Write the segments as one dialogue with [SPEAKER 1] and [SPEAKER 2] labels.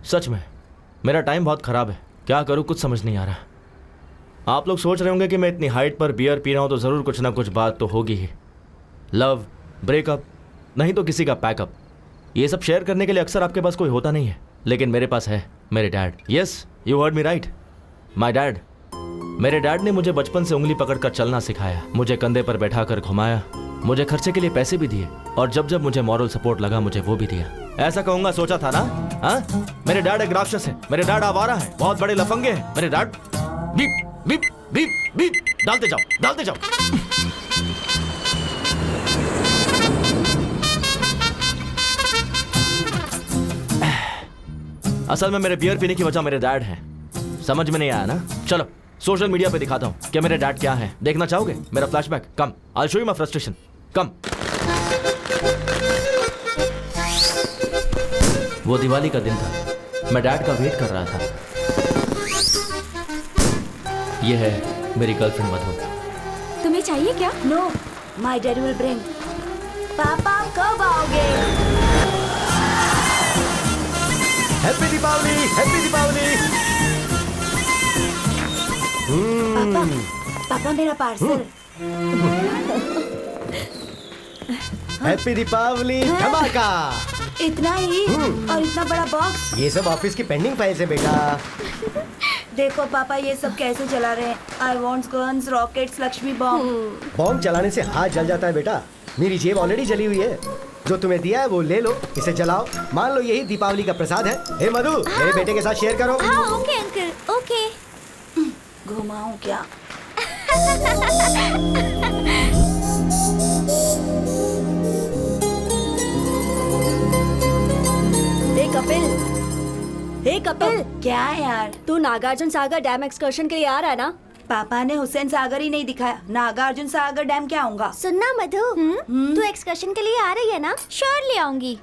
[SPEAKER 1] सच में मेरा टाइम बहुत ख़राब है, क्या करूँ कुछ समझ नहीं आ रहा। आप लोग सोच रहे होंगे कि मैं इतनी हाइट पर बियर पी रहा हूँ तो ज़रूर कुछ ना कुछ बात तो होगी ही। लव, ब्रेकअप, नहीं तो किसी का पैकअप, ये सब शेयर करने के लिए अक्सर आपके पास कोई होता नहीं है, लेकिन मेरे पास है मेरे dad. Yes, you heard me right, my dad. मेरे डैड ने मुझे बचपन से उंगली पकड़कर चलना सिखाया, मुझे कंधे पर बैठाकर घुमाया, मुझे खर्चे के लिए पैसे भी दिए और जब जब मुझे मॉरल सपोर्ट लगा मुझे वो भी दिया। ऐसा कहूंगा सोचा था ना? हाँ, मेरे डैड एक राक्षस है, मेरे डैड आवारा है, बहुत बड़े लफंगे हैं मेरे dad. Beep beep beep beep, डालते जाओ डालते जाओ। असल में मेरे बियर पीने की वजह मेरे डैड हैं। समझ में नहीं आया ना? चलो सोशल मीडिया पे दिखाता हूँ कि मेरे डैड क्या है। देखना चाहोगे मेरा flashback? Come, I show you my frustration, come. वो दिवाली का दिन था, मैं डैड का वेट कर रहा था। ये है मेरी गर्लफ्रेंड मधु।
[SPEAKER 2] तुम्हें चाहिए क्या?
[SPEAKER 3] No, my daddy will bring. पापा कब आओगे?
[SPEAKER 4] Happy Deepavali, happy Deepavali.
[SPEAKER 3] पापा, पापा मेरा पार्सल।
[SPEAKER 4] हैप्पी दीपावली धमाका।
[SPEAKER 3] इतना ही और इतना बड़ा बॉक्स।
[SPEAKER 4] ये सब ऑफिस की पेंडिंग फाइल्स है बेटा।
[SPEAKER 3] देखो पापा ये सब कैसे चला रहे हैं। I want guns, rockets, Lakshmi bomb.
[SPEAKER 4] Bomb चलाने से हाथ जल जाता है बेटा। मेरी जेब ऑलरेडी जली हुई है। जो तुम्हें दिया है वो ले लो, इसे जलाओ। मान लो यही दीपावली का प्रसाद है। हे मधु, मेरे बेटे के साथ शेयर करो।
[SPEAKER 2] हाँ ओके अंकल, ओके।
[SPEAKER 3] घुमाऊं क्या?
[SPEAKER 2] हे कपिल, हे कपिल,
[SPEAKER 3] क्या है यार?
[SPEAKER 2] तू नागार्जुन सागर डैम एक्सकर्शन के लिए आ रहा है ना?
[SPEAKER 3] पापा ने हुसैन सागर ही नहीं दिखाया, नागार्जुन सागर डैम क्या होगा?
[SPEAKER 5] सुनना मधु, तू एक्सकर्शन के लिए आ रही है ना? श्योरली आऊंगी।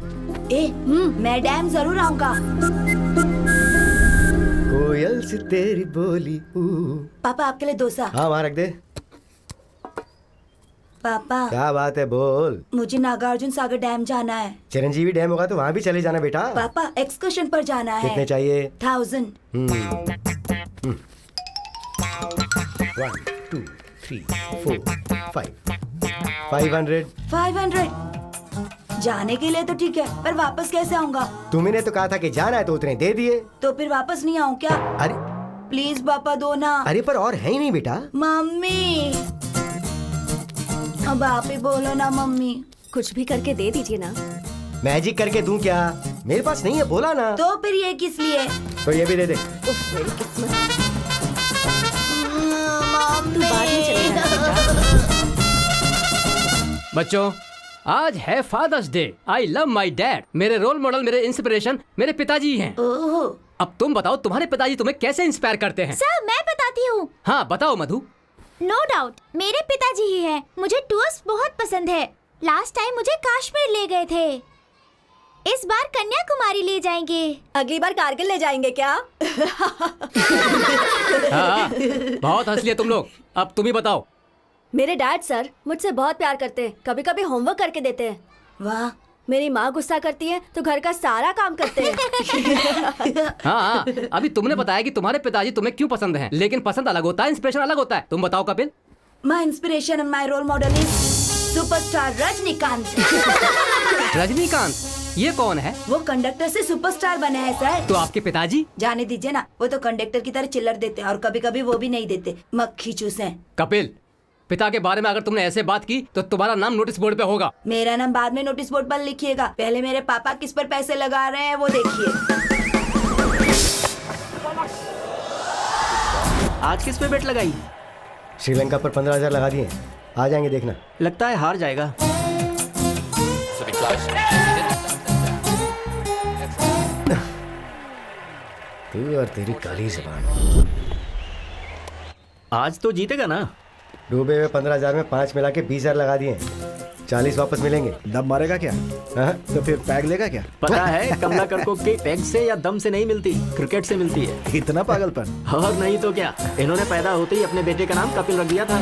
[SPEAKER 3] मैं डैम जरूर आऊंगा।
[SPEAKER 4] कोयल से तेरी बोली।
[SPEAKER 3] पापा आपके लिए डोसा।
[SPEAKER 4] हाँ वहाँ रख दे।
[SPEAKER 3] पापा
[SPEAKER 4] क्या बात है, बोल।
[SPEAKER 3] मुझे नागार्जुन सागर डैम जाना है।
[SPEAKER 4] चिरंजीवी डैम होगा तो वहाँ भी चले जाना बेटा।
[SPEAKER 3] पापा एक्सकर्शन पर जाना है।
[SPEAKER 4] कितने चाहिए?
[SPEAKER 3] 1000।
[SPEAKER 4] 1 2 3 4 5 500।
[SPEAKER 3] 500 जाने के लिए तो ठीक है, पर वापस कैसे आऊंगा?
[SPEAKER 4] तुमने तो कहा था कि जाना है तो उतने दे दिए।
[SPEAKER 3] तो फिर वापस नहीं आऊं क्या?
[SPEAKER 4] अरे
[SPEAKER 3] प्लीज पापा दो ना।
[SPEAKER 4] अरे पर और है ही नहीं बेटा।
[SPEAKER 3] मम्मी, अब आप ही बोलो ना मम्मी।
[SPEAKER 2] कुछ भी करके दे दीजिए ना।
[SPEAKER 4] मैजिक करके दूं क्या? मेरे पास नहीं है, बोला ना।
[SPEAKER 3] तो फिर ये किस लिए?
[SPEAKER 4] तो ये भी दे दे।
[SPEAKER 2] उफ, मेरी किस्मत।
[SPEAKER 3] मम्मी।
[SPEAKER 2] तू बाद में चलेगा।
[SPEAKER 6] बच्चों, आज है father's day. I love my dad. मेरे रोल मॉडल, मेरे इंस्पिरेशन मेरे पिताजी हैं।
[SPEAKER 3] ओह,
[SPEAKER 6] अब तुम बताओ तुम्हारे पिताजी तुम्हें कैसे इंस्पायर करते हैं?
[SPEAKER 5] सर मैं बताती हूँ।
[SPEAKER 6] हाँ बताओ मधु।
[SPEAKER 5] नो डाउट मेरे पिताजी ही हैं। मुझे टूर्स बहुत पसंद है। लास्ट टाइम मुझे कश्मीर ले गए थे। इस बार कन्याकुमारी ले जाएंगे।
[SPEAKER 2] अगली बार कारगिल ले जाएंगे क्या?
[SPEAKER 6] हाँ, बहुत हंस लिए तुम लोग। अब तुम ही बताओ।
[SPEAKER 2] मेरे डैड सर मुझसे बहुत प्यार करते हैं, कभी कभी होमवर्क करके देते हैं।
[SPEAKER 3] वाह।
[SPEAKER 2] मेरी माँ गुस्सा करती है तो घर का सारा काम करते हैं।
[SPEAKER 6] हाँ, अभी तुमने बताया कि तुम्हारे पिताजी तुम्हें क्यों पसंद हैं, लेकिन पसंद अलग होता है, इंस्पिरेशन अलग होता है। तुम बताओ Kapil.
[SPEAKER 3] My inspiration and my role model is superstar Rajinikanth.
[SPEAKER 6] Rajinikanth, ये कौन है?
[SPEAKER 3] वो कंडक्टर से सुपरस्टार बने हैं सर।
[SPEAKER 6] तो आपके पिताजी?
[SPEAKER 3] जाने दीजिए ना, वो तो कंडक्टर की तरह चिल्लर देते हैं और कभी कभी वो भी नहीं देते, मक्खी चूसे।
[SPEAKER 6] कपिल, पिता के बारे में अगर तुमने ऐसे बात की तो तुम्हारा नाम नोटिस बोर्ड पे होगा।
[SPEAKER 3] मेरा नाम बाद में नोटिस बोर्ड पर लिखिएगा, पहले मेरे पापा किस पर पैसे लगा रहे हैं वो देखिए।
[SPEAKER 7] आज किस पे बेट लगाई?
[SPEAKER 4] श्रीलंका पर 15,000 लगा दिए। आ जाएंगे देखना।
[SPEAKER 7] लगता है हार जाएगा।
[SPEAKER 4] तू और तेरी काली ज़बान।
[SPEAKER 7] आज तो जीतेगा ना?
[SPEAKER 4] डूबे हुए 15,000 में 5 मिला के 20,000 लगा दिए। 40 वापस मिलेंगे।
[SPEAKER 8] दम मारेगा क्या?
[SPEAKER 4] हाँ?
[SPEAKER 8] तो फिर पैग लेगा क्या?
[SPEAKER 7] पता है कमलाकर को के पैग से या दम से नहीं मिलती, क्रिकेट से मिलती है।
[SPEAKER 8] इतना पागलपन?
[SPEAKER 7] और नहीं तो क्या, इन्होंने पैदा होते ही अपने बेटे का नाम कपिल रख दिया था।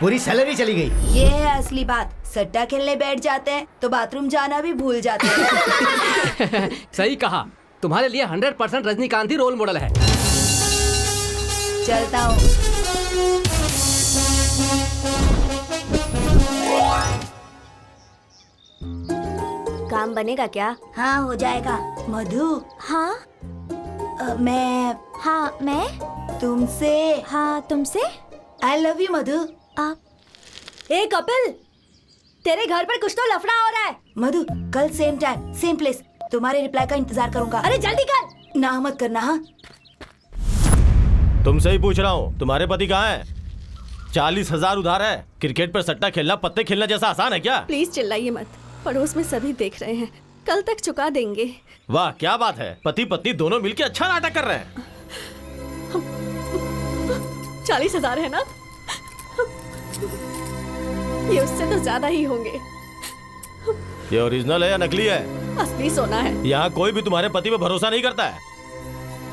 [SPEAKER 4] पूरी सैलरी चली गई।
[SPEAKER 3] ये है असली बात। सट्टा खेलने बैठ जाते हैं तो बाथरूम जाना भी भूल जाते हैं।
[SPEAKER 6] सही कहा, तुम्हारे लिए 100% रजनीकांत ही रोल मॉडल है।
[SPEAKER 3] चलता हूँ।
[SPEAKER 2] काम बनेगा क्या?
[SPEAKER 3] हाँ हो जाएगा। मधु
[SPEAKER 5] हाँ
[SPEAKER 3] मैं
[SPEAKER 5] मैं
[SPEAKER 3] तुमसे
[SPEAKER 5] हाँ तुमसे
[SPEAKER 3] आई लव यू मधु।
[SPEAKER 2] ए कपिल, तेरे घर पर कुछ तो लफड़ा हो रहा है।
[SPEAKER 3] मधु कल सेम टाइम सेम प्लेस तुम्हारे रिप्लाई का इंतजार करूंगा।
[SPEAKER 2] अरे जल्दी कर।
[SPEAKER 3] ना मत करना। हाँ
[SPEAKER 1] तुमसे ही पूछ रहा हूँ, तुम्हारे पति कहाँ है? 40,000 उधार है। क्रिकेट पर सट्टा खेलना पत्ते खेलना जैसा आसान है क्या?
[SPEAKER 9] प्लीज चिल्लाइए मत, पड़ोस में सभी देख रहे हैं, कल तक चुका देंगे।
[SPEAKER 1] वाह क्या बात है, पति पत्नी दोनों मिलकर अच्छा नाटक कर रहे हैं।
[SPEAKER 9] 40,000 है ना? ये उससे तो ज्यादा ही होंगे।
[SPEAKER 1] ये ओरिजिनल है या नकली है?
[SPEAKER 9] असली सोना है।
[SPEAKER 1] यहाँ कोई भी तुम्हारे पति पे भरोसा नहीं करता है।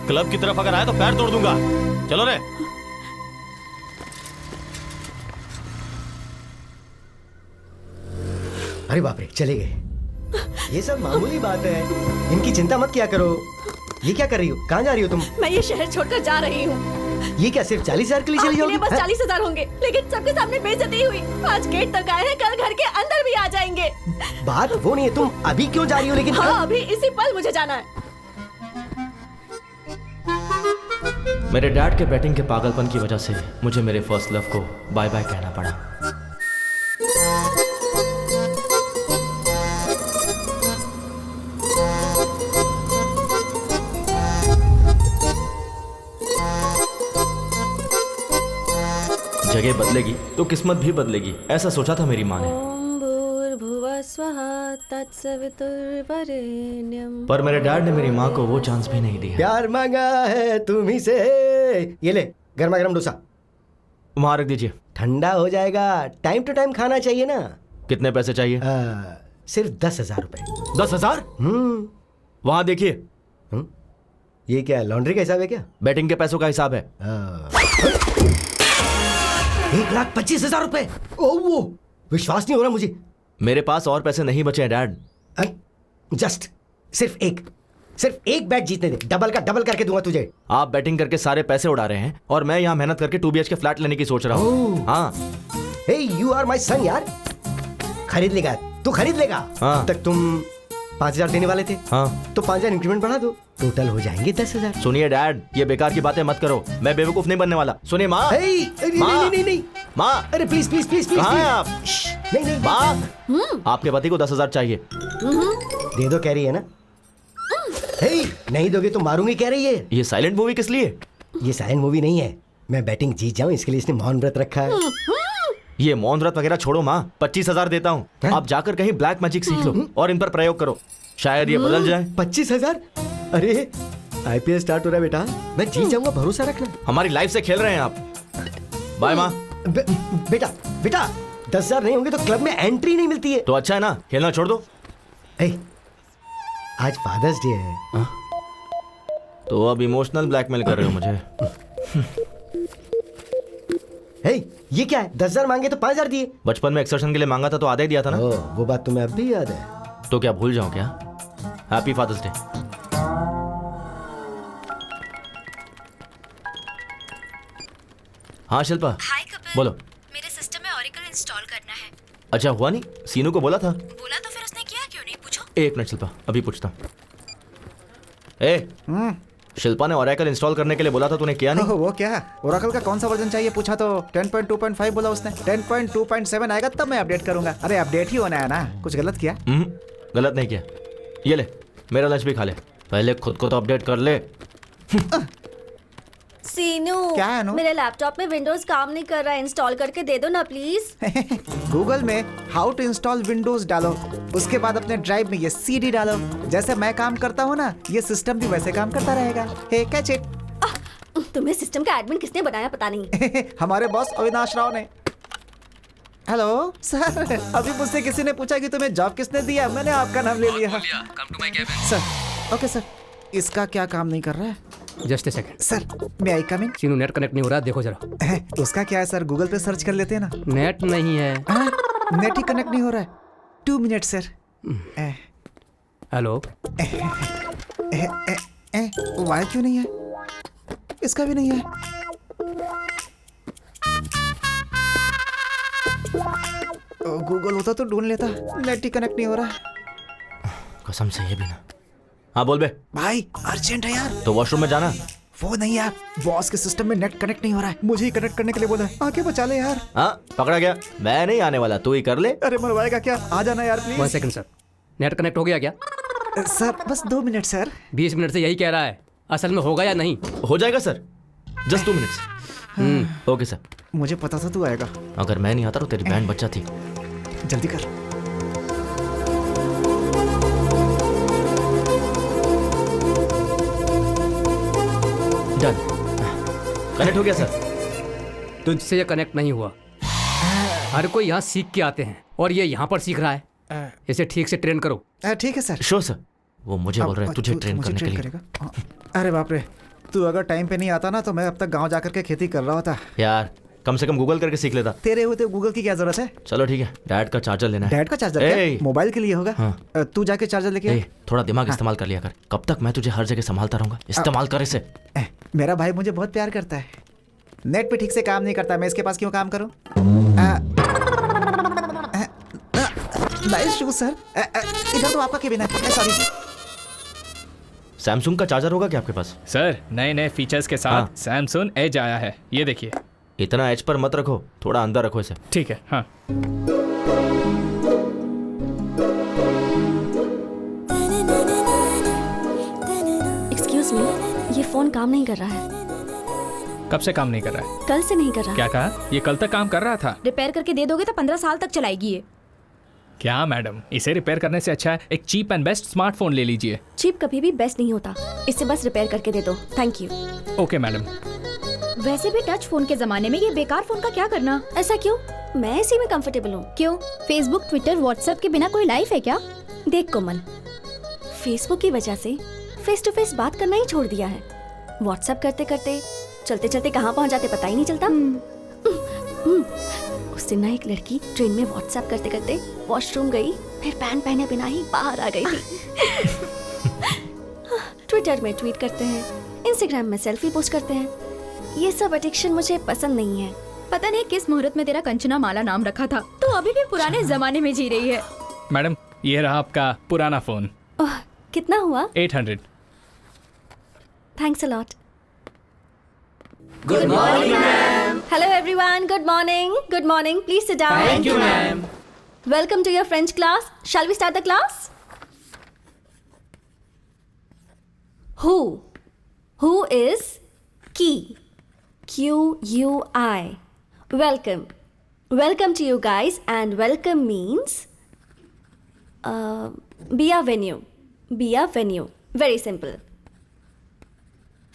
[SPEAKER 1] क्लब की तरफ अगर आए तो पैर तोड़ दूंगा। चलो रे।
[SPEAKER 4] अरे बाप रे, चले गए। ये सब मामूली बात है, इनकी चिंता मत किया करो। ये क्या कर रही हो? कहाँ जा रही हो तुम?
[SPEAKER 9] मैं ये शहर छोड़कर जा रही हूँ।
[SPEAKER 4] ये क्या सिर्फ 40,000 के लिए चली
[SPEAKER 9] आपके
[SPEAKER 4] जाओगी?
[SPEAKER 9] लिए बस 40,000 होंगे, लेकिन सबके सामने बेइज्जती हुई। आज गेट तक आए हैं, कल घर के अंदर भी आ जाएंगे।
[SPEAKER 4] बात वो नहीं है, तुम अभी क्यों जा रही हो? लेकिन
[SPEAKER 9] हाँ अभी इसी पल मुझे जाना है।
[SPEAKER 1] मेरे डैड के बैटिंग के पागलपन की वजह से मुझे मेरे फर्स्ट लव को बाय बाय कहना पड़ा। जगह बदलेगी तो किस्मत भी बदलेगी, ऐसा सोचा था मेरी माँ ने।
[SPEAKER 9] ओम भूर्भुवः स्वः तत्सवितुर्वरेण्यं।
[SPEAKER 1] पर मेरे डैड ने मेरी माँ को वो चांस भी नहीं दिया।
[SPEAKER 4] प्यार मांगा है तुम्ही से। ये ले गर्मा गर्म डोसा।
[SPEAKER 1] वहां रख दीजिए।
[SPEAKER 4] ठंडा हो जाएगा। टाइम टू टाइम खाना चाहिए ना।
[SPEAKER 1] कितने पैसे चाहिए?
[SPEAKER 4] सिर्फ 10,000 रुपए।
[SPEAKER 1] 10,000? वहां देखिए।
[SPEAKER 4] ये क्या लॉन्ड्री का हिसाब है क्या?
[SPEAKER 1] बैटिंग के पैसों का हिसाब है।
[SPEAKER 4] 1,25,000 रुपए। वो विश्वास नहीं हो रहा मुझे।
[SPEAKER 1] मेरे पास और पैसे नहीं बचे हैं डैड।
[SPEAKER 4] जस्ट सिर्फ एक बैट जीतने दे, डबल का डबल करके दूंगा तुझे।
[SPEAKER 1] आप बैटिंग करके सारे पैसे उड़ा रहे हैं और मैं यहाँ मेहनत करके 2 BHK फ्लैट लेने की सोच रहा हूँ। हाँ।
[SPEAKER 4] हे यू आर माय सन यार। खरीद लेगा तू, खरीद लेगा।
[SPEAKER 1] हाँ।
[SPEAKER 4] अब तक तुम 5,000 देने वाले थे।
[SPEAKER 1] हाँ।
[SPEAKER 4] तो 5,000 इंक्रीमेंट बढ़ा दो, टोटल हो जाएंगे 10,000।
[SPEAKER 1] सुनिए डैड, ये बेकार की बातें मत करो, मैं बेवकूफ नहीं बनने वाला। सुनिए माँ।
[SPEAKER 4] नहीं
[SPEAKER 1] माँ,
[SPEAKER 4] अरे प्लीज प्लीज प्लीज प्लीज।
[SPEAKER 1] कहाँ हैं आप?
[SPEAKER 4] नहीं
[SPEAKER 1] माँ, आपके पति को 10,000 चाहिए।
[SPEAKER 4] दे दो कह रही है ना। नहीं दोगे तो मारूंगी कह रही है।
[SPEAKER 1] ये साइलेंट मूवी किस लिए?
[SPEAKER 4] ये साइलेंट मूवी नहीं है, मैं बैटिंग जीत जाऊं इसके लिए इसने मौन व्रत रखा है।
[SPEAKER 1] ये मौन व्रत वगैरह छोड़ो माँ, 25,000 देता हूँ। आप जाकर कहीं ब्लैक मैजिक सीख लो और इन पर प्रयोग करो, शायद ये बदल जाए।
[SPEAKER 4] 25,000? अरे IPL स्टार्ट हो रहा है बेटा, मैं जीत जाऊंगा, भरोसा रखना।
[SPEAKER 1] हमारी लाइफ से खेल रहे हैं आप। बाय माँ।
[SPEAKER 4] बेटा 10,000 नहीं होंगे तो क्लब में एंट्री नहीं मिलती है।
[SPEAKER 1] तो अच्छा है ना, खेलना छोड़ दो।
[SPEAKER 4] आज फादर्स डे है।
[SPEAKER 1] तो अब इमोशनल ब्लैकमेल कर रहे हो मुझे।
[SPEAKER 4] ये क्या है? 10,000 मांगे तो 5,000 दिए।
[SPEAKER 1] बचपन में एक्सर्शन के लिए मांगा था तो आधा ही दिया था ना।
[SPEAKER 4] वो बात तुम्हें अब भी याद है?
[SPEAKER 1] तो क्या भूल जाऊं क्या? Happy father's day. हाँ शिल्पा।
[SPEAKER 5] हाय कपिल।
[SPEAKER 1] बोलो।
[SPEAKER 5] मेरे सिस्टम में ओरेकल इंस्टॉल करना है।
[SPEAKER 1] अच्छा हुआ नहीं? सीनू को बोला था।
[SPEAKER 5] बोला तो फिर उसने किया क्यों नहीं? पूछो।
[SPEAKER 1] एक मिनट शिल्पा, अभी पूछता। शिल्पा ने ओरेकल इंस्टॉल करने के लिए बोला था, तूने किया नहीं?
[SPEAKER 8] वो क्या ओरेकल का कौन सा वर्जन चाहिए पूछा तो 10.2.5 बोला उसने। 10.2.7 आएगा तब मैं अपडेट करूंगा। अरे अपडेट ही होना है ना, कुछ गलत किया?
[SPEAKER 1] गलत नहीं किया। ये ले, मेरा लंच भी खा ले, पहले खुद को तो अपडेट कर ले।
[SPEAKER 2] सीनू,
[SPEAKER 8] क्या है अनु?
[SPEAKER 2] मेरे लैपटॉप में विंडोज काम नहीं कर रहा है, इंस्टॉल करके दे दो ना प्लीज।
[SPEAKER 8] गूगल में हाउ टू इंस्टॉल विंडोज डालो, उसके बाद अपने ड्राइव में ये CD डालो। जैसे मैं काम करता हूँ ना, ये सिस्टम भी वैसे काम करता रहेगा। हे कैच इट।
[SPEAKER 2] तुम्हें सिस्टम का एडमिन किसने बनाया पता नहीं।
[SPEAKER 8] हमारे बॉस अविनाश राव ने। हेलो सर, अभी मुझसे किसी ने पूछा कि तुम्हें जॉब किसने दिया, मैंने आपका नाम ले लिया। सर ओके सर, इसका क्या काम नहीं कर रहा है?
[SPEAKER 6] Just a second.
[SPEAKER 8] सर मैं आई कम इन?
[SPEAKER 6] सीनू नेट कनेक्ट नहीं हो रहा, देखो जरा।
[SPEAKER 8] उसका क्या है सर, गूगल पे सर्च कर लेते हैं ना।
[SPEAKER 6] नेट नहीं है।
[SPEAKER 8] नेट ही कनेक्ट नहीं हो रहा है। 2 मिनट सर।
[SPEAKER 6] हेलो।
[SPEAKER 8] वायर क्यों नहीं है? इसका भी नहीं है। गूगल होता तो ढूंढ लेता। नेट ही कनेक्ट नहीं हो रहा।
[SPEAKER 1] कसम से ये भी ना। हाँ बोल बे।
[SPEAKER 8] भाई अर्जेंट है यार।
[SPEAKER 1] तो वॉशरूम में जाना।
[SPEAKER 8] वो नहीं यार, बॉस के सिस्टम में नेट कनेक्ट नहीं हो रहा है, मुझे ही कनेक्ट करने के लिए बोला है। आके बचा ले यार।
[SPEAKER 1] हाँ पकड़ा गया, मैं नहीं आने वाला, तू ही कर ले।
[SPEAKER 8] अरे मरवाएगा क्या, आ जाना यार
[SPEAKER 6] 1
[SPEAKER 8] please.
[SPEAKER 6] Second sir, net connect हो गया क्या?
[SPEAKER 8] सर बस 2 मिनट सर।
[SPEAKER 6] 20 मिनट से यही कह रहा है, असल में होगा या नहीं?
[SPEAKER 1] हो जाएगा sir, just 2 minutes. Okay sir.
[SPEAKER 8] मुझे पता था तू आएगा।
[SPEAKER 1] अगर मैं नहीं आता तो तेरी बैंड बच्चा थी।
[SPEAKER 8] जल्दी कर।
[SPEAKER 1] डन, कनेक्ट हो गया सर।
[SPEAKER 6] तुझसे ये कनेक्ट नहीं हुआ। हर कोई यहाँ सीख के आते हैं और ये यहाँ पर सीख रहा है। इसे ठीक से ट्रेन करो।
[SPEAKER 8] ठीक है सर।
[SPEAKER 1] Sure sir. वो मुझे बोल रहे हैं तुझे ट्रेन करने के लिए।
[SPEAKER 8] करेगा? अरे बाप रे, तू अगर टाइम पे नहीं आता ना तो मैं अब तक गांव जाकर के खेती कर रहा होता।
[SPEAKER 1] यार कम से कम गूगल करके सीख लेता।
[SPEAKER 8] तेरे होते गूगल की क्या जरूरत है?
[SPEAKER 1] चलो ठीक है, डैड का चार्जर लेना है।
[SPEAKER 8] डैड का चार्जर
[SPEAKER 1] ए,
[SPEAKER 8] क्या? मोबाइल के लिए होगा।
[SPEAKER 1] हाँ।
[SPEAKER 8] तू जाके चार्जर लेके आ।
[SPEAKER 1] थोड़ा दिमाग इस्तेमाल कर लिया कर। कब तक मैं तुझे हर जगह संभालता रहूंगा? इस्तेमाल कर इसे।
[SPEAKER 8] मेरा भाई मुझे बहुत प्यार करता है। नेट पे ठीक से काम नहीं करता, मैं इसके पास क्यों काम करूं? Nice shoes sir. इधर तो आपका केबिन है। सॉरी।
[SPEAKER 1] सैमसंग का चार्जर होगा क्या आपके पास?
[SPEAKER 10] सर नए नए फीचर्स के साथ
[SPEAKER 1] हाँ।
[SPEAKER 10] सैमसंग एज आया है, ये देखिए।
[SPEAKER 1] इतना एज पर मत रखो, थोड़ा अंदर रखो इसे।
[SPEAKER 10] ठीक है। हाँ
[SPEAKER 2] एक्सक्यूज मी, ये फोन काम नहीं कर रहा है।
[SPEAKER 10] कब से काम नहीं कर रहा है?
[SPEAKER 2] कल से नहीं कर रहा।
[SPEAKER 10] क्या कहा? ये कल तक काम कर रहा था।
[SPEAKER 9] रिपेयर करके दे दोगे तो 15 साल तक चलाएगी ये।
[SPEAKER 10] क्या मैडम, इसे रिपेयर करने से अच्छा है एक चीप एंड बेस्ट स्मार्टफोन ले लीजिए।
[SPEAKER 2] चीप कभी भी बेस्ट नहीं होता, इसे बस रिपेयर करके दे दो। Thank you.
[SPEAKER 10] Okay madam.
[SPEAKER 9] वैसे भी टच फोन के जमाने में ये बेकार फोन का क्या करना?
[SPEAKER 2] ऐसा क्यों? मैं इसी में कंफर्टेबल हूँ।
[SPEAKER 9] क्यों? फेसबुक, ट्विटर, व्हाट्सएप के बिना कोई लाइफ है क्या?
[SPEAKER 2] देख कोमल, फेसबुक की वजह से फेस टू फेस बात करना ही छोड़ दिया है। व्हाट्सएप करते करते चलते चलते कहाँ पहुँच जाते पता ही नहीं चलता। उस दिन ना एक लड़की ट्रेन में व्हाट्सएप करते करते वॉशरूम गई, फिर पैंट पहने बिना ही बाहर आ गई थी। ट्विटर में ट्वीट करते हैं, इंस्टाग्राम में सेल्फी पोस्ट करते हैं। ये सब एडिक्शन मुझे पसंद नहीं है।
[SPEAKER 9] पता नहीं किस मुहूर्त में तेरा कंचना माला नाम रखा था, तो अभी भी पुराने जमाने में जी रही है।
[SPEAKER 10] मैडम ये रहा आपका पुराना फोन।
[SPEAKER 2] ओह, कितना हुआ?
[SPEAKER 10] 800।
[SPEAKER 2] Thanks a lot. Good morning, ma'am. Hello, everyone. Good morning. Good morning. Please sit down.
[SPEAKER 6] Thank you, ma'am.
[SPEAKER 2] Welcome to your French class. Shall we start the class? Who? Who is key? Q-U-I. Welcome. Welcome to you guys, and welcome means be a venue. Be a venue. Very simple.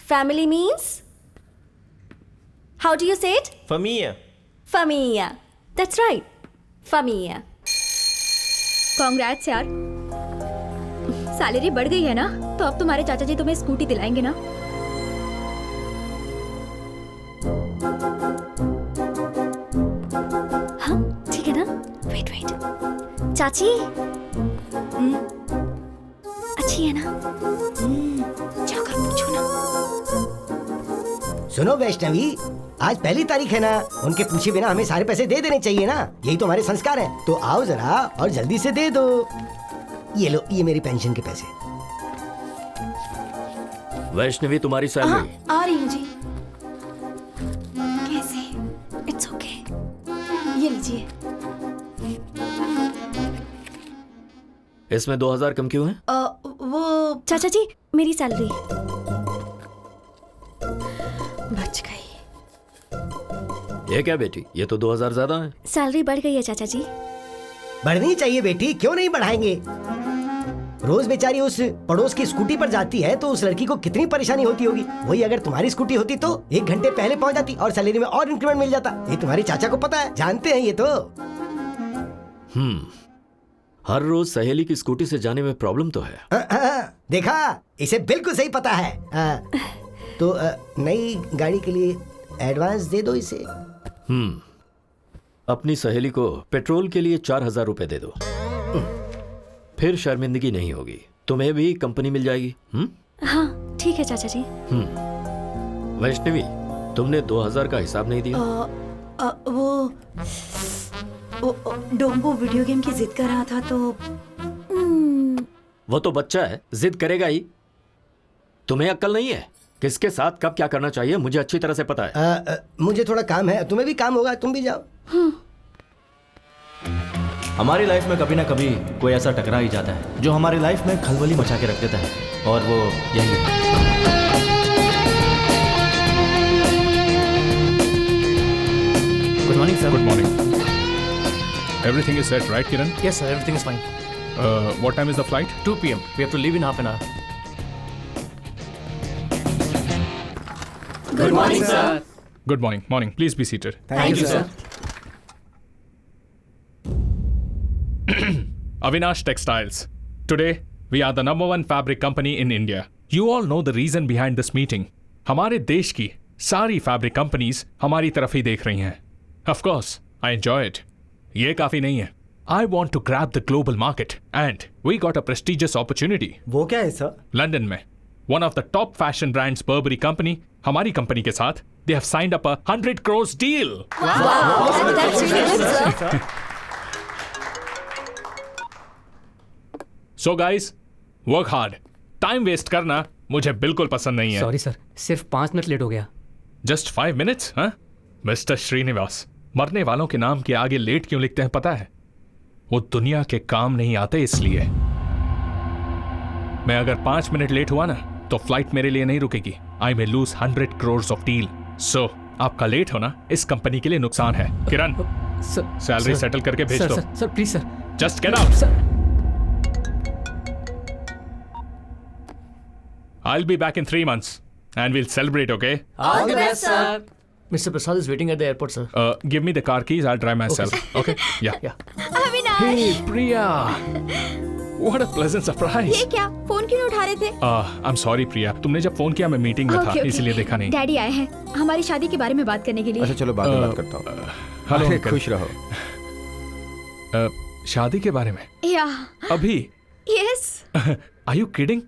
[SPEAKER 2] Family means? How do you say it?
[SPEAKER 1] Familia.
[SPEAKER 2] Familia. That's right. Familia.
[SPEAKER 9] Congrats यार, salary बढ़ गई है ना, तो अब तुम्हारे चाचा जी तुम्हें स्कूटी दिलाएंगे ना?
[SPEAKER 2] हाँ ठीक है ना। वेट वेट, चाची अच्छी है ना? जाकर पूछो ना।
[SPEAKER 4] सुनो वैष्णवी, आज पहली तारीख है ना, उनके पूछे बिना हमें सारे पैसे दे देने चाहिए ना, यही तो हमारे संस्कार हैं। तो आओ जरा और जल्दी से दे दो। ये लो, ये मेरी पेंशन के पैसे।
[SPEAKER 7] वैष्णवी तुम्हारी सैलरी।
[SPEAKER 2] आ रही हूँ जी। कैसे? It's okay. ये लीजिए।
[SPEAKER 7] इसमें 2000 कम क्यों है?
[SPEAKER 2] वो चाचा जी, मेरी सैलरी बच गई।
[SPEAKER 7] ये क्या बेटी, ये तो 2000 ज्यादा है।
[SPEAKER 2] सैलरी बढ़ गई है चाचा जी।
[SPEAKER 4] बढ़नी चाहिए बेटी, क्यों नहीं बढ़ाएंगे? रोज बेचारी उस पड़ोस की स्कूटी पर जाती है तो उस लड़की को कितनी परेशानी होती होगी। वही अगर तुम्हारी स्कूटी होती तो 1 घंटे पहले पहुंच जाती और सैलरी में और इंक्रीमेंट मिल जाता। ये तुम्हारे चाचा को पता है, जानते हैं ये तो।
[SPEAKER 7] हर रोज सहेली की स्कूटी से जाने में प्रॉब्लम तो है।
[SPEAKER 4] देखा, इसे बिल्कुल सही पता है। तो नई गाड़ी के लिए एडवांस दे दो इसे।
[SPEAKER 7] अपनी सहेली को पेट्रोल के लिए 4,000 रुपए दे दो, फिर शर्मिंदगी नहीं होगी। तुम्हें भी कंपनी मिल जाएगी।
[SPEAKER 2] हाँ ठीक है चाचा जी।
[SPEAKER 7] वैष्णवी, तुमने 2,000 का हिसाब नहीं दिया।
[SPEAKER 3] वो डोंबो वीडियो गेम की जिद कर रहा था तो
[SPEAKER 7] वो तो बच्चा है, जिद करेगा ही। तुम्हें अक्ल नहीं है? किसके साथ कब क्या करना चाहिए मुझे अच्छी तरह से पता है।
[SPEAKER 4] मुझे थोड़ा काम है, तुम्हें भी काम होगा, तुम भी जाओ।
[SPEAKER 1] हमारी लाइफ में कभी ना कभी कोई ऐसा टकरा ही जाता है जो हमारी लाइफ में खलबली मचा के रख देता है, और वो यही है।
[SPEAKER 10] Good morning sir. Good morning. Everything is set right Kiran?
[SPEAKER 11] Yes sir, everything is fine.
[SPEAKER 10] What time is the flight?
[SPEAKER 11] 2 p.m. We have to leave in half an hour.
[SPEAKER 10] Good morning, sir. Good morning. Morning. Please be seated.
[SPEAKER 8] Thank you, sir.
[SPEAKER 10] Avinash Textiles. Today, we are the #1 fabric company in India. You all know the reason behind this meeting. हमारे देश की सारी fabric companies हमारी तरफ ही देख रही हैं. Of course, I enjoy it. ये काफी नहीं है. I want to grab the global market and we got a prestigious opportunity.
[SPEAKER 8] वो क्या है सर?
[SPEAKER 10] लंदन में one of the top fashion brands Burberry company हमारी कंपनी के साथ they have signed up a 100 crores deal. So guys, work hard. Time waste करना मुझे बिल्कुल पसंद नहीं है.
[SPEAKER 6] सॉरी सर, सिर्फ 5 मिनट लेट हो गया।
[SPEAKER 10] Just 5 minutes, हाँ? मिस्टर श्रीनिवास, मरने वालों के नाम के आगे लेट क्यों लिखते हैं पता है? वो दुनिया के काम नहीं आते इसलिए। मैं अगर 5 मिनट लेट हुआ ना तो फ्लाइट मेरे लिए नहीं रुकेगी। I may lose 100 crores of deal. So आपका लेट होना इस कंपनी के लिए नुकसान है। किरण, सैलरी सेटल करके भेज दो।
[SPEAKER 6] Sir please sir,
[SPEAKER 10] just get out. I'll be back in 3 months and we'll celebrate, okay?
[SPEAKER 11] All the best, sir. Mr. Prasad is waiting at the airport, sir.
[SPEAKER 10] Give me the car keys. I'll drive myself. Okay? Yeah.
[SPEAKER 5] Avinash,
[SPEAKER 10] Hey, Priya. What a pleasant surprise.
[SPEAKER 5] ये क्या? Phone क्यों नहीं उठा रहे थे?
[SPEAKER 10] I'm sorry, Priya. तुमने जब phone किया मैं मीटिंग में था, इसलिए देखा नहीं।
[SPEAKER 5] डैडी आए हैं हमारी शादी के बारे में बात करने के लिए।
[SPEAKER 12] अच्छा चलो बाद में बात करता हूँ।
[SPEAKER 10] हेलो,
[SPEAKER 12] खुश रहो।
[SPEAKER 10] शादी के बारे में?
[SPEAKER 5] या
[SPEAKER 10] अभी?
[SPEAKER 5] Yes.
[SPEAKER 10] Are you kidding?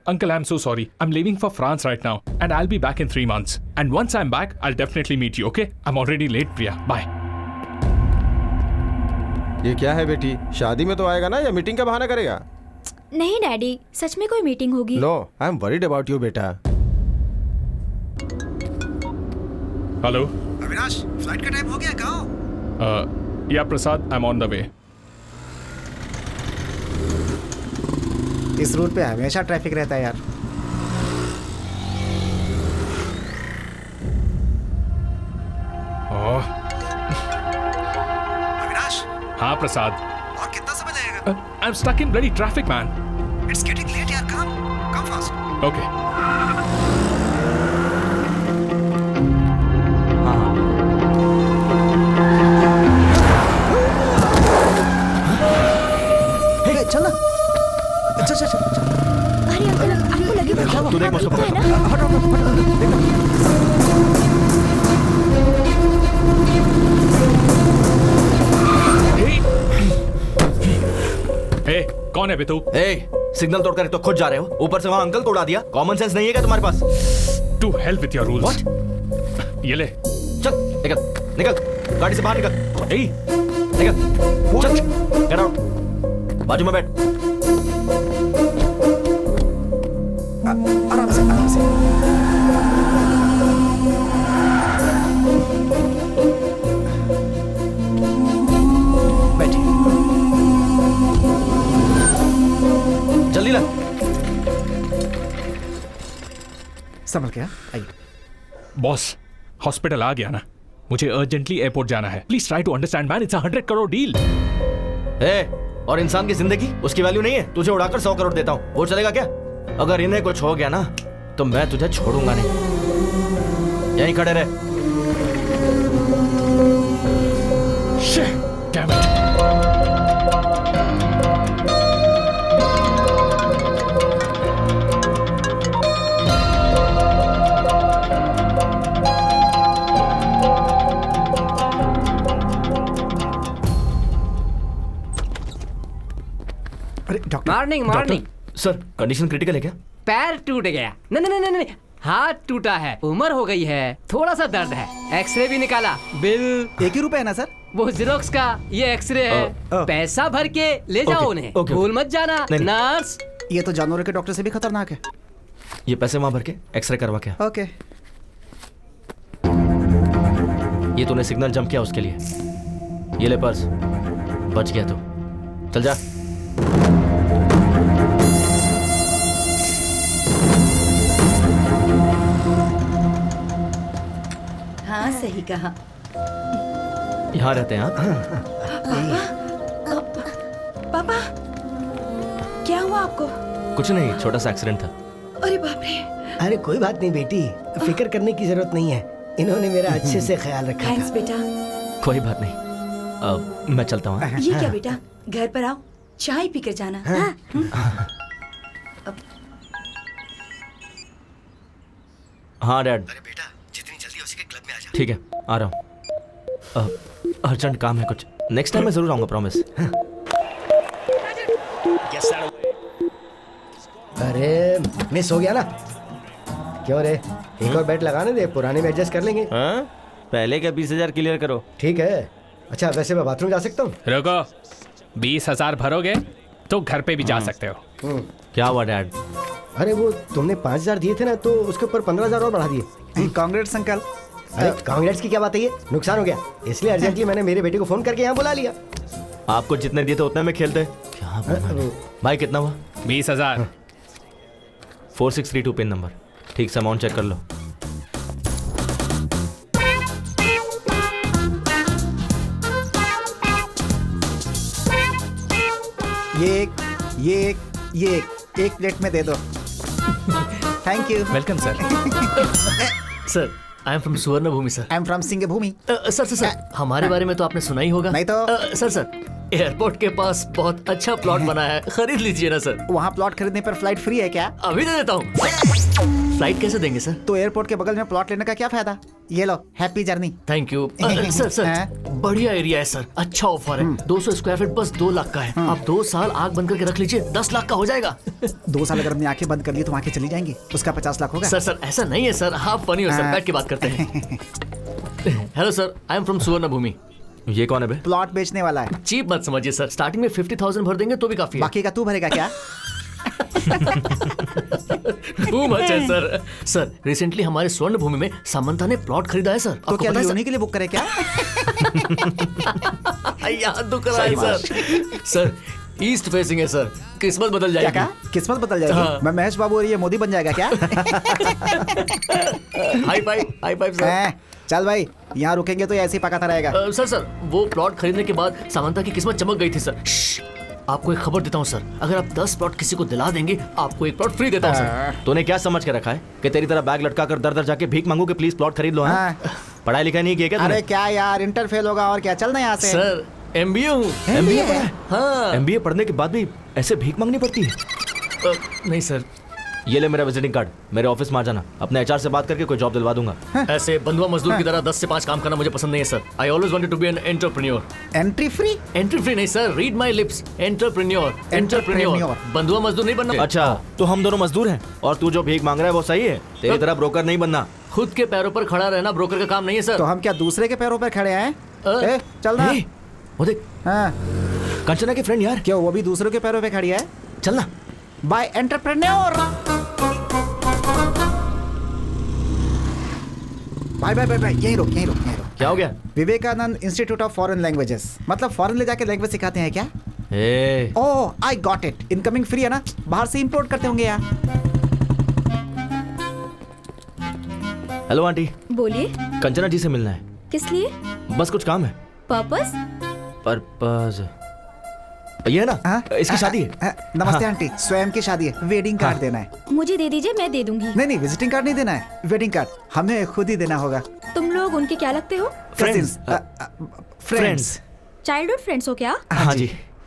[SPEAKER 10] Uncle, I'm so sorry. I'm leaving for France right now and I'll be back in 3 months. And once I'm back, I'll definitely meet you, okay? I'm already late, Priya. Bye.
[SPEAKER 12] ये क्या है बेटी? शादी में तो आएगा ना या मीटिंग का बहाना करेगा?
[SPEAKER 5] नहीं डैडी, सच में कोई मीटिंग होगी।
[SPEAKER 12] No, I am worried about you बेटा।
[SPEAKER 10] हेलो
[SPEAKER 8] अविनाश, फ्लाइट का टाइम हो गया, कहाँ हो?
[SPEAKER 10] Yeah Prasad, I'm on the way.
[SPEAKER 8] इस रूट पे हमेशा ट्रैफिक रहता है यार। अविनाश।
[SPEAKER 10] हाँ प्रसाद।
[SPEAKER 8] और कितना समय लगेगा?
[SPEAKER 10] I'm stuck in bloody traffic, man.
[SPEAKER 8] It's getting late यार, come fast.
[SPEAKER 10] Okay.
[SPEAKER 8] हे चल ना। चल।
[SPEAKER 5] अरे अंकल, आपको लगेगा
[SPEAKER 1] तू देख मुझको पकड़।
[SPEAKER 10] Hey, कौन है बे तू?
[SPEAKER 1] सिग्नल तोड़कर तो खुद जा रहे हो, ऊपर से वहाँ अंकल को उड़ा दिया। कॉमन सेंस नहीं है क्या तुम्हारे पास?
[SPEAKER 10] To hell with your rules.
[SPEAKER 1] What?
[SPEAKER 10] ये ले।
[SPEAKER 1] चल निकल गाड़ी से बाहर निकल। निकल चल, get out। बाजू में बैठ।
[SPEAKER 8] आराम से।
[SPEAKER 1] बैठिए। जल्दी ला।
[SPEAKER 8] संभल गया, आइए।
[SPEAKER 10] बॉस, हॉस्पिटल आ गया ना, मुझे अर्जेंटली एयरपोर्ट जाना है। Please try to understand man, it's a 100 crore deal.
[SPEAKER 1] और इंसान की जिंदगी उसकी वैल्यू नहीं है। तुझे उड़ाकर 100 करोड़ देता हूँ, वो चलेगा क्या? अगर इन्हें कुछ हो गया ना तो मैं तुझे छोड़ूंगा नहीं। यहीं खड़े रहे।
[SPEAKER 10] Damn it.
[SPEAKER 6] Morning morning.
[SPEAKER 1] Sir condition critical है क्या?
[SPEAKER 6] पैर टूट गया। नहीं नहीं नहीं नहीं, हाथ टूटा है, उम्र हो गई है, थोड़ा सा दर्द है। एक्सरे भी निकाला, बिल
[SPEAKER 8] 1 ही रुपए है ना सर?
[SPEAKER 6] वो जेरोक्स का, ये एक्सरे है। पैसा भर के ले जाओ उन्हें, भूल मत जाना। नर्स,
[SPEAKER 8] ये तो जानवरों के डॉक्टर से भी खतरनाक है।
[SPEAKER 1] ये पैसे वहां भर के एक्सरे करवा क्या?
[SPEAKER 8] ओके।
[SPEAKER 1] ये तूने सिग्नल जंप किया उसके लिए। ये ले पर्स, बच गया तो चल जा।
[SPEAKER 3] हाँ सही कहा।
[SPEAKER 1] यहाँ रहते हैं आप?
[SPEAKER 3] पापा क्या हुआ आपको?
[SPEAKER 1] कुछ नहीं, छोटा सा एक्सीडेंट था।
[SPEAKER 3] अरे बाप रे।
[SPEAKER 4] अरे कोई बात नहीं बेटी, फिक्र करने की जरूरत नहीं है। इन्होंने मेरा अच्छे से ख्याल रखा
[SPEAKER 3] थैंक्स बेटा।
[SPEAKER 1] कोई बात नहीं, मैं चलता हूँ।
[SPEAKER 3] ये क्या बेटा, घर पर आओ, चाय पीकर जाना।
[SPEAKER 1] हाँ डैड।
[SPEAKER 4] अरे बेटा, जितनी जल्दी हो सके क्लब में आ जा।
[SPEAKER 1] ठीक है, आ रहा हूँ। अर्जेंट काम है कुछ, नेक्स्ट टाइम मैं जरूर आऊंगा, प्रॉमिस।
[SPEAKER 4] अरे मिस हो गया ना? क्यों रे, एक और बैट लगाने दे, पुराने में एडजस्ट कर लेंगे।
[SPEAKER 1] हाँ? पहले का 20,000 क्लियर करो।
[SPEAKER 4] ठीक है। अच्छा वैसे मैं बाथरूम जा सकता हूँ?
[SPEAKER 10] रुको, 20,000 भरोगे तो घर पे भी जा सकते हो।
[SPEAKER 1] क्या हुआ डैड?
[SPEAKER 4] अरे वो तुमने 5,000 दिए थे ना, तो उसके ऊपर 15,000 और बढ़ा दिए।
[SPEAKER 8] Congrats uncle.
[SPEAKER 4] अरे कांग्रेट्स की क्या बात है, ये नुकसान हो गया, इसलिए अर्जेंटली मैंने मेरे बेटे को फोन करके यहाँ बुला लिया।
[SPEAKER 1] आपको जितने दिए थे उतने में खेलते। क्या भाई, कितना हुआ?
[SPEAKER 10] 20,000।
[SPEAKER 1] 4632 पिन नंबर। ठीक से अमाउंट चेक कर लो।
[SPEAKER 8] ये एक प्लेट में दे दो। Thank you.
[SPEAKER 10] Welcome sir.
[SPEAKER 11] Sir, I am from Suvarna Bhoomi sir.
[SPEAKER 8] I am from Singh Bhoomi.
[SPEAKER 11] Sir, हमारे बारे में तो आपने सुना ही होगा।
[SPEAKER 8] नहीं तो।
[SPEAKER 11] सर, एयरपोर्ट के पास बहुत अच्छा प्लॉट बना है, खरीद लीजिए ना सर।
[SPEAKER 8] वहाँ प्लॉट खरीदने पर फ्लाइट फ्री है क्या?
[SPEAKER 11] अभी दे देता हूँ। फ्लाइट कैसे देंगे सर?
[SPEAKER 8] तो एयरपोर्ट के बगल में प्लॉट लेने का क्या फायदा? ये लो, happy journey.
[SPEAKER 11] Thank you. Sir, बढ़िया एरिया है सर, अच्छा ऑफर है। 200 स्क्वायर फीट बस 2 लाख का है। आप 2 साल आग बंद करके रख लीजिए, 10 लाख का हो जाएगा।
[SPEAKER 8] 2 साल अगर हमने आंखें बंद कर ली तो आंखें चली जाएंगी, उसका 50 लाख होगा।
[SPEAKER 11] सर ऐसा नहीं है सर, आप फनी हो सर, बैठ के बात करते हैं। Hello sir, I am from Suvarna भूमि।
[SPEAKER 1] ये कौन है बे?
[SPEAKER 8] प्लॉट बेचने वाला है।
[SPEAKER 11] चीप मत समझिए सर, स्टार्टिंग में 50,000 भर देंगे तो भी काफी है।
[SPEAKER 8] बाकी का तू भरेगा क्या?
[SPEAKER 11] मच है सर। सर, रिसेंटली हमारे स्वर्ण भूमि में सामंता ने प्लॉट खरीदा है सर।
[SPEAKER 8] तो क्या लियोनी के लिए बुक करे क्या?
[SPEAKER 11] याद तो करा है सर। सर, ईस्ट फेसिंग है सर, किस्मत बदल जाएगी।
[SPEAKER 8] क्या? किस्मत बदल जाएगी?
[SPEAKER 11] हाँ।
[SPEAKER 8] मैं महेश बाबू और ये मोदी बन जाएगा क्या?
[SPEAKER 11] High five sir.
[SPEAKER 8] चल भाई, यहाँ रुकेंगे तो ऐसे ही पकाता रहेगा।
[SPEAKER 11] सर, वो प्लॉट खरीदने के बाद सामंता की किस्मत चमक गई थी सर। आपको एक खबर देता हूँ सर, अगर आप 10 प्लॉट किसी को दिला देंगे, आपको एक प्लॉट फ्री देता हूँ सर।
[SPEAKER 1] तूने क्या समझ के रखा है कि तेरी तरह बैग लटका कर दर दर जाके भीख मांगू कि प्लीज प्लॉट खरीद लो? पढ़ाई लिखाई नहीं किया क्या तूने?
[SPEAKER 8] अरे क्या यार, इंटर फेल होगा और क्या, चलना यहाँ से।
[SPEAKER 11] सर, MBA हूँ।
[SPEAKER 1] MBA पढ़ा है?
[SPEAKER 11] हाँ।
[SPEAKER 1] MBA पढ़ने के बाद भी ऐसे भीख मांगनी पड़ती है?
[SPEAKER 11] नहीं सर।
[SPEAKER 1] ये ले मेरा विजिटिंग कार्ड, मेरे ऑफिस में आ जाना, अपने HR से बात करके कोई जॉब दिलवा दूंगा।
[SPEAKER 11] ऐसे बंधुआ मजदूर की तरह 10 से 5 काम करना मुझे पसंद नहीं है sir. I always wanted to be an entrepreneur.
[SPEAKER 8] Entry free?
[SPEAKER 11] Entry free नहीं sir, read my lips, entrepreneur. बंधुआ मजदूर नहीं बनना।
[SPEAKER 1] अच्छा, तो हम दोनों मजदूर हैं और तू जो भीख मांग रहा है वो सही है? तेरी तरह ब्रोकर नहीं बनना।
[SPEAKER 11] खुद के पैरों पर खड़ा रहना ब्रोकर का काम नहीं है सर।
[SPEAKER 8] तो हम क्या दूसरे के पैरों पर खड़े हैं? चल ना।
[SPEAKER 1] वो देख, कंचना के फ्रेंड यार।
[SPEAKER 8] क्यों, वो भी दूसरों के पैरों पे खड़ी है?
[SPEAKER 1] चलना।
[SPEAKER 8] Bye entrepreneur. बाय, यहीं रुक।
[SPEAKER 1] क्या हो गया?
[SPEAKER 8] Vivekananda Institute of Foreign Languages, मतलब फॉरेन ले जाके लैंग्वेज सिखाते हैं क्या? Oh, I got it. Incoming free है ना, बाहर से इंपोर्ट करते होंगे यार।
[SPEAKER 1] Hello aunty.
[SPEAKER 2] बोलिए।
[SPEAKER 1] कंचना जी से मिलना है।
[SPEAKER 2] किस लिए?
[SPEAKER 1] बस कुछ काम है।
[SPEAKER 2] पर्पस?
[SPEAKER 1] ये है ना, इसकी शादी है।
[SPEAKER 8] नमस्ते आंटी, स्वयं की शादी है, वेडिंग कार्ड देना है।
[SPEAKER 2] मुझे दे दीजिए, मैं दे दूंगी।
[SPEAKER 8] नहीं, विजिटिंग कार्ड नहीं देना है, वेडिंग कार्ड हमें खुद ही देना होगा।
[SPEAKER 2] तुम लोग उनके क्या लगते हो?
[SPEAKER 8] फ्रेंड्स।
[SPEAKER 2] चाइल्डहुड फ्रेंड्स हो क्या?
[SPEAKER 1] हाँ जी।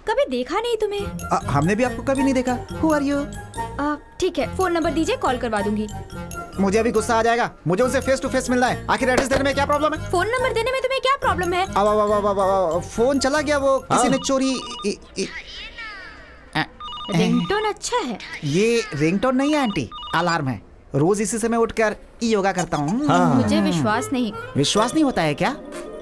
[SPEAKER 2] कभी देखा नहीं तुम्हें।
[SPEAKER 8] हमने भी आपको कभी नहीं देखा। Who are you?
[SPEAKER 2] ठीक है, फोन नंबर दीजिए, कॉल करवा दूंगी।
[SPEAKER 8] मुझे अभी गुस्सा आ जाएगा, मुझे उनसे फेस टू फेस मिलना है। आखिर एड्रेस देने में क्या प्रॉब्लम है?
[SPEAKER 2] फोन नंबर देने में तुम्हें क्या प्रॉब्लम है?
[SPEAKER 8] फोन चला गया, वो किसी ने चोरी।
[SPEAKER 5] रिंगटोन अच्छा है।
[SPEAKER 8] ये रिंगटोन नहीं है आंटी, अलार्म है। रोज इसी समय उठकर योगा करता हूँ।
[SPEAKER 5] मुझे विश्वास नहीं।
[SPEAKER 8] विश्वास नहीं होता है क्या?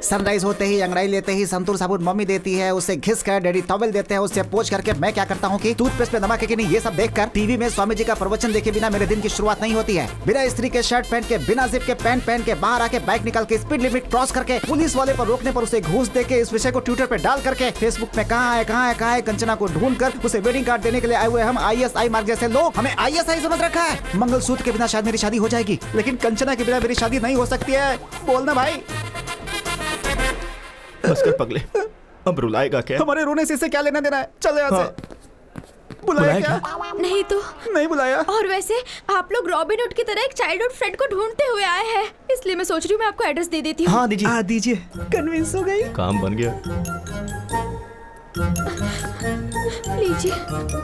[SPEAKER 8] सनराइज होते ही अंगड़ाई लेते ही संतूर साबुन मम्मी देती है, उससे घिस कर डैडी टॉवेल देते हैं, उससे पोंछ करके मैं क्या करता हूँ कि टूथपेस्ट पे नमक है कि नहीं ये सब देखकर टीवी में स्वामी जी का प्रवचन देखे बिना मेरे दिन की शुरुआत नहीं होती है। बिना स्त्री के शर्ट पहन के, बिना जिप के पैंट पहन के, बाहर आके बाइक निकाल के स्पीड लिमिट क्रॉस करके, पुलिस वाले पर रोकने पर उसे घूस दे के, इस विषय को ट्विटर पे डाल करके, फेसबुक में कहाँ है कंचना को ढूंढ कर उसे वेडिंग कार्ड देने के लिए आए हुए हम ISI मार्ग जैसे लोग, हमें ISI समझ रखा है। मंगलसूत्र के बिना शायद मेरी शादी हो जाएगी, लेकिन कंचना के बिना मेरी शादी नहीं हो सकती है। बोलना भाई।
[SPEAKER 1] बस कर पगले, अब रुलाएगा क्या?
[SPEAKER 8] हमारे रोने से इससे क्या लेना देना है? चल यहाँ से। बुलाया क्या?
[SPEAKER 5] नहीं तो
[SPEAKER 8] नहीं बुलाया।
[SPEAKER 5] और वैसे आप लोग रॉबिन हुड की तरह एक चाइल्डहुड फ्रेंड को ढूंढते हुए आए हैं, इसलिए मैं सोच रही हूँ मैं आपको एड्रेस दे देती हूँ।
[SPEAKER 1] हाँ दीजिए।
[SPEAKER 8] दीजिए। कन्विंस हो गई।
[SPEAKER 1] काम बन गया।
[SPEAKER 5] लीजिए।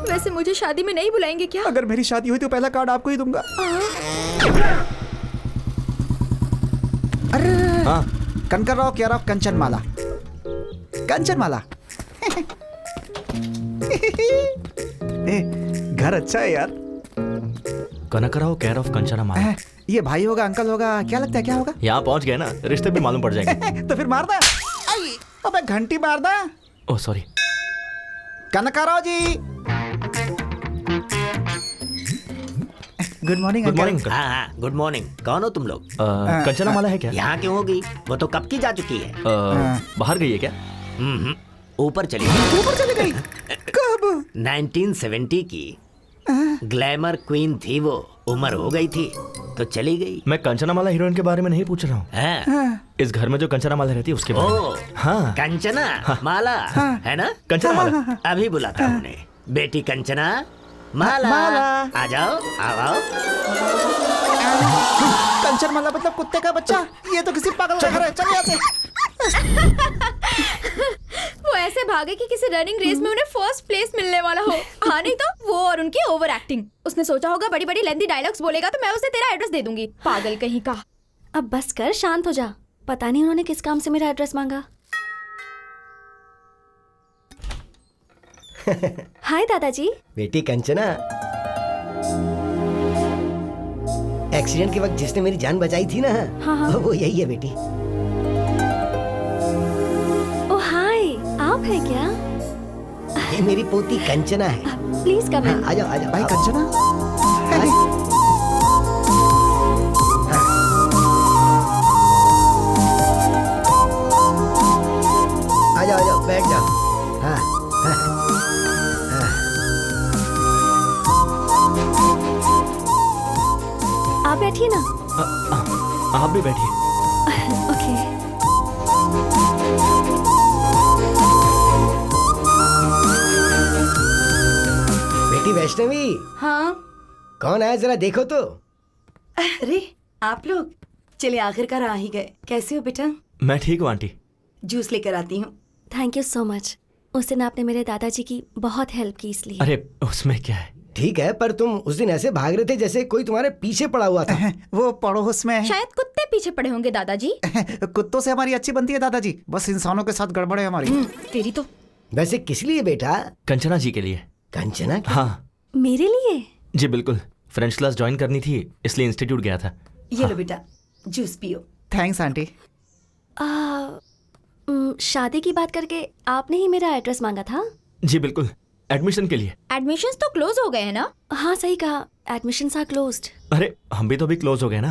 [SPEAKER 5] वैसे मुझे शादी में नहीं बुलाएंगे क्या?
[SPEAKER 8] अगर मेरी शादी हुई तो पहला कार्ड आपको ही दूंगा। अरे
[SPEAKER 1] हाँ।
[SPEAKER 8] कनकराव केयर ऑफ कंचनमाला। कंचनमाला। घर अच्छा है यार।
[SPEAKER 1] कनकराव केयर ऑफ कंचनमाला।
[SPEAKER 8] ये भाई होगा, अंकल होगा, क्या लगता है क्या होगा?
[SPEAKER 1] यहाँ पहुँच गए ना, रिश्ते भी मालूम पड़ जाएंगे।
[SPEAKER 8] तो फिर मार दे। अबे घंटी मार दे।
[SPEAKER 1] Oh sorry.
[SPEAKER 8] Kanakrao ji. Good morning.
[SPEAKER 1] Good morning.
[SPEAKER 13] हाँ गुड मॉर्निंग। कौन हो तुम लोग?
[SPEAKER 1] कंचनमाला है क्या?
[SPEAKER 13] यहाँ क्यों होगी? वो तो कब की जा चुकी है।
[SPEAKER 1] बाहर गई है क्या?
[SPEAKER 13] ऊपर चली गई।
[SPEAKER 8] ऊपर चली गई? कब?
[SPEAKER 13] 1970 की ग्लैमर क्वीन थी वो, उम्र हो गई थी तो चली गई।
[SPEAKER 1] मैं कंचनामाला हीरोइन के बारे में नहीं पूछ रहा हूँ। इस घर में जो कंचनामाला रहती है उसके बारे में। हाँ
[SPEAKER 13] कंचना माला है ना?
[SPEAKER 1] कंचनामाला।
[SPEAKER 13] अभी बुलाता हूँ उन्हें। बेटी कंचना माला, आ जाओ आओ।
[SPEAKER 8] कंचनमाला मतलब कुत्ते का बच्चा? ये तो किसी पागल का घर है। चल यहाँ से।
[SPEAKER 5] वो ऐसे भागे कि किसी रनिंग रेस में उन्हें फर्स्ट प्लेस मिलने वाला हो। हाँ नहीं तो वो और उनकी ओवर एक्टिंग। उसने सोचा होगा बड़ी बड़ी लेंथी डायलॉग्स बोलेगा तो मैं उसे तेरा एड्रेस दे दूंगी। पागल कहीं का।
[SPEAKER 2] अब बस कर, शांत हो जा। पता नहीं उन्होंने किस काम से मेरा एड्रेस मांगा। हाय दादाजी।
[SPEAKER 4] बेटी कंचना, एक्सीडेंट के वक्त जिसने मेरी जान बचाई थी ना,
[SPEAKER 2] हाँ।
[SPEAKER 4] वो यही है बेटी।
[SPEAKER 2] ओ हाय, आप हैं क्या?
[SPEAKER 4] ये मेरी पोती कंचना है।
[SPEAKER 2] प्लीज कम इन।
[SPEAKER 4] आ जाओ
[SPEAKER 8] भाई कंचना।
[SPEAKER 4] आ जाओ बैठ जाओ। हाँ
[SPEAKER 2] आप बैठिए ना।
[SPEAKER 1] आप भी बैठिए।
[SPEAKER 2] ओके।
[SPEAKER 4] बेटी वैष्णवी।
[SPEAKER 3] हाँ
[SPEAKER 4] कौन आया जरा देखो तो।
[SPEAKER 3] अरे आप लोग, चलिए आखिरकार आ ही गए। कैसे हो बेटा?
[SPEAKER 1] मैं ठीक हूँ आंटी।
[SPEAKER 3] जूस लेकर आती हूँ।
[SPEAKER 2] Thank you so much. उस दिन आपने मेरे दादाजी की बहुत हेल्प की इसलिए।
[SPEAKER 1] अरे उसमें क्या है?
[SPEAKER 4] ठीक है, पर तुम उस दिन ऐसे भाग रहे थे जैसे कोई तुम्हारे पीछे पड़ा हुआ था।
[SPEAKER 8] वो पड़ोस में।
[SPEAKER 5] शायद कुत्ते पीछे पड़े होंगे दादाजी।
[SPEAKER 8] कुत्तों से हमारी अच्छी बनती है दादाजी, बस इंसानों के साथ गड़बड़ है हमारी।
[SPEAKER 5] तेरी तो।
[SPEAKER 4] वैसे किस लिए बेटा?
[SPEAKER 1] कंचना जी के लिए।
[SPEAKER 4] कंचना?
[SPEAKER 1] हाँ
[SPEAKER 2] मेरे लिए?
[SPEAKER 1] जी बिल्कुल। फ्रेंच क्लास ज्वाइन करनी थी इसलिए इंस्टीट्यूट गया था।
[SPEAKER 3] ये लो बेटा, जूस पियो।
[SPEAKER 8] Thanks aunty.
[SPEAKER 2] शादी की बात करके आपने ही मेरा एड्रेस मांगा था?
[SPEAKER 1] जी बिल्कुल, एडमिशन के लिए।
[SPEAKER 5] एडमिशंस तो क्लोज हो गए हैं ना?
[SPEAKER 2] हाँ सही कहा, एडमिशंस आर क्लोज्ड।
[SPEAKER 1] अरे हम भी तो अभी क्लोज हो गए ना।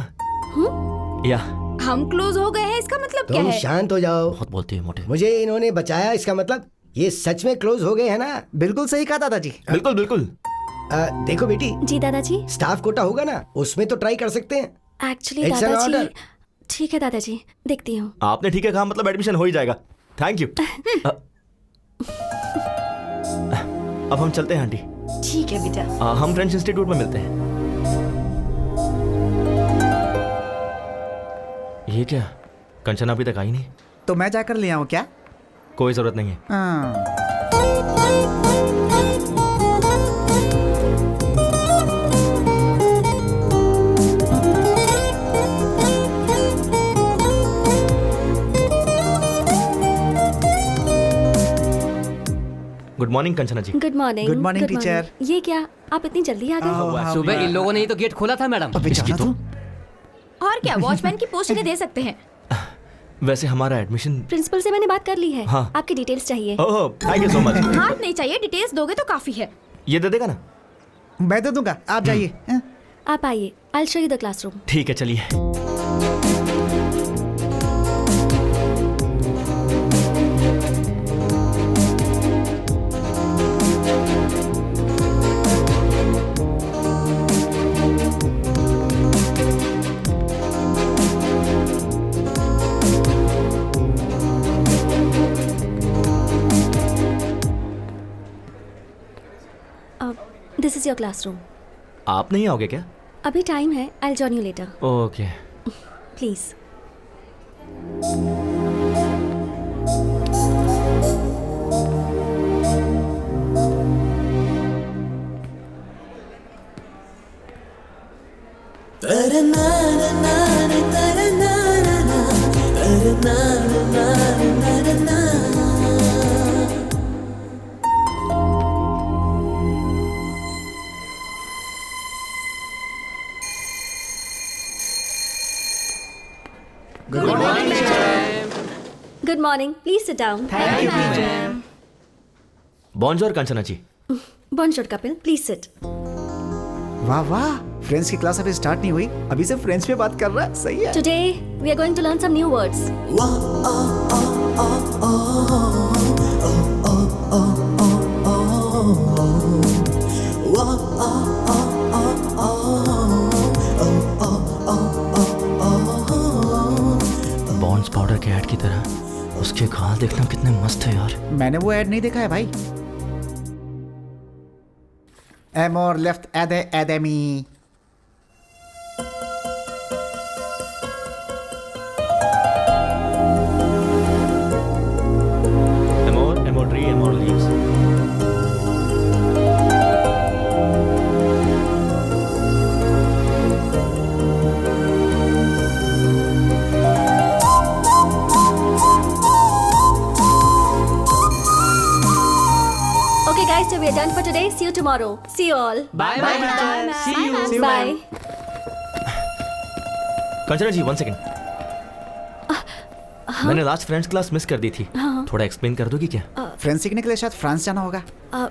[SPEAKER 1] या
[SPEAKER 5] हम क्लोज हो गए हैं इसका मतलब क्या
[SPEAKER 4] तुम
[SPEAKER 5] है?
[SPEAKER 4] शांत हो जाओ।
[SPEAKER 1] बहुत बोलती है मोटे।
[SPEAKER 4] मुझे इन्होंने बचाया, इसका मतलब ये सच में क्लोज हो गए है ना?
[SPEAKER 8] बिल्कुल सही कहा दादाजी।
[SPEAKER 1] बिल्कुल बिल्कुल।
[SPEAKER 4] देखो बेटी।
[SPEAKER 2] जी दादाजी।
[SPEAKER 4] स्टाफ कोटा होगा ना, उसमें तो ट्राई कर सकते हैं।
[SPEAKER 2] एक्चुअली दादाजी। ठीक है दादाजी, देखती हूँ।
[SPEAKER 1] आपने ठीक है कहा, मतलब एडमिशन हो ही जाएगा। Thank you. अब हम चलते हैं आंटी।
[SPEAKER 3] ठीक है बेटा।
[SPEAKER 1] हम फ्रेंच इंस्टीट्यूट में मिलते हैं। ये क्या, कंचना अभी तक आई नहीं?
[SPEAKER 8] तो मैं जाकर ले आऊँ क्या?
[SPEAKER 1] कोई जरूरत नहीं है। Good morning Kanchana ji.
[SPEAKER 2] Good morning.
[SPEAKER 8] Good morning, teacher.
[SPEAKER 2] ये क्या आप इतनी जल्दी आ गए?
[SPEAKER 6] सुबह इन लोगों ने ही तो गेट खोला था मैडम।
[SPEAKER 1] इसकी तो
[SPEAKER 5] और क्या, वॉचमैन की पोस्ट इन्हें दे सकते हैं।
[SPEAKER 1] वैसे हमारा एडमिशन।
[SPEAKER 2] प्रिंसिपल से मैंने बात कर ली है।
[SPEAKER 1] हाँ।
[SPEAKER 2] आपकी डिटेल्स चाहिए।
[SPEAKER 1] ओह थैंक यू सो मच।
[SPEAKER 5] हाथ नहीं चाहिए, डिटेल्स दोगे तो काफी है।
[SPEAKER 1] ये दे देगा ना?
[SPEAKER 8] मैं दे दूंगा, आप जाइए।
[SPEAKER 2] आप आइए, I'll show you the classroom।
[SPEAKER 1] ठीक है चलिए।
[SPEAKER 2] This is your classroom।
[SPEAKER 1] आप नहीं आओगे क्या?
[SPEAKER 2] अभी टाइम है, I'll join you later।
[SPEAKER 1] Okay.
[SPEAKER 2] Please। Good morning। Please sit down।
[SPEAKER 1] Bonjour Kanchana ji.
[SPEAKER 2] Bonjour Kapil। Please sit।
[SPEAKER 8] वाह वाह, फ्रेंच की क्लास अभी स्टार्ट नहीं हुई, अभी से फ्रेंच में बात कर रहा है। सही है।
[SPEAKER 2] Today we are going to learn some new words।
[SPEAKER 1] Bonds powder के ऐड की तरह उसके गाल देखना कितने मस्त है यार।
[SPEAKER 8] मैंने वो ऐड नहीं देखा है भाई। एमोर लेफ्ट एदे academy.
[SPEAKER 1] Amor, Amor tree, Amor leaves.
[SPEAKER 2] Okay guys, so we are done for today। See you tomorrow। See you all।
[SPEAKER 6] Bye bye madam. See you.
[SPEAKER 2] Bye।
[SPEAKER 1] Kanchana ji 1 second. मैंने लास्ट फ्रेंच क्लास मिस कर दी थी।
[SPEAKER 2] हाँ।
[SPEAKER 1] थोड़ा explain कर दोगी क्या?
[SPEAKER 8] French सीखने के लिए शायद फ्रांस जाना होगा।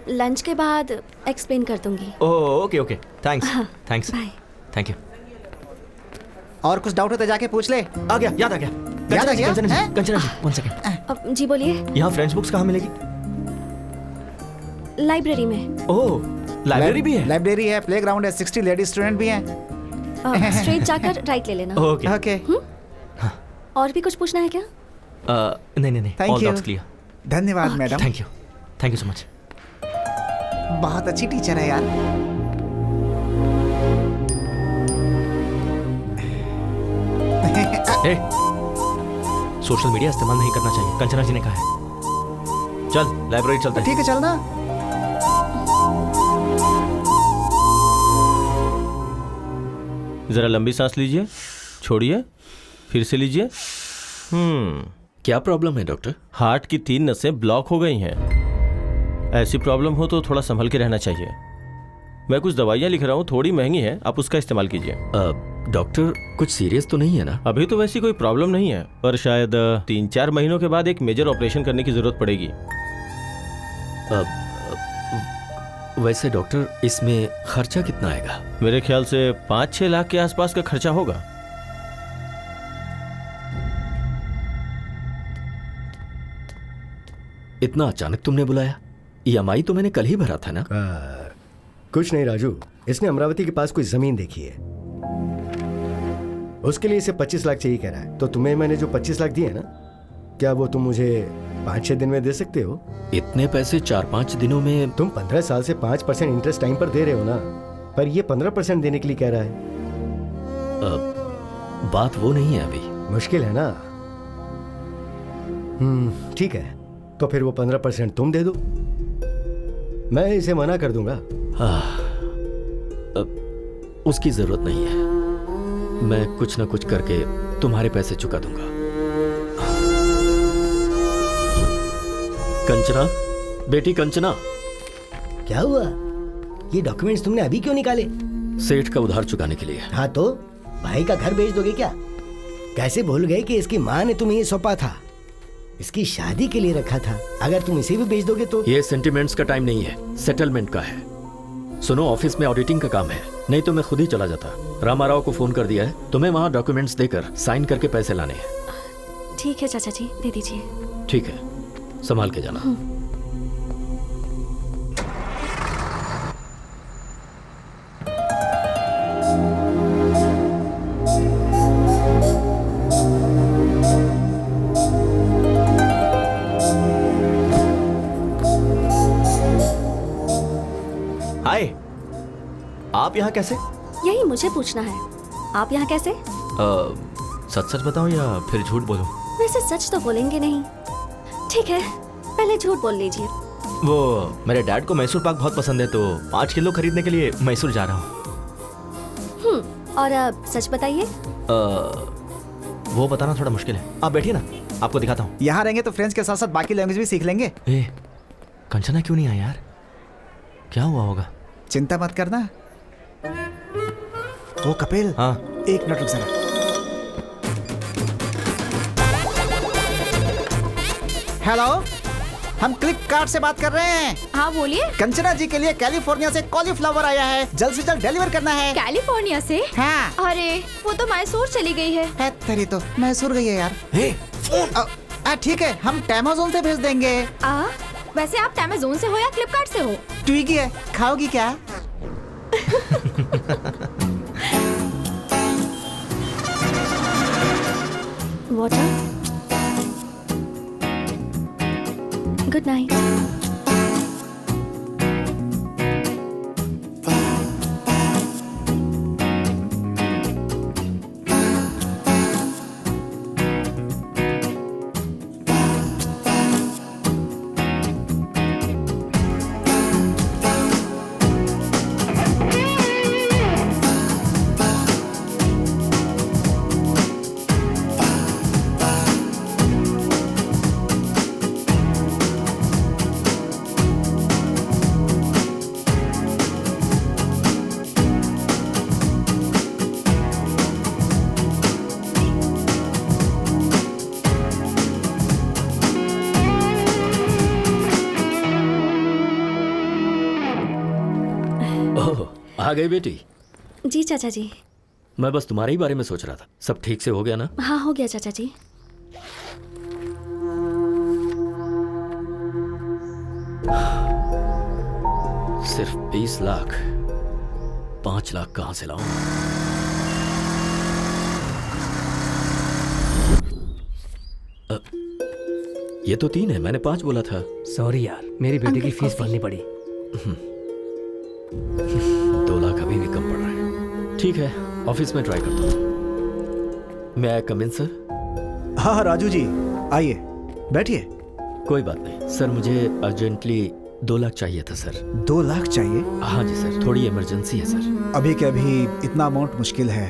[SPEAKER 2] लंच के बाद एक्सप्लेन कर दूंगी।
[SPEAKER 1] Oh okay okay thanks thanks
[SPEAKER 2] bye.
[SPEAKER 1] Thank you.
[SPEAKER 8] और कुछ डाउट हो तो जाके पूछ ले।
[SPEAKER 1] आ गया, याद आ गया।
[SPEAKER 8] याद आ गया?
[SPEAKER 1] कंचना जी,
[SPEAKER 8] हैं?
[SPEAKER 1] कंचना जी 1 सेकंड।
[SPEAKER 2] जी बोलिए।
[SPEAKER 1] यहाँ फ्रेंच बुक्स कहाँ मिलेगी?
[SPEAKER 2] लाइब्रेरी में।
[SPEAKER 1] ओह लाइब्रेरी भी है?
[SPEAKER 8] लाइब्रेरी है, प्लेग्राउंड है, 60 लेडी स्टूडेंट भी हैं।
[SPEAKER 2] स्ट्रेट जाकर राइट ले लेना।
[SPEAKER 1] Okay
[SPEAKER 8] okay.
[SPEAKER 2] और भी कुछ पूछना है क्या?
[SPEAKER 1] नहीं नहीं नहीं,
[SPEAKER 8] Thank
[SPEAKER 1] all
[SPEAKER 8] you।
[SPEAKER 1] Doubts clear.
[SPEAKER 8] धन्यवाद मैडम।
[SPEAKER 1] Thank you so much.
[SPEAKER 8] बहुत अच्छी टीचर है यार।
[SPEAKER 1] ए, सोशल मीडिया इस्तेमाल नहीं करना चाहिए, कंचना जी ने कहा है। चल लाइब्रेरी चलते हैं।
[SPEAKER 8] ठीक है चलना।
[SPEAKER 12] जरा लंबी सांस लीजिए, छोड़िए, फिर से लीजिए।
[SPEAKER 7] क्या प्रॉब्लम है डॉक्टर?
[SPEAKER 12] हार्ट की 3 नसें ब्लॉक हो गई हैं। ऐसी प्रॉब्लम हो तो थोड़ा संभल के रहना चाहिए। मैं कुछ दवाइयाँ लिख रहा हूँ, थोड़ी महंगी है, आप उसका इस्तेमाल कीजिए।
[SPEAKER 7] डॉक्टर कुछ सीरियस तो नहीं है ना?
[SPEAKER 12] अभी तो वैसी कोई प्रॉब्लम नहीं है, पर शायद 3-4 महीनों के बाद एक मेजर ऑपरेशन करने की जरूरत पड़ेगी।
[SPEAKER 7] वैसे डॉक्टर इसमें खर्चा कितना आएगा?
[SPEAKER 12] मेरे ख्याल से 5-6 लाख के आसपास का खर्चा होगा।
[SPEAKER 7] इतना अचानक तुमने बुलाया? EMI तो मैंने कल ही भरा था ना।
[SPEAKER 14] कुछ नहीं राजू, इसने अमरावती के पास कोई जमीन देखी है, उसके लिए इसे 25 लाख चाहिए कह रहा है। तो तुम्हें मैंने जो 25 लाख दिए ना, क्या वो तुम मुझे 5-6 दिन में दे सकते हो?
[SPEAKER 7] इतने पैसे 4-5 दिनों में?
[SPEAKER 14] तुम 15 साल से 5% इंटरेस्ट टाइम पर दे रहे हो ना, पर ये 15% देने के लिए कह रहा है।
[SPEAKER 7] बात वो नहीं है अभी।
[SPEAKER 14] मुश्किल है ना? ठीक है, तो फिर वो 15% तुम दे दो, मैं इसे मना कर दूंगा।
[SPEAKER 7] उसकी जरूरत नहीं है, मैं कुछ ना कुछ करके तुम्हारे पैसे चुका दूंगा। कंचना, बेटी कंचना,
[SPEAKER 4] क्या हुआ? ये डॉक्यूमेंट्स तुमने अभी क्यों निकाले?
[SPEAKER 7] सेठ का उधार चुकाने के लिए।
[SPEAKER 4] हाँ तो भाई का घर बेच दोगे क्या? कैसे भूल गए कि इसकी माँ ने तुम्हें ये सौंपा था, इसकी शादी के लिए रखा था। अगर तुम इसे भी बेच दोगे तो।
[SPEAKER 7] ये सेंटिमेंट्स का टाइम नहीं है, सेटलमेंट का है। सुनो, ऑफिस में ऑडिटिंग का काम है, नहीं तो मैं खुद ही चला जाता। रामाराव को फोन कर दिया है, तुम्हें वहाँ डॉक्यूमेंट्स देकर साइन करके पैसे लाने हैं।
[SPEAKER 2] ठीक है चाचा जी, दे दीजिए।
[SPEAKER 7] ठीक है, संभाल के जाना।
[SPEAKER 1] हाय, आप यहाँ कैसे?
[SPEAKER 2] यही मुझे पूछना है, आप यहाँ कैसे?
[SPEAKER 1] सच सच बताओ या फिर झूठ बोलूं?
[SPEAKER 2] वैसे सच तो बोलेंगे नहीं। ठीक है, पहले झूठ बोल लीजिए।
[SPEAKER 1] वो मेरे डैड को मैसूर पाक बहुत पसंद है, तो 5 किलो खरीदने के लिए मैसूर जा रहा हूँ।
[SPEAKER 2] और अब सच बताइए।
[SPEAKER 1] वो बताना थोड़ा मुश्किल है, आप बैठिए ना, आपको दिखाता हूँ।
[SPEAKER 8] यहाँ रहेंगे तो फ्रेंच के साथ साथ बाकी लैंग्वेज भी सीख लेंगे।
[SPEAKER 1] कंचना क्यों नहीं आई यार? क्या हुआ होगा?
[SPEAKER 8] चिंता मत करना। वो कपिल,
[SPEAKER 1] हाँ,
[SPEAKER 8] 1 मिनट रुक जरा। हेलो, हम फ्लिपकार्ट से बात कर रहे हैं।
[SPEAKER 5] हाँ बोलिए।
[SPEAKER 8] कंचना जी के लिए कैलिफोर्निया से कॉलीफ्लावर आया है, जल्द से जल्द डिलीवर करना है।
[SPEAKER 5] कैलिफोर्निया से?
[SPEAKER 8] हाँ।
[SPEAKER 5] अरे वो तो मैसूर चली गई है।
[SPEAKER 8] तेरी तो मैसूर गई है यार। ठीक है, हम टेमाजोन से भेज देंगे।
[SPEAKER 5] वैसे आप अमेज़न से हो या फ्लिपकार्ट से हो?
[SPEAKER 8] ट्विगी है, खाओगी क्या?
[SPEAKER 2] वाटर। Good night.
[SPEAKER 7] आ गई बेटी?
[SPEAKER 2] जी चाचा जी।
[SPEAKER 7] मैं बस तुम्हारे ही बारे में सोच रहा था। सब ठीक से हो गया ना?
[SPEAKER 2] हाँ हो गया चाचा जी।
[SPEAKER 7] सिर्फ 20 लाख, 5 लाख कहाँ से लाऊं? ये तो 3 है, मैंने 5 बोला था।
[SPEAKER 6] सॉरी यार, मेरी बेटी की फीस भरनी पड़ी।
[SPEAKER 7] 2 लाख अभी भी कम पड़ रहे हैं। ठीक है, ऑफिस में ट्राई करता हूँ। मैं कम इन सर?
[SPEAKER 8] हाँ राजू जी, आइए बैठिए।
[SPEAKER 7] कोई बात नहीं सर, मुझे अर्जेंटली 2 लाख चाहिए था सर।
[SPEAKER 8] 2 लाख चाहिए?
[SPEAKER 7] हाँ जी सर, थोड़ी इमरजेंसी है सर।
[SPEAKER 8] अभी के अभी इतना अमाउंट मुश्किल है।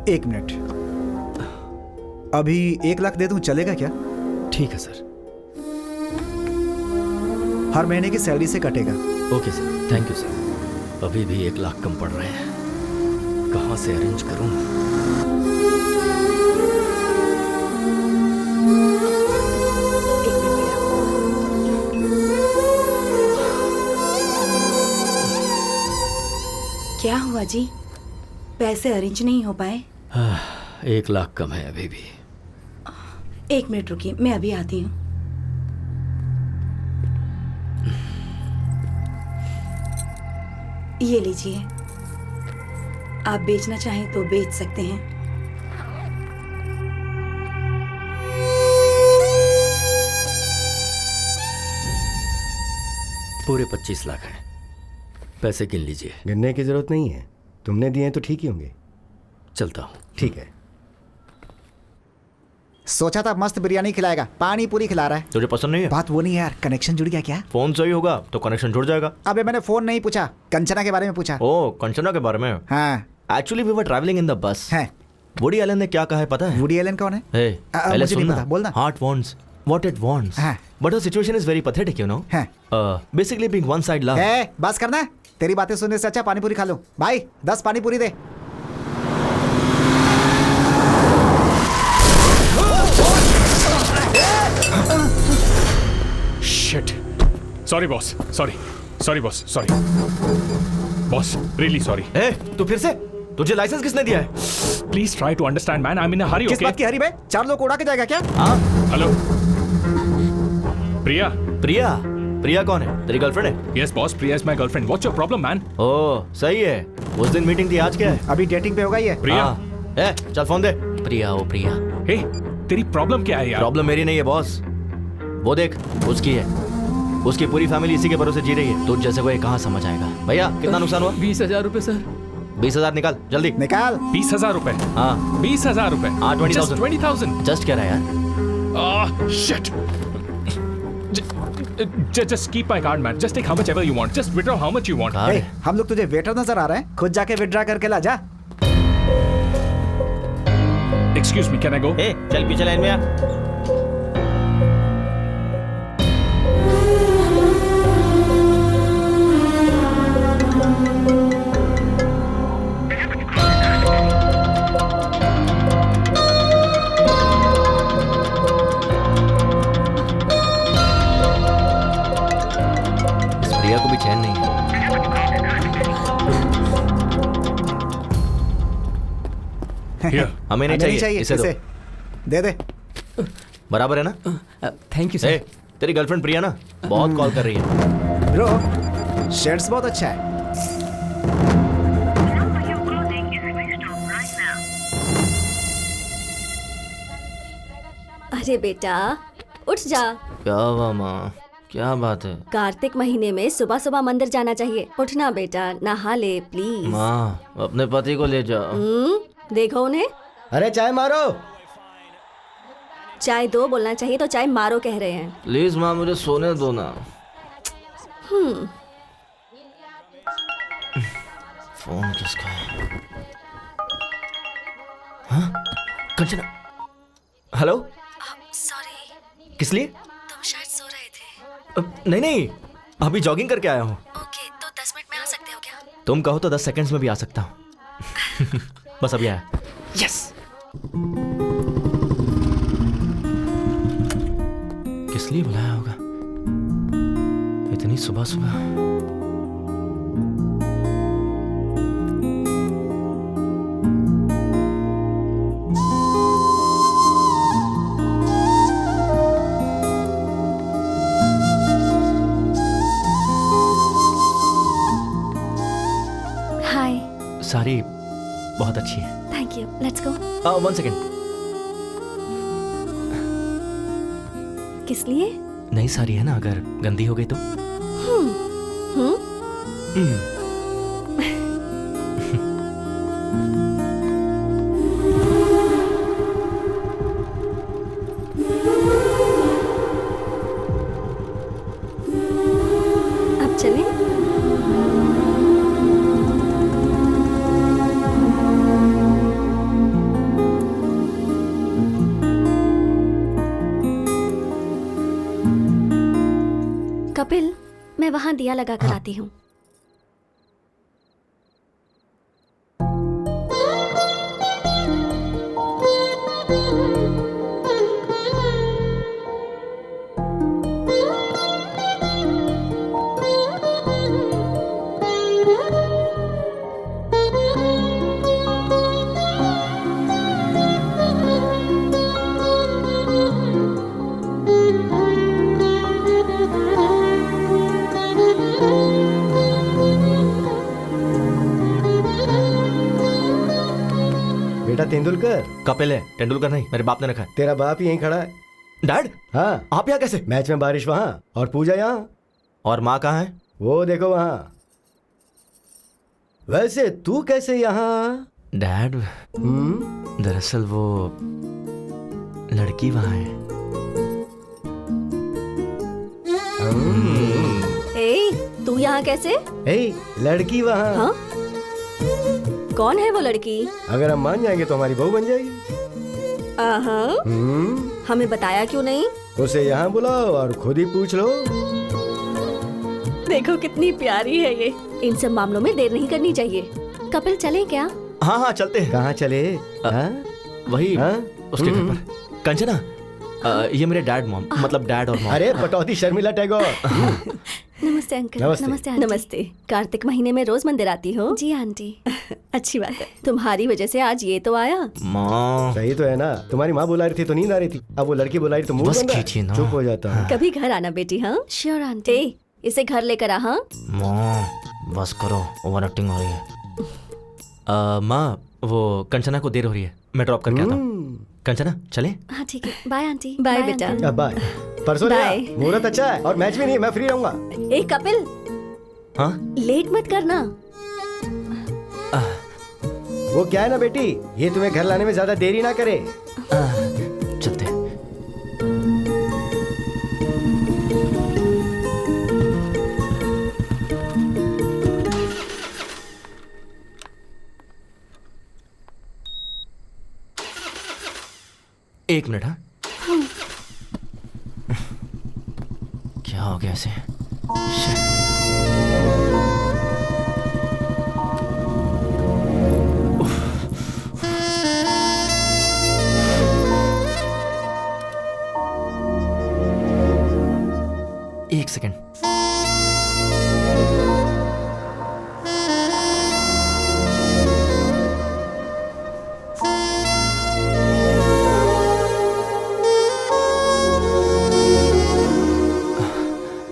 [SPEAKER 8] 1 मिनट, अभी 1 लाख दे दूं, चलेगा क्या?
[SPEAKER 7] ठीक है सर।
[SPEAKER 8] हर महीने की सैलरी से कटेगा।
[SPEAKER 7] Okay sir, thank you sir. अभी भी 1 लाख कम पड़ रहे हैं, कहाँ से अरेंज करूं?
[SPEAKER 3] क्या हुआ जी, पैसे अरेंज नहीं हो पाए?
[SPEAKER 7] 1 लाख कम है अभी भी।
[SPEAKER 3] 1 मिनट रुकिए, मैं अभी आती हूँ। ये लीजिए, आप बेचना चाहें तो बेच सकते हैं।
[SPEAKER 7] पूरे 25 लाख हैं, पैसे गिन लीजिए।
[SPEAKER 14] गिनने की जरूरत नहीं है, तुमने दिए हैं तो ठीक ही होंगे।
[SPEAKER 7] चलता हूँ।
[SPEAKER 14] ठीक है।
[SPEAKER 8] सोचा था मस्त बिरयानी खिलाएगा, पानी पूरी खिला रहा है।
[SPEAKER 1] तुझे पसंद नहीं है?
[SPEAKER 8] बात वो नहीं है यार, कनेक्शन जुड़ गया क्या?
[SPEAKER 1] फोन सही होगा तो कनेक्शन जुड़ जाएगा।
[SPEAKER 8] अबे मैंने फोन नहीं पूछा, कंचना के बारे में पूछा।
[SPEAKER 1] ओ, कंचना के बारे में?
[SPEAKER 8] हाँ।
[SPEAKER 1] Actually we were travelling in the bus.
[SPEAKER 8] है।
[SPEAKER 1] वुडी एलन ने क्या कहा है पता है?
[SPEAKER 8] वुडी एलन कौन है?
[SPEAKER 1] पहले
[SPEAKER 8] मुझे नहीं
[SPEAKER 1] सुनना।
[SPEAKER 8] पता, बोलना।
[SPEAKER 1] Heart wants what it wants. But the situation is very pathetic, you know. Basically being one side love.
[SPEAKER 8] बस करना है, तेरी बातें सुनने से अच्छा पानी पूरी खा लो। भाई 10 पानी पूरी दे।
[SPEAKER 10] Shit. Sorry boss. Sorry boss. Sorry. Boss, really sorry.
[SPEAKER 1] तू फिर से? तुझे लाइसेंस किसने दिया है?
[SPEAKER 10] Please try to understand, man. I'm in a hurry.
[SPEAKER 8] किस
[SPEAKER 10] Okay?
[SPEAKER 8] बात की हरी बे? 4 लोग उड़ा के जाएगा क्या?
[SPEAKER 10] Hello. प्रिया.
[SPEAKER 1] प्रिया कौन है? तेरी गर्लफ्रेंड है?
[SPEAKER 10] Yes boss, Priya is my girlfriend. What's your problem, man?
[SPEAKER 1] ओह सही है। उस दिन मीटिंग थी, आज क्या है?
[SPEAKER 8] अभी डेटिंग पे होगा ये।
[SPEAKER 10] प्रिया।
[SPEAKER 1] चल फोन दे।
[SPEAKER 11] प्रिया
[SPEAKER 10] Hey, तेरी प्रॉब्लम क्या है यार?
[SPEAKER 1] प्रॉब्लम मेरी नहीं है बॉस, वो देख उसकी है। उसकी पूरी फैमिली इसी के भरोसे जी रही है। तुझ जैसे को ये कहाँ समझ आएगा? भैया कितना नुकसान हुआ?
[SPEAKER 11] 20,000 रुपए सर।
[SPEAKER 1] 20,000 निकाल जल्दी।
[SPEAKER 8] निकाल।
[SPEAKER 10] 20,000 रुपए?
[SPEAKER 1] हाँ
[SPEAKER 10] 20,000 रुपए।
[SPEAKER 1] 20,000।
[SPEAKER 10] 20,000।
[SPEAKER 1] जस्ट कह रहा है यार।
[SPEAKER 10] Shit. Just keep my card, man. Just take how much ever you want. Just withdraw how much you want.
[SPEAKER 8] Hey, हम लोग तुझे वेटर नजर आ रहे हैं? खुद जाके विथड्रॉ करके ला जा।
[SPEAKER 10] Excuse me, can I go?
[SPEAKER 12] Hey, चल पीछे लाइन में आ।
[SPEAKER 1] प्रिया को भी चैन नहीं है। हमें नहीं चाहिए, इसे दो।
[SPEAKER 8] दे दे।
[SPEAKER 1] बराबर है ना?
[SPEAKER 11] Thank you sir.
[SPEAKER 1] तेरी गर्लफ्रेंड प्रिया ना बहुत कॉल कर रही है।
[SPEAKER 8] ब्रो शर्ट्स बहुत अच्छा है।
[SPEAKER 2] अरे बेटा उठ जा।
[SPEAKER 1] क्या हुआ माँ? क्या बात है?
[SPEAKER 2] कार्तिक महीने में सुबह सुबह मंदिर जाना चाहिए। उठना बेटा, नहा ले प्लीज।
[SPEAKER 1] माँ अपने पति को ले जाओ।
[SPEAKER 2] देखो उन्हें।
[SPEAKER 14] अरे चाय मारो।
[SPEAKER 2] चाय दो बोलना चाहिए तो चाय मारो कह रहे हैं।
[SPEAKER 1] प्लीज माँ मुझे सोने दो ना। फोन किसका है? हाँ? कंचना। हेलो।
[SPEAKER 2] सॉरी।
[SPEAKER 1] किस लिए?
[SPEAKER 2] तुम शायद सो रहे थे।
[SPEAKER 1] नहीं अभी जॉगिंग करके आया हूँ।
[SPEAKER 2] ओके तो 10 मिनट में आ सकते हो क्या?
[SPEAKER 1] तुम कहो तो 10 सेकंड्स में भी आ सकता हूँ। बस अभी आया। यस। किस लिए बुलाया होगा इतनी सुबह सुबह?
[SPEAKER 2] हाय।
[SPEAKER 1] सारी बहुत अच्छी है।
[SPEAKER 2] Thank you. Let's go.
[SPEAKER 1] 1 second.
[SPEAKER 2] किस लिए?
[SPEAKER 1] नई साड़ी है ना, अगर गंदी हो गई तो?
[SPEAKER 2] अब चलें? कपिल, मैं वहां दिया लगा कर आती हूँ।
[SPEAKER 14] बेटा तेंदुलकर।
[SPEAKER 1] कपिल है, तेंदुलकर नहीं। मेरे बाप ने रखा है।
[SPEAKER 14] तेरा बाप ही यहीं खड़ा है।
[SPEAKER 1] डैड?
[SPEAKER 14] हाँ।
[SPEAKER 1] आप यहाँ कैसे?
[SPEAKER 14] मैच में बारिश वहाँ और पूजा यहाँ।
[SPEAKER 1] और माँ कहाँ है?
[SPEAKER 14] वो देखो वहाँ। वैसे तू कैसे यहाँ?
[SPEAKER 1] डैड दरअसल वो लड़की वहाँ है।
[SPEAKER 2] तू यहाँ कैसे?
[SPEAKER 14] लड़की वहाँ।
[SPEAKER 2] हाँ? कौन है वो लड़की?
[SPEAKER 14] अगर हम मान जाएंगे तो हमारी बहू बन जाएगी।
[SPEAKER 2] हमें बताया क्यों नहीं?
[SPEAKER 14] उसे यहाँ बुलाओ और खुद ही पूछ लो।
[SPEAKER 9] देखो कितनी प्यारी है ये।
[SPEAKER 2] इन सब मामलों में देर नहीं करनी चाहिए। कपिल चले क्या?
[SPEAKER 1] हाँ हाँ चलते हैं।
[SPEAKER 14] कहाँ चले? हाँ?
[SPEAKER 1] वही
[SPEAKER 14] हाँ?
[SPEAKER 1] उसके घर पर। कंचना, ये मेरे डैड मॉम, मतलब डैड और मॉम।
[SPEAKER 14] अरे पटौदी शर्मिला टैगोर।
[SPEAKER 2] नमस्ते अंकल।
[SPEAKER 14] नमस्ते।
[SPEAKER 2] नमस्ते आंटी। नमस्ते। कार्तिक महीने में रोज मंदिर आती हो? जी आंटी। अच्छी बात है। तुम्हारी वजह से आज ये तो आया।
[SPEAKER 1] माँ
[SPEAKER 14] सही तो है ना, तुम्हारी माँ बुला रही थी तो नींद आ रही थी, अब वो लड़की बुला रही तो मुंह
[SPEAKER 1] बस
[SPEAKER 14] बंद है।
[SPEAKER 1] कीजिए ना।
[SPEAKER 14] चुप हो जाता हूँ।
[SPEAKER 2] कभी घर आना बेटी। हाँ श्योर आंटी। ए, इसे घर लेकर आ। हाँ
[SPEAKER 1] माँ बस करो, ओवर एक्टिंग हो रही है। माँ वो कंचना को देर हो रही है, मैं ड्रॉप करके आता हूँ। कंचना चले?
[SPEAKER 2] हाँ ठीक है। Bye aunty. बाय बेटा।
[SPEAKER 14] अब बाय। परसों
[SPEAKER 2] बाय।
[SPEAKER 14] मुहूर्त अच्छा है और मैच भी नहीं, मैं फ्री रहूंगा।
[SPEAKER 2] ए कपिल,
[SPEAKER 1] हाँ
[SPEAKER 2] लेट मत करना।
[SPEAKER 14] वो क्या है ना बेटी, ये तुम्हें घर लाने में ज्यादा देरी ना करे।
[SPEAKER 1] चलते हैं। एक मिनट। हाँ क्या हो गया ऐसे? एक सेकेंड।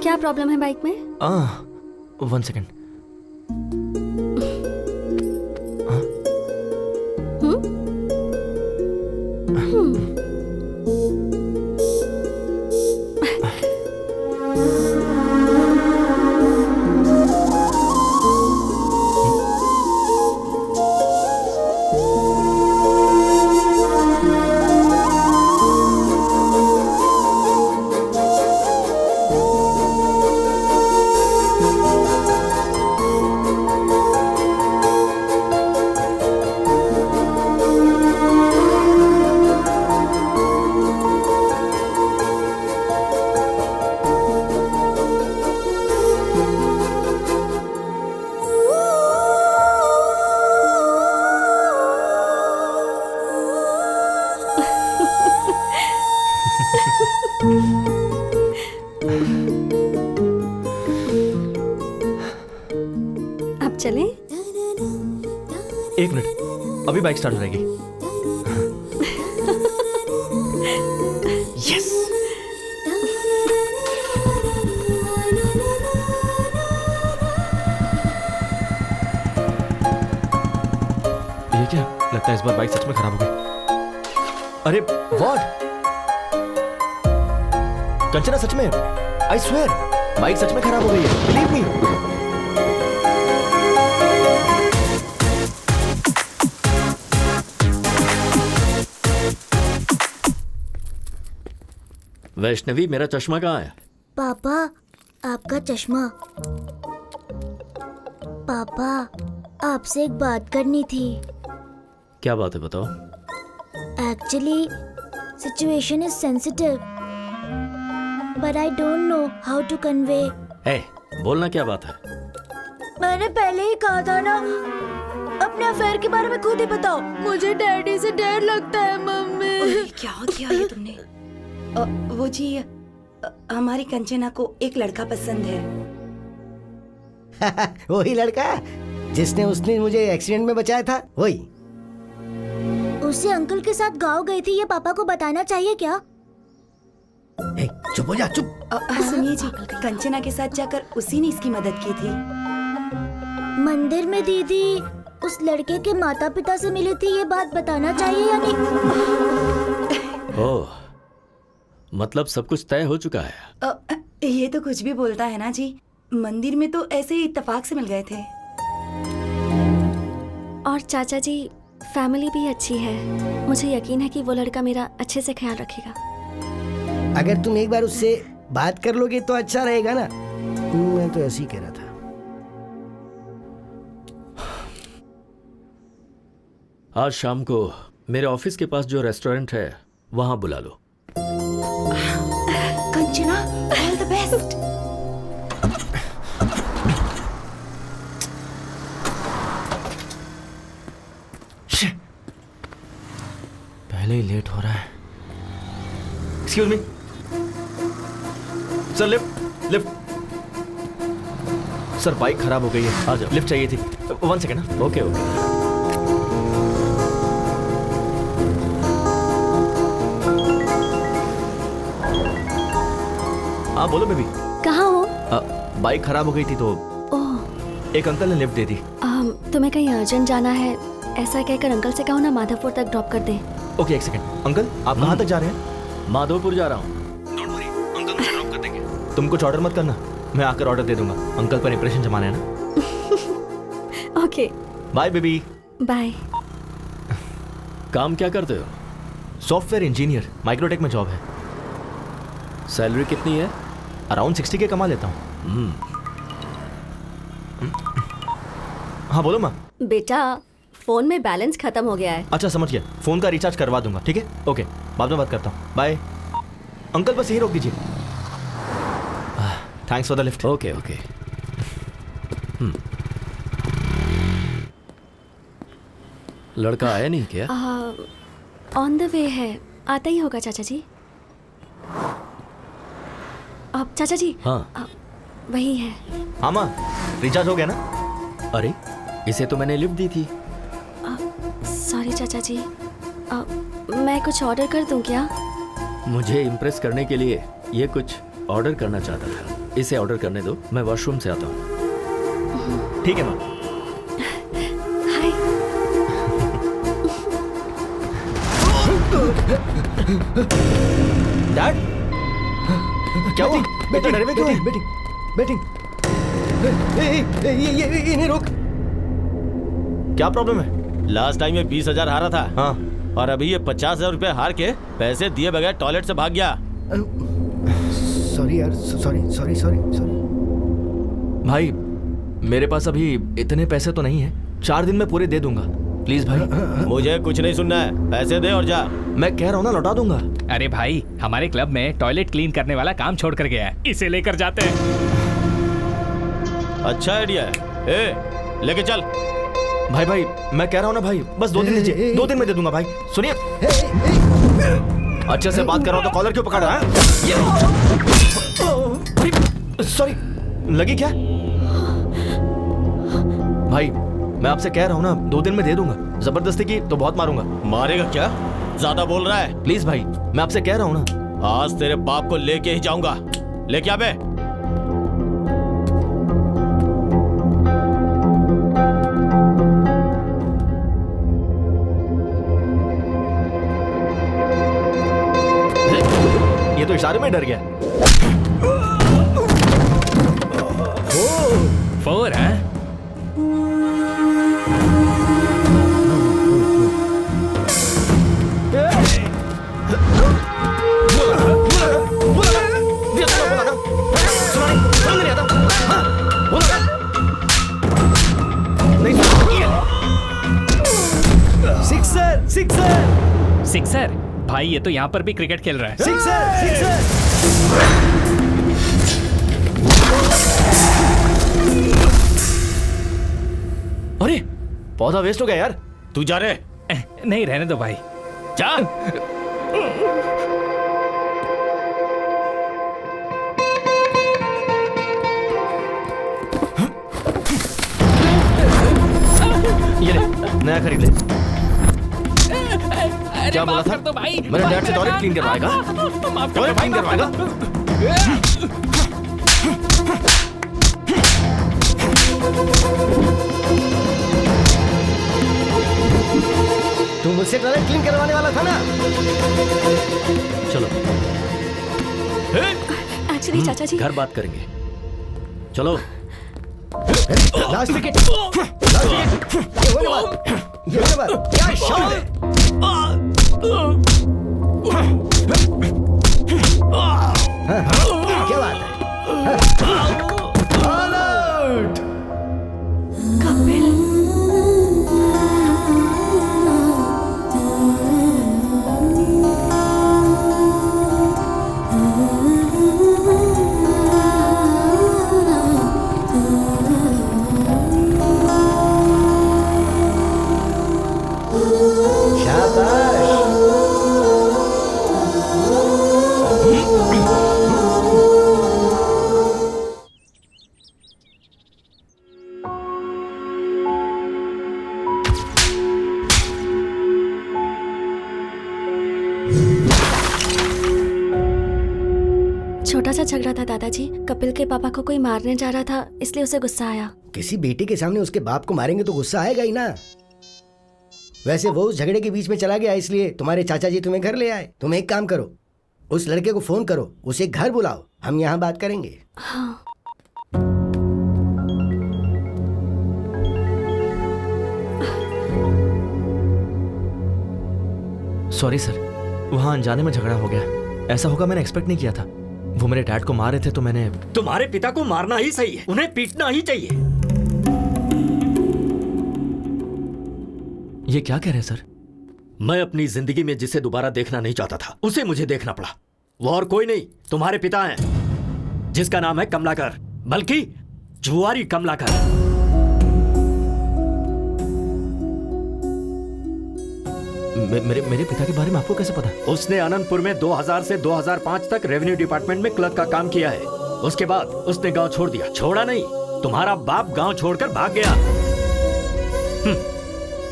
[SPEAKER 2] क्या प्रॉब्लम है बाइक में?
[SPEAKER 1] 1 सेकेंड।
[SPEAKER 2] अब चलें?
[SPEAKER 1] एक मिनट, अभी बाइक स्टार्ट हो जाएगी। यस। ये क्या लगता है, इस बार बाइक सच में खराब हो गई। अरे व्हाट? कंचना सच में, आई स्वेयर बाइक सच में खराब हो गई है, बिलीव मी।
[SPEAKER 7] वैष्णवी, मेरा चश्मा कहाँ है?
[SPEAKER 15] पापा, आपका चश्मा। पापा, आपसे एक बात करनी थी।
[SPEAKER 7] क्या बात है, बताओ।
[SPEAKER 15] Actually situation is sensitive, but I don't know how to convey.
[SPEAKER 7] ए, बोलना क्या बात है?
[SPEAKER 3] मैंने पहले ही कहा था ना, अपने अफेयर के बारे में खुद ही बताओ। मुझे डैडी से डर लगता है मम्मी।
[SPEAKER 9] क्या किया ये तुमने?
[SPEAKER 3] वो जी, हमारी कंचना को एक लड़का पसंद है।
[SPEAKER 4] वही लड़का जिसने उसने मुझे एक्सीडेंट में बचाया था, वही।
[SPEAKER 15] उसे अंकल के साथ गाँव गई थी, ये पापा को बताना चाहिए क्या?
[SPEAKER 4] चुप हो जा, चुप।
[SPEAKER 3] सुनिए जी, कंचना के साथ जाकर उसी ने इसकी मदद की थी।
[SPEAKER 15] मंदिर में दीदी उस लड़के के माता पिता से मिली थी, ये बात बताना चाहिए या नहीं?
[SPEAKER 7] ओह, मतलब सब कुछ तय हो चुका है।
[SPEAKER 3] ये तो कुछ भी बोलता है ना जी, मंदिर में तो ऐसे ही इत्तेफाक से मिल गए थे।
[SPEAKER 2] और चाचा जी, फैमिली भी अच्छी है। मुझे यकीन है कि वो लड़का मेरा अच्छे से ख्याल रखेगा।
[SPEAKER 4] अगर तुम एक बार उससे बात कर लोगे तो अच्छा रहेगा ना। मैं तो ऐसे ही कह रहा था।
[SPEAKER 7] आज शाम को मेरे ऑफिस के पास जो रेस्टोरेंट है वहां बुला लो।
[SPEAKER 1] पहले ही लेट हो रहा है। Excuse me sir, lift lift. Sir bike खराब हो गई है,
[SPEAKER 7] आ जाओ।
[SPEAKER 1] लिफ्ट चाहिए थी। 1 सेकेंड।
[SPEAKER 7] Okay okay.
[SPEAKER 1] हाँ बोलो बेबी।
[SPEAKER 2] कहाँ हो?
[SPEAKER 1] बाइक खराब हो गई थी तो
[SPEAKER 2] ओह,
[SPEAKER 1] एक अंकल ने लिफ्ट दे दी।
[SPEAKER 2] तुम्हें कहीं अर्जेंट जाना है ऐसा कहकर अंकल से कहो ना माधवपुर तक ड्रॉप कर दें।
[SPEAKER 1] ओके एक सेकेंड। अंकल आप कहाँ तक जा रहे हैं?
[SPEAKER 7] माधवपुर जा रहा हूँ।
[SPEAKER 1] डोंट वरी, अंकल मुझे ड्रॉप कर देंगे। तुम कुछ ऑर्डर मत करना, मैं आकर ऑर्डर दे दूंगा। अंकल पर इंप्रेशन जमाना है ना।
[SPEAKER 2] Okay
[SPEAKER 1] bye baby.
[SPEAKER 2] बाय।
[SPEAKER 7] काम क्या करते हो?
[SPEAKER 1] सॉफ्टवेयर इंजीनियर, माइक्रोटेक में जॉब है।
[SPEAKER 7] सैलरी कितनी है?
[SPEAKER 1] अराउंड 60 के कमा लेता हूँ। हाँ बोलो माँ।
[SPEAKER 2] बेटा फोन में बैलेंस खत्म हो गया है।
[SPEAKER 1] अच्छा समझ गया, फोन का रिचार्ज करवा दूंगा। ठीक है ओके, बाद में बात करता हूँ। बाय। अंकल बस यही रोक दीजिए। Thanks for the lift.
[SPEAKER 7] Okay okay. लड़का आया नहीं क्या?
[SPEAKER 2] ऑन द वे है, आता ही होगा चाचा जी। अब चाचा जी।
[SPEAKER 7] हाँ
[SPEAKER 2] वही है।
[SPEAKER 1] हाँ माँ, रिचार्ज हो गया ना?
[SPEAKER 7] अरे इसे तो मैंने लिफ्ट दी थी।
[SPEAKER 2] सॉरी चाचा जी, मैं कुछ ऑर्डर कर दूं क्या?
[SPEAKER 7] मुझे इम्प्रेस करने के लिए ये कुछ ऑर्डर करना चाहता था। इसे ऑर्डर करने दो, मैं वॉशरूम से आता हूँ।
[SPEAKER 1] ठीक है माँ।
[SPEAKER 2] हाय।
[SPEAKER 1] डैड क्या हुआ? बेटा डरे हुए क्यों हैं?
[SPEAKER 14] बैटिंग इन्हें रोक।
[SPEAKER 1] क्या प्रॉब्लम है?
[SPEAKER 12] लास्ट टाइम ये 20,000 हारा था।
[SPEAKER 1] हाँ।
[SPEAKER 12] और अभी ये 50,000 रुपए हार के पैसे दिए बगैर टॉयलेट से भाग गया।
[SPEAKER 14] सॉरी यार, सॉरी।
[SPEAKER 1] भाई मेरे पास अभी इतने पैसे तो नहीं है, 4 दिन में पूरे दे दूंगा। प्लीज भाई।
[SPEAKER 12] मुझे कुछ नहीं सुनना है, पैसे दे और जा।
[SPEAKER 1] मैं कह रहा हूँ ना, लौटा दूंगा।
[SPEAKER 10] अरे भाई हमारे क्लब में टॉयलेट क्लीन करने वाला काम छोड़ कर गया है, इसे लेकर जाते हैं।
[SPEAKER 12] अच्छा आइडिया है। ए, लेके चल।
[SPEAKER 1] भाई मैं कह रहा हूँ ना भाई, बस 2 दिन दीजिए, 2 दिन में दे दूंगा भाई। सुनिए, अच्छे से बात कर रहा हूँ तो कॉलर क्यों पकड़ रहा है? सॉरी, लगी क्या? भाई मैं आपसे कह रहा हूँ ना, 2 दिन में दे दूंगा। जबरदस्ती की तो बहुत मारूंगा।
[SPEAKER 12] मारेगा क्या? ज्यादा बोल रहा है।
[SPEAKER 1] प्लीज भाई, मैं आपसे कह रहा हूँ ना।
[SPEAKER 12] आज तेरे बाप को लेके ही जाऊंगा। लेके आ बे।
[SPEAKER 1] ये तो इशारे में डर गया।
[SPEAKER 10] 4 है? सिक्सर? भाई ये तो यहाँ पर भी क्रिकेट खेल रहा है।
[SPEAKER 14] सिक्सर।
[SPEAKER 1] अरे पौधा वेस्ट हो गया यार।
[SPEAKER 12] तू जा रे।
[SPEAKER 10] नहीं रहने दो भाई,
[SPEAKER 12] जा।
[SPEAKER 1] ये ले, नया खरीद ले। क्या बोला था?
[SPEAKER 10] तो भाई
[SPEAKER 1] मेरे डैड से टॉयलेट क्लीन करवाएगा? टॉयलेट क्लीन करवाएगा?
[SPEAKER 4] तू मुझसे टॉयलेट क्लीन करवाने वाला था ना?
[SPEAKER 7] चलो
[SPEAKER 2] एक्चुअली चाचा जी,
[SPEAKER 7] घर बात करेंगे। चलो।
[SPEAKER 4] Last wicket. ये होने वाला। क्या शॉट है? क्या बात है? All out.
[SPEAKER 2] कपिल।
[SPEAKER 4] शाबाश।
[SPEAKER 2] छोटा सा झगड़ा था दादाजी। कपिल के पापा को कोई मारने जा रहा था, इसलिए उसे गुस्सा आया।
[SPEAKER 4] किसी बेटे के सामने उसके बाप को मारेंगे तो गुस्सा आएगा ही ना। वैसे वो उस झगड़े के बीच में चला गया, इसलिए तुम्हारे चाचा जी तुम्हें घर ले आए। तुम एक काम करो, उस लड़के को फोन करो, उसे घर बुलाओ, हम यहाँ बात करेंगे।
[SPEAKER 2] हाँ।
[SPEAKER 1] सॉरी सर, वहाँ अनजाने में झगड़ा हो गया। ऐसा होगा मैंने एक्सपेक्ट नहीं किया था। वो मेरे डैड को मार रहे थे तो मैंने।
[SPEAKER 7] तुम्हारे पिता को मारना ही सही है, उन्हें पीटना ही चाहिए।
[SPEAKER 1] ये क्या कह रहे हैं सर?
[SPEAKER 7] मैं अपनी जिंदगी में जिसे दोबारा देखना नहीं चाहता था, उसे मुझे देखना पड़ा। वो और कोई नहीं, तुम्हारे पिता हैं, जिसका नाम है कमलाकर, बल्कि जुआरी कमलाकर।
[SPEAKER 1] मेरे पिता के बारे में आपको कैसे पता?
[SPEAKER 7] उसने अनंतपुर में 2000 से 2005 तक रेवेन्यू डिपार्टमेंट में क्लर्क का काम किया है। उसके बाद उसने गांव छोड़ दिया। छोड़ा नहीं, तुम्हारा बाप गांव छोड़कर भाग गया।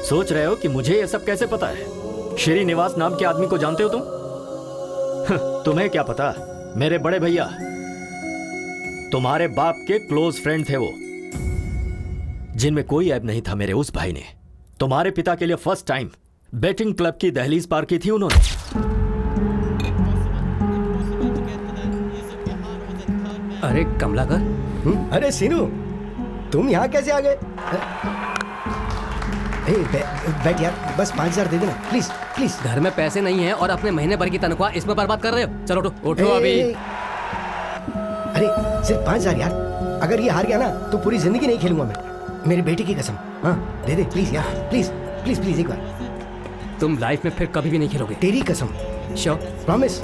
[SPEAKER 7] सोच रहे हो कि मुझे ये सब कैसे पता है? श्रीनिवास नाम के आदमी को जानते हो तुम? तुम्हें क्या पता, मेरे बड़े भैया तुम्हारे बाप के क्लोज फ्रेंड थे वो, जिनमें कोई ऐब नहीं था। मेरे उस भाई ने तुम्हारे पिता के लिए फर्स्ट टाइम बेटिंग क्लब की दहलीज पार की थी उन्होंने।
[SPEAKER 6] अरे कमलाकर।
[SPEAKER 4] अरे सीनू, तुम यहाँ कैसे आ गए? बैठ यार, बस 5000 दे देना प्लीज प्लीज।
[SPEAKER 6] घर में पैसे नहीं है और अपने महीने भर की तनख्वाह इसमें बर्बाद कर रहे हो। चलो उठो अभी।
[SPEAKER 4] अरे सिर्फ 5000 यार, अगर ये हार गया ना तो पूरी जिंदगी नहीं खेलूंगा मैं, मेरे बेटे की कसम। हाँ दे दे प्लीज यार, प्लीज प्लीज प्लीज एक बार।
[SPEAKER 6] तुम लाइफ में फिर कभी भी नहीं खेलोगे।
[SPEAKER 4] तेरी कसम।
[SPEAKER 6] श्योर?
[SPEAKER 4] प्रॉमिस।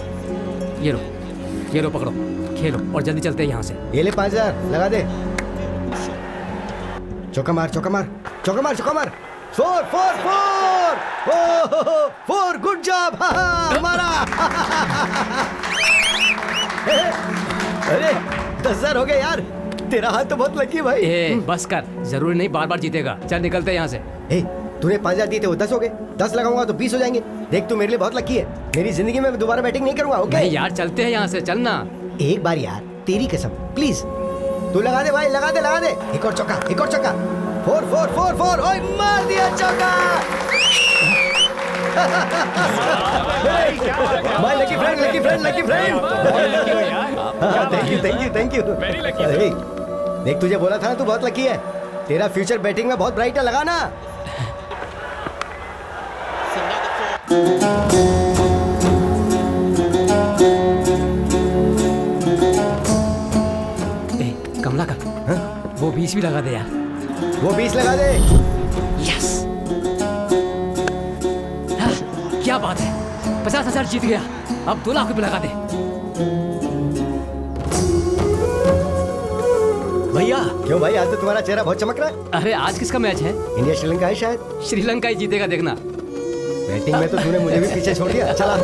[SPEAKER 6] ये लो पकड़ो, खेलो और जल्दी चलते हैं यहाँ से।
[SPEAKER 4] ये ले 5000 लगा दे। चौका मार चौका मार चौका मार चौका मार। 4 4 4 4 गुड जॉब हमारा। अरे 10,000 हो गए यार, तेरा हाथ तो बहुत लकी है भाई।
[SPEAKER 6] बस कर, जरूरी नहीं बार बार जीतेगा। चल निकलते हैं यहाँ से।
[SPEAKER 4] तूने 5000 दिए थे, वो 10 हो गए। 10 लगाऊंगा तो 20 हो जाएंगे। देख तू मेरे लिए बहुत लकी है, मेरी जिंदगी में दोबारा बैटिंग नहीं करूंगा। ओके
[SPEAKER 6] नहीं यार, चलते हैं यहाँ से, चलना।
[SPEAKER 4] एक बार यार, तेरी कसम प्लीज। तू लगा दे भाई, लगा दे लगा दे। एक और चौका, एक और चौका। 4 4 4 4। ओए मार दिया चौका। My lucky friend, lucky friend, lucky friend. Thank you thank you thank you. देख तुझे बोला था ना, तू बहुत लकी है। तेरा फ्यूचर बैटिंग में बहुत ब्राइट है, लगा ना।
[SPEAKER 6] कमलाकर, वो 20 भी लगा दे यार।
[SPEAKER 4] वो 20 लगा दे।
[SPEAKER 6] यस, क्या बात है, 50,000 जीत गया। अब 2 लाख रुपए लगा दे।
[SPEAKER 4] भैया क्यों भाई, आज तो तुम्हारा चेहरा बहुत चमक रहा है।
[SPEAKER 6] अरे आज किसका मैच है?
[SPEAKER 4] इंडिया श्रीलंका है शायद।
[SPEAKER 6] श्रीलंका ही जीतेगा, देखना।
[SPEAKER 4] बैटिंग में तो तूने मुझे भी पीछे छोड़ दिया। चला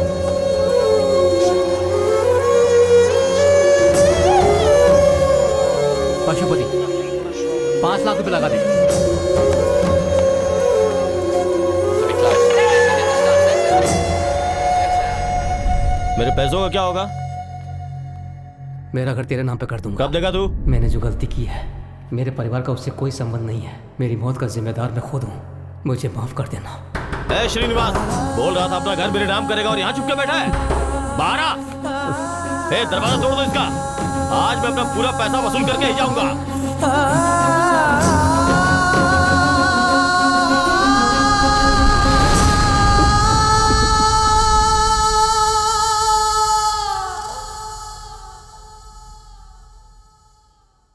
[SPEAKER 6] पशुपति, 5 लाख रुपए लगा दे।
[SPEAKER 12] मेरे पैसों का क्या होगा?
[SPEAKER 6] मेरा घर तेरे नाम पे कर दूंगा।
[SPEAKER 12] कब देगा तू?
[SPEAKER 6] मैंने जो गलती की है, मेरे परिवार का उससे कोई संबंध नहीं है। मेरी मौत का जिम्मेदार मैं खुद हूँ, मुझे माफ कर देना।
[SPEAKER 12] ए श्रीनिवास, बोल रहा था अपना घर मेरे नाम करेगा और यहाँ चुप के बैठा है। बाहर आ। दरवाजा तोड़ दो इसका। आज मैं अपना पूरा पैसा वसूल करके ही जाऊंगा।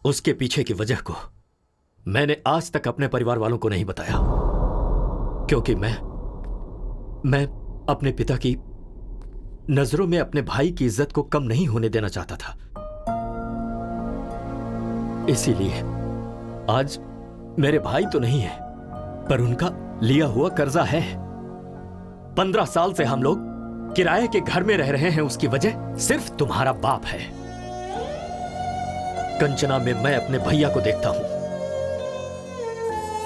[SPEAKER 7] उसके पीछे की वजह को मैंने आज तक अपने परिवार वालों को नहीं बताया, क्योंकि मैं अपने पिता की नजरों में अपने भाई की इज्जत को कम नहीं होने देना चाहता था। इसीलिए आज मेरे भाई तो नहीं है, पर उनका लिया हुआ कर्जा है। 15 साल से हम लोग किराए के घर में रह रहे हैं, उसकी वजह सिर्फ तुम्हारा बाप है। कंचना में मैं अपने भैया को देखता हूं।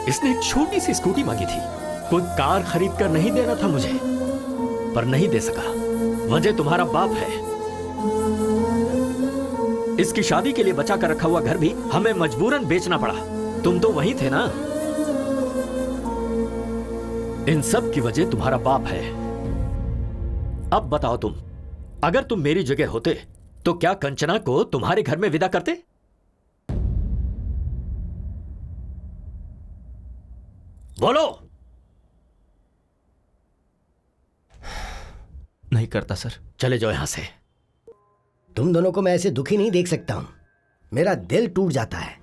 [SPEAKER 7] इसने एक छोटी सी स्कूटी मांगी थी, कोई कार खरीद कर नहीं देना था मुझे, पर नहीं दे सका। वजह तुम्हारा बाप है। इसकी शादी के लिए बचा कर रखा हुआ घर भी हमें मजबूरन बेचना पड़ा। तुम तो वहीं थे ना। इन सब की वजह तुम्हारा बाप है। अब बताओ तुम, अगर तुम मेरी जगह होते तो क्या कंचना को तुम्हारे घर में विदा करते? बोलो।
[SPEAKER 1] नहीं करता सर।
[SPEAKER 7] चले जाओ यहां से।
[SPEAKER 4] तुम दोनों को मैं ऐसे दुखी नहीं देख सकता हूं। मेरा दिल टूट जाता है।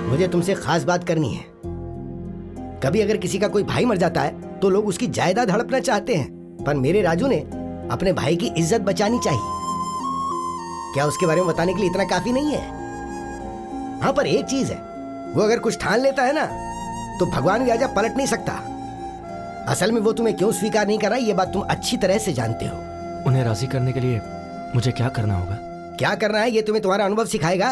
[SPEAKER 4] मुझे तुमसे खास बात करनी है। कभी अगर किसी का कोई भाई मर जाता है तो लोग उसकी जायदाद हड़पना चाहते हैं, पर मेरे राजू ने अपने भाई की इज्जत बचानी चाहिए। क्या उसके बारे में बताने के लिए इतना काफी नहीं है? हाँ, पर एक चीज है, वो अगर कुछ ठान लेता है ना तो भगवान भी आजा पलट नहीं सकता। असल में वो तुम्हें क्यों स्वीकार नहीं कर रहा, ये बात तुम अच्छी तरह से जानते हो।
[SPEAKER 1] उन्हें राजी करने के लिए मुझे क्या करना होगा?
[SPEAKER 4] क्या करना है ये तुम्हें तुम्हारा अनुभव सिखाएगा।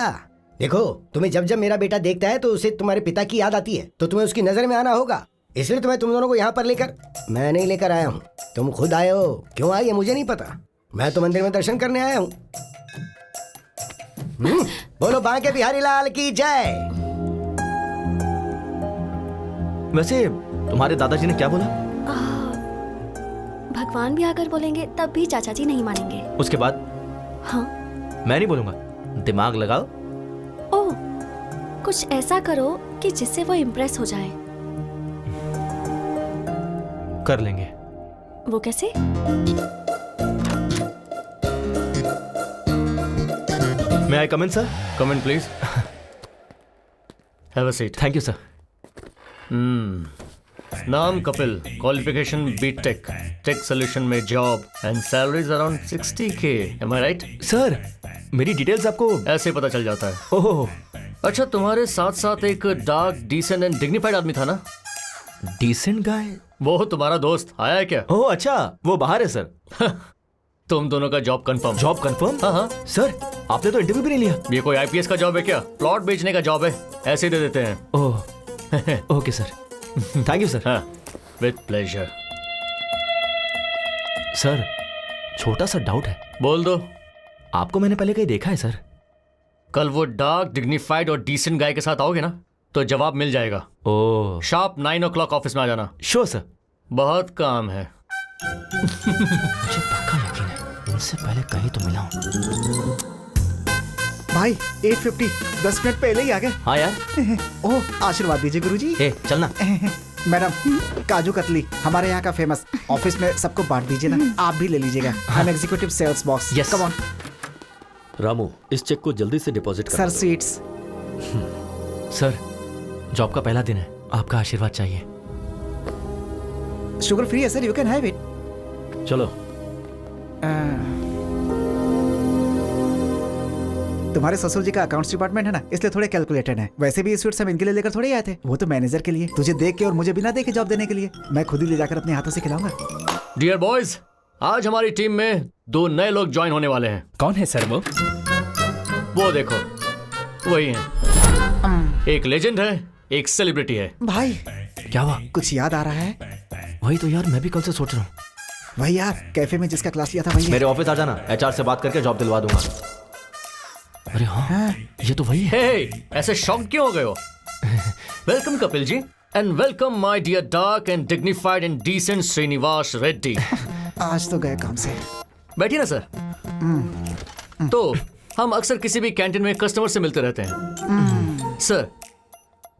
[SPEAKER 4] देखो, तुम्हें जब जब मेरा बेटा देखता है तो उसे तुम्हारे पिता की याद आती है, तो तुम्हें उसकी नजर में आना होगा। इसलिए तुम्हें तुम दोनों को यहाँ पर लेकर, मैं नहीं लेकर आया हूँ, तुम खुद आए हो। क्यों आए ये मुझे नहीं पता, मैं तो मंदिर में दर्शन करने आया हूँ। बोलो बांके बिहारी लाल की जय।
[SPEAKER 1] वैसे तुम्हारे दादाजी ने क्या बोला?
[SPEAKER 2] भगवान भी आकर बोलेंगे तब भी चाचा जी नहीं मानेंगे।
[SPEAKER 1] उसके बाद?
[SPEAKER 2] हाँ,
[SPEAKER 1] मैं नहीं बोलूंगा। दिमाग लगाओ।
[SPEAKER 2] ओह, कुछ ऐसा करो कि जिससे वो इम्प्रेस हो जाए।
[SPEAKER 1] कर लेंगे।
[SPEAKER 2] वो कैसे?
[SPEAKER 1] May I come in, sir?
[SPEAKER 12] Come in, please. Have a seat.
[SPEAKER 1] Thank you, sir.
[SPEAKER 12] नाम Kapil, qualification BTech, tech solution में job and salary's around 60K. Am I right?
[SPEAKER 1] Sir, मेरी डिटेल्स आपको
[SPEAKER 12] ऐसे पता चल जाता है।
[SPEAKER 1] ओह,
[SPEAKER 12] अच्छा, तुम्हारे साथ साथ एक डार्क, डिसेंट एंड डिग्निफाइड आदमी था ना?
[SPEAKER 1] Decent guy?
[SPEAKER 12] वो तुम्हारा दोस्त आया है क्या?
[SPEAKER 1] ओह अच्छा, वो बाहर है सर।
[SPEAKER 12] तुम दोनों का जॉब कंफर्म।
[SPEAKER 1] Job confirm?
[SPEAKER 12] हाँ हाँ
[SPEAKER 1] सर, आपने तो इंटरव्यू भी नहीं लिया।
[SPEAKER 12] ये कोई आईपीएस का जॉब है क्या? प्लॉट बेचने का जॉब है, ऐसे दे देते हैं।
[SPEAKER 1] Oh okay sir, thank you sir.
[SPEAKER 12] हाँ, विद प्लेजर।
[SPEAKER 1] सर, छोटा सा डाउट है।
[SPEAKER 12] बोल दो।
[SPEAKER 1] आपको मैंने पहले कहीं देखा है सर?
[SPEAKER 12] कल वो डार्क, डिग्निफाइड और डिसेंट गाय के साथ आओगे ना तो जवाब मिल जाएगा।
[SPEAKER 1] ओह,
[SPEAKER 12] शार्प 9 o'clock ऑफिस में आ जाना।
[SPEAKER 1] Sure sir.
[SPEAKER 12] बहुत काम है।
[SPEAKER 1] मुझे पक्का यकीन है, इनसे पहले कहीं तो मिला हूं।
[SPEAKER 8] भाई 8:50, 10 मिनट पहले ही आ गए।
[SPEAKER 1] हाँ यार।
[SPEAKER 8] ओह, आशीर्वाद दीजिए गुरुजी।
[SPEAKER 1] चलना।
[SPEAKER 8] मैडम, काजू कतली हमारे यहाँ का फेमस, ऑफिस में सबको बांट दीजिए ना। आप भी ले लीजिएगा। हम executive sales boss.
[SPEAKER 1] Yes,
[SPEAKER 8] come on.
[SPEAKER 7] Ramu, इस चेक को जल्दी से डिपॉजिट कर
[SPEAKER 8] सर, स्वीट्स।
[SPEAKER 1] सर, जॉब का पहला दिन है, आपका आशीर्वाद चाहिए।
[SPEAKER 8] शुगर फ्री है sir, you can have it.
[SPEAKER 7] चलो।
[SPEAKER 8] तुम्हारे ससुर जी का अकाउंट्स डिपार्टमेंट है ना, इसलिए थोड़े कैलकुलेटेड है। वैसे भी स्वीट्स हम इनके लिए लेकर थोड़े आए थे, वो तो मैनेजर के लिए, तुझे देख के और मुझे बिना देखे जॉब देने के लिए। मैं खुद ही ले जाकर अपने हाथों से खिलाऊंगा।
[SPEAKER 12] डियर बॉयज, आज हमारी टीम में 2 नए लोग ज्वाइन होने वाले हैं।
[SPEAKER 10] कौन है सर?
[SPEAKER 12] वो देखो, वही हैं। एक लेजेंड है, एक सेलिब्रिटी है।
[SPEAKER 8] भाई,
[SPEAKER 1] क्या हुआ?
[SPEAKER 8] कुछ याद आ रहा है?
[SPEAKER 1] वही तो यार, मैं भी कल से सोच रहा हूँ।
[SPEAKER 8] वही यार, कैफे में जिसका क्लास लिया था वही।
[SPEAKER 1] मेरे ऑफिस आ जाना, एचआर से बात करके जॉब दिलवा दूंगा। अरे हाँ, ये तो वही है।
[SPEAKER 12] ऐसे शॉक क्यों हो गए हो? Welcome Kapil ji, and welcome my dear dark and dignified and decent Srinivas Reddy.
[SPEAKER 8] आज तो गए काम से।
[SPEAKER 12] बैठिए ना सर। तो हम अक्सर किसी भी कैंटीन में कस्टमर से मिलते रहते हैं। सर,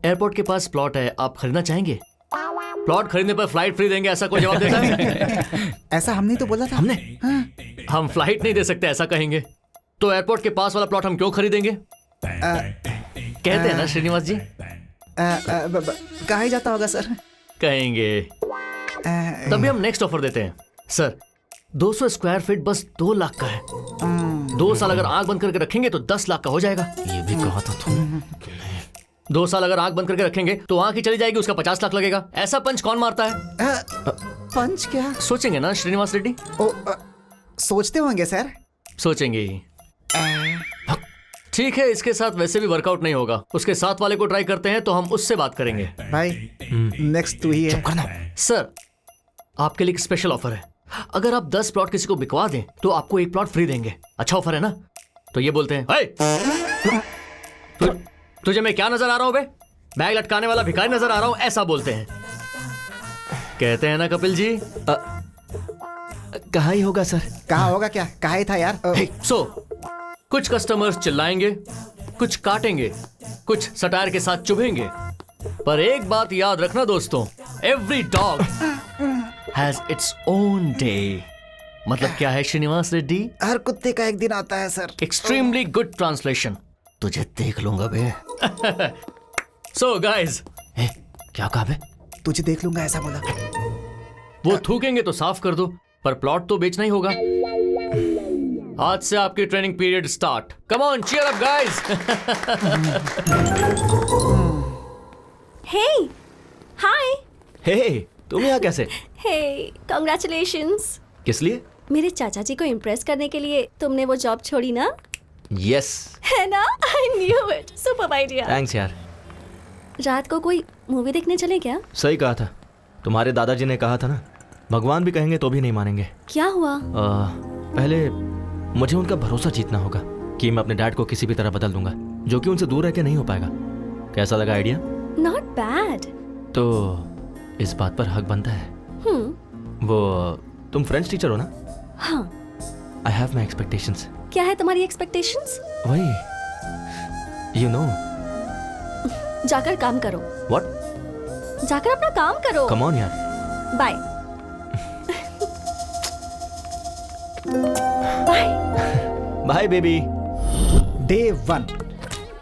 [SPEAKER 12] एयरपोर्ट के पास प्लॉट है, आप खरीदना चाहेंगे? प्लॉट खरीदने पर फ्लाइट फ्री देंगे, ऐसा कोई जवाब देता है?
[SPEAKER 8] ऐसा हमने तो बोला था।
[SPEAKER 1] हमने?
[SPEAKER 12] हम फ्लाइट नहीं दे सकते, ऐसा कहेंगे तो एयरपोर्ट के पास वाला प्लॉट हम क्यों खरीदेंगे? कहते हैं ना श्रीनिवास जी।
[SPEAKER 8] कहा ही जाता होगा सर।
[SPEAKER 12] कहेंगे। तभी हम नेक्स्ट ऑफर देते हैं। सर, 200 स्क्वायर फीट बस 2 लाख का है। 2 साल अगर आंख बंद करके रखेंगे तो 10 लाख का हो जाएगा।
[SPEAKER 1] ये भी कहा था तुम।
[SPEAKER 12] 2 साल अगर आंख बंद करके रखेंगे तो आंख ही चली जाएगी, उसका 50 लाख लगेगा। ऐसा पंच कौन मारता है?
[SPEAKER 8] पंच क्या?
[SPEAKER 12] सोचेंगे ना श्रीनिवास रेड्डी?
[SPEAKER 8] सोचते होंगे सर।
[SPEAKER 12] सोचेंगे ही। ठीक है, इसके साथ वैसे भी वर्कआउट नहीं होगा, उसके साथ वाले को ट्राई करते हैं, तो हम उससे बात करेंगे।
[SPEAKER 8] भाई, नेक्स्ट तू ही है।
[SPEAKER 12] सर, आपके लिए एक स्पेशल ऑफर है। अगर आप 10 प्लॉट किसी को बिकवा दें तो आपको 1 प्लॉट फ्री देंगे। अच्छा ऑफर है ना? तो ये बोलते हैं, तुझे मैं क्या नजर आ रहा हूं बे? बैग लटकाने वाला भिखारी नजर आ रहा हूं, ऐसा बोलते हैं। कहते हैं ना कपिल जी।
[SPEAKER 1] कहाँ ही होगा सर?
[SPEAKER 8] कहाँ होगा क्या? कहाँ ही था यार।
[SPEAKER 12] कुछ कस्टमर्स चिल्लाएंगे, कुछ काटेंगे, कुछ सटायर के साथ चुभेंगे, पर एक बात याद रखना दोस्तों, every dog has its own day. मतलब क्या है श्रीनिवास रेड्डी?
[SPEAKER 8] हर कुत्ते का एक दिन आता है सर।
[SPEAKER 12] Extremely good translation. तुझे देख लूंगा बे। सो गाइस, क्या कहा बे?
[SPEAKER 8] तुझे देख लूंगा ऐसा बोला।
[SPEAKER 12] वो थूकेंगे तो साफ कर दो, पर प्लॉट तो बेचना ही होगा। आज से आपकी training period start. Come on, cheer up guys.
[SPEAKER 2] Hey, hi.
[SPEAKER 1] Hey, तुम यहाँ कैसे?
[SPEAKER 2] Hey, congratulations.
[SPEAKER 1] किस लिए?
[SPEAKER 2] मेरे चाचा जी को इम्प्रेस करने के लिए तुमने वो जॉब छोड़ी ना?
[SPEAKER 1] यस।
[SPEAKER 2] है ना? I knew it. Super idea.
[SPEAKER 1] Thanks यार।
[SPEAKER 2] रात को कोई मूवी देखने चले क्या?
[SPEAKER 1] सही कहा था। तुम्हारे दादाजी ने कहा था ना, भगवान भी कहेंगे तो भी नहीं मानेंगे।
[SPEAKER 2] क्या हुआ?
[SPEAKER 1] पहले मुझे उनका भरोसा जीतना होगा कि मैं अपने डैड को किसी भी तरह बदल दूंगा, जो कि उनसे दूर रह के नहीं हो पाएगा। कैसा लगा आइडिया?
[SPEAKER 2] Not bad.
[SPEAKER 1] तो इस बात पर हक बनता है। वो तुम फ्रेंच टीचर हो ना?
[SPEAKER 2] हाँ।
[SPEAKER 1] I have my expectations.
[SPEAKER 2] क्या है तुम्हारी एक्सपेक्टेशंस?
[SPEAKER 1] वही, यू नो।
[SPEAKER 2] जाकर काम करो।
[SPEAKER 1] व्हाट?
[SPEAKER 2] जाकर अपना काम करो।
[SPEAKER 1] कम ऑन यार।
[SPEAKER 2] Bye. Bye.
[SPEAKER 1] Bye baby.
[SPEAKER 8] Day 1।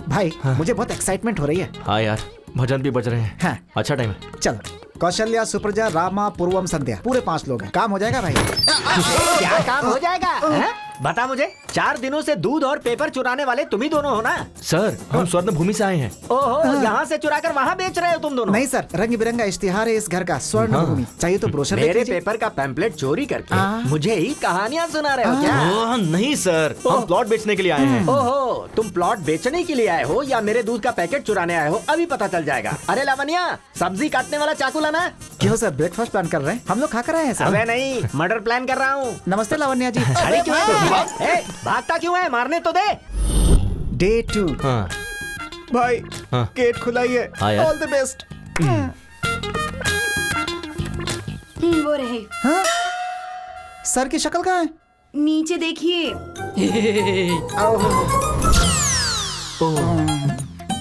[SPEAKER 8] भाई मुझे बहुत एक्साइटमेंट हो रही है।
[SPEAKER 1] हाँ यार, भजन भी बज रहे हैं।
[SPEAKER 8] हाँ।
[SPEAKER 1] अच्छा टाइम है।
[SPEAKER 8] चलो। कौशल्या, सुप्रजा, रामा, पूर्वम, संध्या, पूरे 5 लोग हैं। काम हो जाएगा भाई?
[SPEAKER 13] क्या काम हो जाएगा? है? बता मुझे, 4 दिनों से दूध और पेपर चुराने वाले तुम ही दोनों हो ना?
[SPEAKER 1] सर, हम स्वर्ण भूमि से आए हैं।
[SPEAKER 13] ओहो, यहाँ से चुरा कर वहाँ बेच रहे हो तुम दोनों?
[SPEAKER 8] नहीं सर, रंग बिरंगा इश्तिहार है इस घर का, स्वर्ण भूमि। चाहिए तो ब्रोशर देख
[SPEAKER 13] मेरे
[SPEAKER 8] लीजिए।
[SPEAKER 13] पेपर का पैम्पलेट चोरी करके मुझे ही कहानियाँ सुना रहे हो क्या?
[SPEAKER 1] नहीं सर, हम प्लॉट बेचने के लिए आए हैं।
[SPEAKER 13] ओहो, तुम प्लॉट बेचने के लिए आए हो या मेरे दूध का पैकेट चुराने आए हो, अभी पता चल जाएगा। अरे लावण्या, सब्जी काटने वाला चाकू लाना।
[SPEAKER 8] क्यों सर, ब्रेकफास्ट प्लान कर रहे हैं? हम लोग खाकर आए हैं सर।
[SPEAKER 13] अबे नहीं, मर्डर प्लान कर रहा हूँ।
[SPEAKER 8] नमस्ते लावण्या जी।
[SPEAKER 13] अरे क्यों है? भागता क्यों है? मारने तो दे।
[SPEAKER 8] डे 2।
[SPEAKER 1] हाँ।
[SPEAKER 8] भाई
[SPEAKER 1] हाँ।
[SPEAKER 8] गेट खुला ही है।
[SPEAKER 1] हाँ यार।
[SPEAKER 8] All the best.
[SPEAKER 3] वो रहे।
[SPEAKER 8] हाँ? सर की शक्ल कहाँ है?
[SPEAKER 3] नीचे देखिए।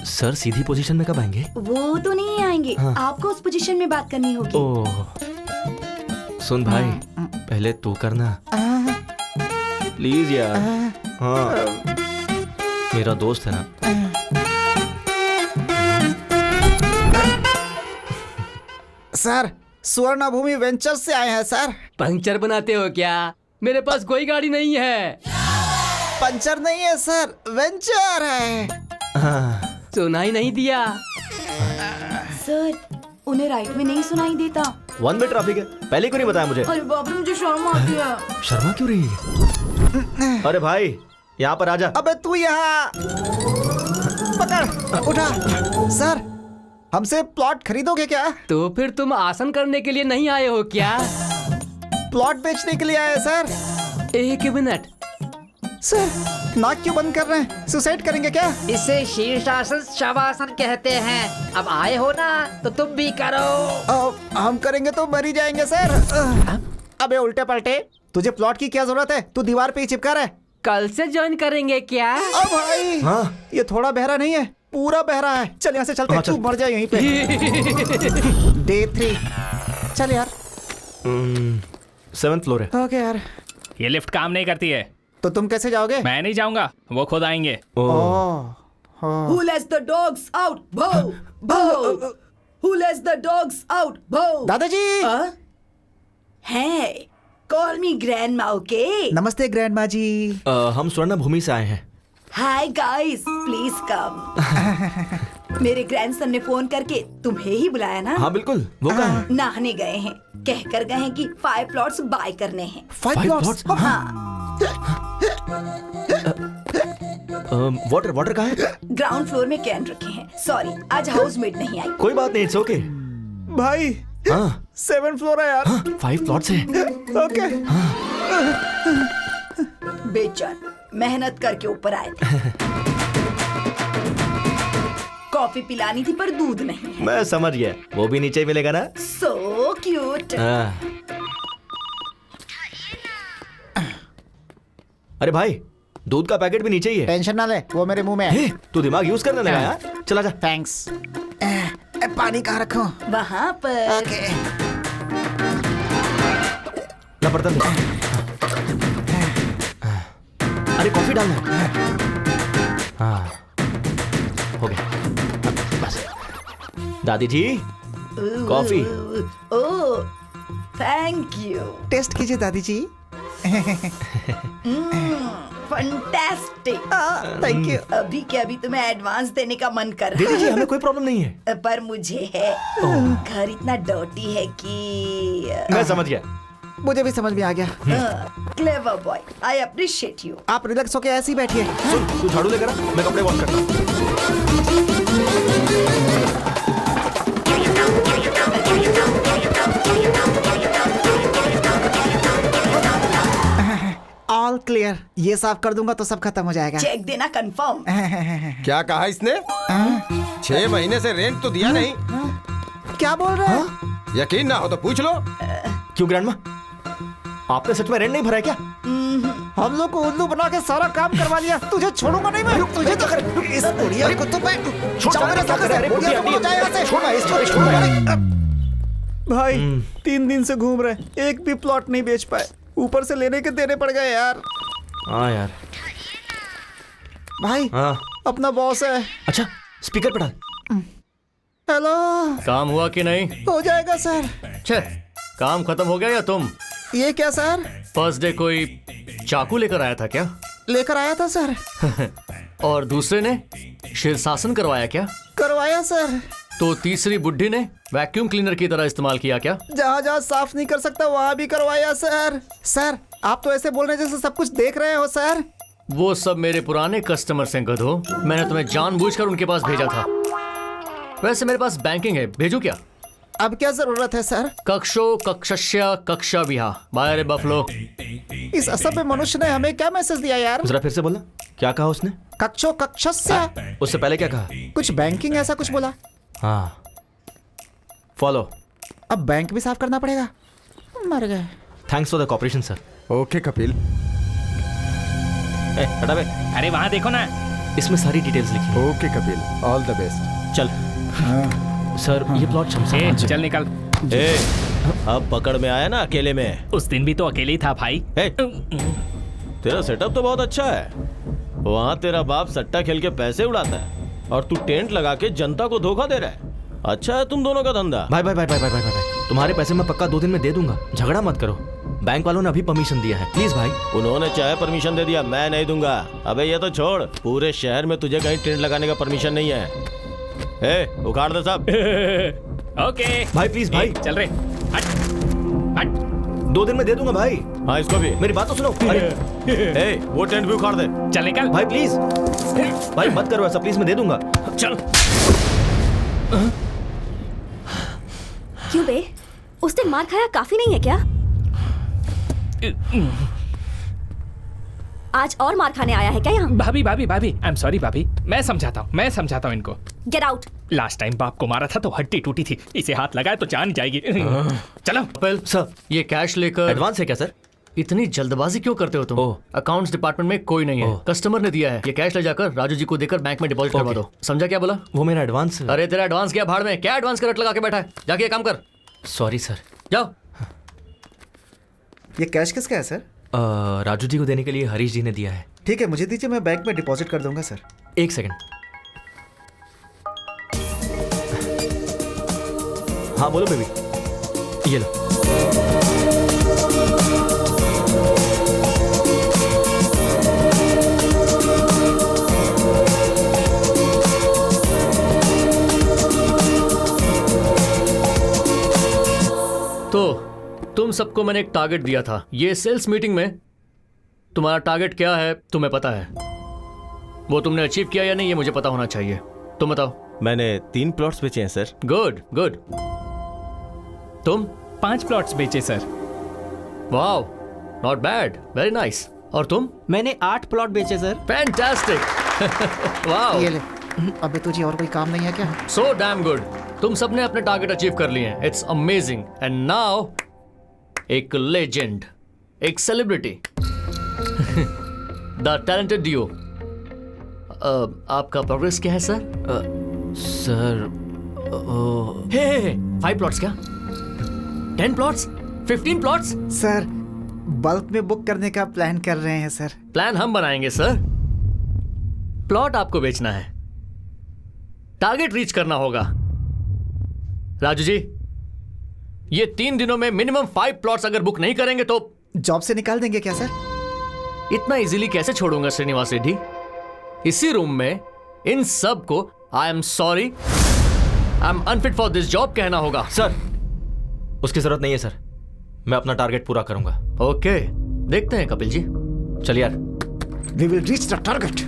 [SPEAKER 1] सर सीधी पोजीशन में कब आएंगे?
[SPEAKER 3] वो तो नहीं आएंगे।
[SPEAKER 1] हाँ।
[SPEAKER 3] आपको उस पोजीशन में बात करनी होगी।
[SPEAKER 1] ओह, सुन भाई, पहले तू करना प्लीज यार। हाँ, मेरा दोस्त है ना।
[SPEAKER 8] सर, स्वर्ण भूमि वेंचर से आए हैं सर।
[SPEAKER 6] पंचर बनाते हो क्या? मेरे पास कोई गाड़ी नहीं है।
[SPEAKER 8] पंचर नहीं है सर, वेंचर है।
[SPEAKER 6] सुनाई नहीं दिया?
[SPEAKER 3] सर, उन्हें राइट में नहीं सुनाई देता।
[SPEAKER 1] 1 वे ट्रैफिक है, पहले क्यों नहीं बताया मुझे?
[SPEAKER 3] अरे बाप रे, मुझे शर्म आती है।
[SPEAKER 1] शर्मा क्यों रही है? अरे भाई, यहाँ पर आजा।
[SPEAKER 8] अबे तू यहाँ पकड़, उठा। सर, हमसे प्लॉट खरीदोगे क्या?
[SPEAKER 6] तो फिर तुम आसन करने के लिए नहीं आए हो क्या?
[SPEAKER 8] प्लॉट बेचने के लिए आए सर।
[SPEAKER 6] 1 मिनट
[SPEAKER 8] सर, नाक क्यों बंद कर रहे हैं? सुसाइड करेंगे क्या?
[SPEAKER 16] इसे शीर्षासन शवासन कहते हैं। अब आए हो ना तो तुम भी करो।
[SPEAKER 8] हम करेंगे तो मर ही जाएंगे सर। अबे उल्टे पलटे, तुझे प्लॉट की क्या जरूरत है? तू दीवार पे ही चिपका रहा है।
[SPEAKER 6] कल से ज्वाइन करेंगे क्या?
[SPEAKER 8] अब भाई, हाँ? ये थोड़ा बहरा नहीं है, पूरा बहरा है। चल यहाँ से चलते हैं। तू मर जाए यहीं पे। डे 3। चल यार।
[SPEAKER 1] 7th फ्लोर है।
[SPEAKER 8] ओके यार।
[SPEAKER 10] ये लिफ्ट काम नहीं करती है।
[SPEAKER 8] तो तुम कैसे जाओगे?
[SPEAKER 10] मैं नहीं जाऊंगा, वो खुद आएंगे।
[SPEAKER 3] Who lets the dogs out? Boo! Boo! Who lets the dogs out? Boo!
[SPEAKER 8] दादाजी।
[SPEAKER 3] Hey, call me grandma, okay?
[SPEAKER 8] नमस्ते ग्रैंडमा जी।
[SPEAKER 1] हम स्वर्ण भूमि से आए हैं।
[SPEAKER 3] Hi guys, please come. मेरे ग्रैंडसन ने फोन करके तुम्हें ही बुलाया ना?
[SPEAKER 1] हाँ बिल्कुल, वो कहाँ है?
[SPEAKER 3] नहाने गए हैं। कहकर गए हैं कि 5 प्लॉट्स बाय करने हैं।
[SPEAKER 8] 5 प्लॉट्स?
[SPEAKER 3] हाँ।
[SPEAKER 1] वाटर कहाँ है?
[SPEAKER 3] ग्राउंड फ्लोर में कैन रखे हैं। सॉरी, आज हाउसमेट नहीं आई।
[SPEAKER 1] कोई बात नहीं, इट्स ओके।
[SPEAKER 8] भाई,
[SPEAKER 1] हाँ
[SPEAKER 8] 7th फ्लोर है यार।
[SPEAKER 1] 5 प्लॉट्स है।
[SPEAKER 8] ओके।
[SPEAKER 3] बेचन,
[SPEAKER 17] मेहनत करके ऊपर आए थे। कॉफी पिलानी थी पर दूध नहीं है।
[SPEAKER 1] मैं समझ गया, वो भी नीचे ही मिलेगा ना।
[SPEAKER 17] So cute.
[SPEAKER 1] अरे भाई, दूध का पैकेट भी नीचे ही है।
[SPEAKER 8] टेंशन ना ले, वो मेरे मुंह में है।
[SPEAKER 1] तू दिमाग यूज करने लगा यार। चला जा।
[SPEAKER 8] थैंक्स। पानी कहाँ रखूं?
[SPEAKER 17] वहाँ पर।
[SPEAKER 8] ओके।
[SPEAKER 1] ना बर्तन दे। अरे कॉफी डालना। हाँ, हो गया। बस। दादी जी, coffee.
[SPEAKER 17] Oh, thank you.
[SPEAKER 8] Taste कीजिए दादी जी।
[SPEAKER 17] फंटास्टिक।
[SPEAKER 8] Thank you.
[SPEAKER 17] अभी के अभी तुम्हें एडवांस देने का मन कर
[SPEAKER 1] दीदी जी,
[SPEAKER 17] रहा
[SPEAKER 1] हमें कोई प्रॉब्लम नहीं है।
[SPEAKER 17] पर मुझे है। घर इतना डर्टी है कि
[SPEAKER 1] मैं समझ गया।
[SPEAKER 8] मुझे भी समझ में आ गया।
[SPEAKER 17] Clever boy, I appreciate you.
[SPEAKER 8] आप रिलैक्स होके ऐसे ही बैठिए।
[SPEAKER 1] सुन, तू झाड़ू लेकर आ, मैं कपड़े वॉश करता हूँ।
[SPEAKER 8] All clear. ये साफ कर दूंगा तो सब खत्म हो जाएगा।
[SPEAKER 17] चेक देना कंफर्म।
[SPEAKER 18] क्या कहा इसने? 6 महीने से रेंट तो दिया नहीं।
[SPEAKER 8] क्या बोल रहे हैं?
[SPEAKER 18] यकीन ना हो तो पूछ लो।
[SPEAKER 1] क्यों ग्रैंडमा, आपने सच में रेंट नहीं भरा है क्या?
[SPEAKER 8] हम लोग को उल्लू बना के सारा काम करवा लिया। तुझे छोड़ूंगा नहीं मैं। तुझे तो इस बुढ़िया को तो मैं जाओ मेरे साथ से। बुढ़िया को जाए यहाँ से। छोड़ इसको, छोड़। भाई 3 दिन से घूम रहे, एक भी प्लॉट नहीं बेच पाए। ऊपर से लेने के देने पड़ गए यार।
[SPEAKER 1] हाँ यार।
[SPEAKER 8] भाई
[SPEAKER 1] हाँ,
[SPEAKER 8] अपना बॉस है।
[SPEAKER 1] अच्छा, स्पीकर पे डाल।
[SPEAKER 8] हेलो।
[SPEAKER 12] काम हुआ कि नहीं?
[SPEAKER 8] हो जाएगा सर।
[SPEAKER 12] छे, काम खत्म हो गया या तुम?
[SPEAKER 8] ये क्या सर?
[SPEAKER 12] फर्स्ट डे कोई चाकू लेकर आया था क्या?
[SPEAKER 8] लेकर आया था सर।
[SPEAKER 12] और दूसरे ने शीर्षासन करवाया क्या?
[SPEAKER 8] करवाया सर।
[SPEAKER 12] तो तीसरी बुड्ढी ने वैक्यूम क्लीनर की तरह इस्तेमाल किया क्या?
[SPEAKER 8] जहाँ जहाँ साफ नहीं कर सकता वहाँ भी करवाया सर। सर आप तो ऐसे बोल रहे जैसे सब कुछ देख रहे हो सर।
[SPEAKER 12] वो सब मेरे पुराने कस्टमर से गधो। मैंने तुम्हें जानबूझकर उनके पास भेजा था। वैसे मेरे पास बैंकिंग है, भेजू क्या?
[SPEAKER 8] अब क्या जरूरत है सर?
[SPEAKER 12] कक्षो कक्षस्य कक्षा विहा बाय बफलो।
[SPEAKER 8] इस असभ्य मनुष्य ने हमें क्या मैसेज दिया यार?
[SPEAKER 1] जरा फिर से बोलना, क्या कहा उसने?
[SPEAKER 8] कक्षो कक्षस्य।
[SPEAKER 1] उससे पहले क्या कहा?
[SPEAKER 8] कुछ बैंकिंग ऐसा कुछ बोला।
[SPEAKER 1] हाँ, फॉलो।
[SPEAKER 8] अब बैंक भी साफ करना पड़ेगा। मर गए।
[SPEAKER 1] Thanks for the cooperation sir.
[SPEAKER 18] Okay Kapil.
[SPEAKER 1] हटा बे।
[SPEAKER 10] अरे वहाँ देखो ना,
[SPEAKER 1] इसमें सारी डिटेल्स लिखी है।
[SPEAKER 18] Okay Kapil, all the best.
[SPEAKER 1] चल। सर ये प्लॉट शमशान।
[SPEAKER 10] चल निकल।
[SPEAKER 1] अब पकड़ में आया ना अकेले में।
[SPEAKER 10] उस दिन भी तो अकेले ही था भाई।
[SPEAKER 1] तेरा सेटअप तो बहुत अच्छा है। वहाँ तेरा बाप सट्टा खेल के पैसे उड़ाता है और तू टेंट लगा के जनता को धोखा दे रहा है। अच्छा है तुम दोनों का धंधा। भाई भाई भाई भाई भाई भाई भाई, तुम्हारे पैसे मैं पक्का 2 दिन में दे दूंगा। झगड़ा मत करो। बैंक वालों ने अभी परमिशन दिया है, प्लीज भाई। उन्होंने चाहे परमिशन दे दिया, मैं नहीं दूंगा। अबे ये तो छोड़, पूरे शहर में तुझे कहीं टेंट लगाने का परमिशन नहीं है। उखाड़ दे सब।
[SPEAKER 10] ओके
[SPEAKER 1] भाई प्लीज भाई।
[SPEAKER 10] चल रहे। हट हट।
[SPEAKER 1] 2 दिन में दे दूंगा भाई। हाँ इसको भी। मेरी बात तो सुनो। अरे वो टेंट भी उखाड़ दे।
[SPEAKER 10] चल निकल
[SPEAKER 1] भाई प्लीज। भाई मत करो ऐसा प्लीज, मैं दे दूंगा।
[SPEAKER 10] चल।
[SPEAKER 2] क्यों बे, उस दिन मार खाया काफी नहीं है क्या? आज और मार खाने आया है क्या यहाँ?
[SPEAKER 10] भाभी भाभी भाभी, आई एम सॉरी भाभी। मैं समझाता हूँ इनको।
[SPEAKER 2] Get out.
[SPEAKER 10] लास्ट टाइम बाप को मारा था तो हड्डी टूटी थी, इसे हाथ लगाए तो जान जाएगी। चलो।
[SPEAKER 12] सर ये कैश लेकर।
[SPEAKER 1] एडवांस है क्या सर?
[SPEAKER 12] इतनी जल्दबाजी क्यों करते हो तुम? अकाउंट्स डिपार्टमेंट में कोई नहीं है, कस्टमर ने दिया है। ये कैश ले जाकर राजू जी को देकर बैंक में डिपॉजिट करवा दो। समझा क्या बोला?
[SPEAKER 1] वो मेरा एडवांस।
[SPEAKER 12] अरे तेरा एडवांस क्या भाड़ में? क्या एडवांस का रट लगा के बैठा है? जाके काम कर।
[SPEAKER 1] Sorry sir.
[SPEAKER 12] जाओ।
[SPEAKER 8] ये कैश किसका है सर?
[SPEAKER 1] राजू जी को देने के लिए हरीश जी ने दिया है।
[SPEAKER 8] ठीक है, मुझे दीजिए, मैं बैंक में डिपॉजिट कर दूंगा सर।
[SPEAKER 1] 1 सेकंड। हाँ बोलो बेबी। ये लो।
[SPEAKER 12] तो तुम सबको मैंने एक टारगेट दिया था। ये सेल्स मीटिंग में तुम्हारा टारगेट क्या है तुम्हें पता है? वो तुमने अचीव किया या नहीं ये मुझे पता होना चाहिए। तुम बताओ।
[SPEAKER 1] मैंने 3 प्लॉट्स बेचे हैं सर।
[SPEAKER 12] Good good. तुम?
[SPEAKER 10] 5 प्लॉट्स बेचे sir.
[SPEAKER 12] Wow, not bad, very nice. और तुम?
[SPEAKER 19] मैंने 8 प्लॉट बेचे सर।
[SPEAKER 12] फैंटास्टिक। वाओ।
[SPEAKER 8] ये ले। अबे तुझे और कोई काम नहीं है क्या?
[SPEAKER 12] So damn good. तुम सबने अपने टारगेट अचीव कर लिए हैं। It's amazing. एंड नाउ एक लेजेंड, एक सेलिब्रिटी, द टैलेंटेड डियो। आपका प्रोग्रेस क्या है सर?
[SPEAKER 1] सर
[SPEAKER 12] 5 प्लॉट्स क्या? 10 प्लॉट्स? 15 प्लॉट्स?
[SPEAKER 8] सर बल्क में बुक करने का प्लान कर रहे हैं सर।
[SPEAKER 12] प्लान हम बनाएंगे सर। प्लॉट आपको बेचना है, टारगेट रीच करना होगा। राजू जी, ये 3 दिनों में मिनिमम 5 प्लॉट्स अगर बुक नहीं करेंगे तो
[SPEAKER 8] जॉब से निकाल देंगे क्या सर?
[SPEAKER 12] इतना इजीली कैसे छोड़ूंगा श्रीनिवास रेड्डी। इसी रूम में इन सब को I am sorry, I am unfit for this job कहना होगा।
[SPEAKER 1] सर उसकी जरूरत नहीं है सर, मैं अपना टारगेट पूरा करूंगा।
[SPEAKER 12] ओके, देखते हैं कपिल जी।
[SPEAKER 1] चलिए यार।
[SPEAKER 8] We will reach the target.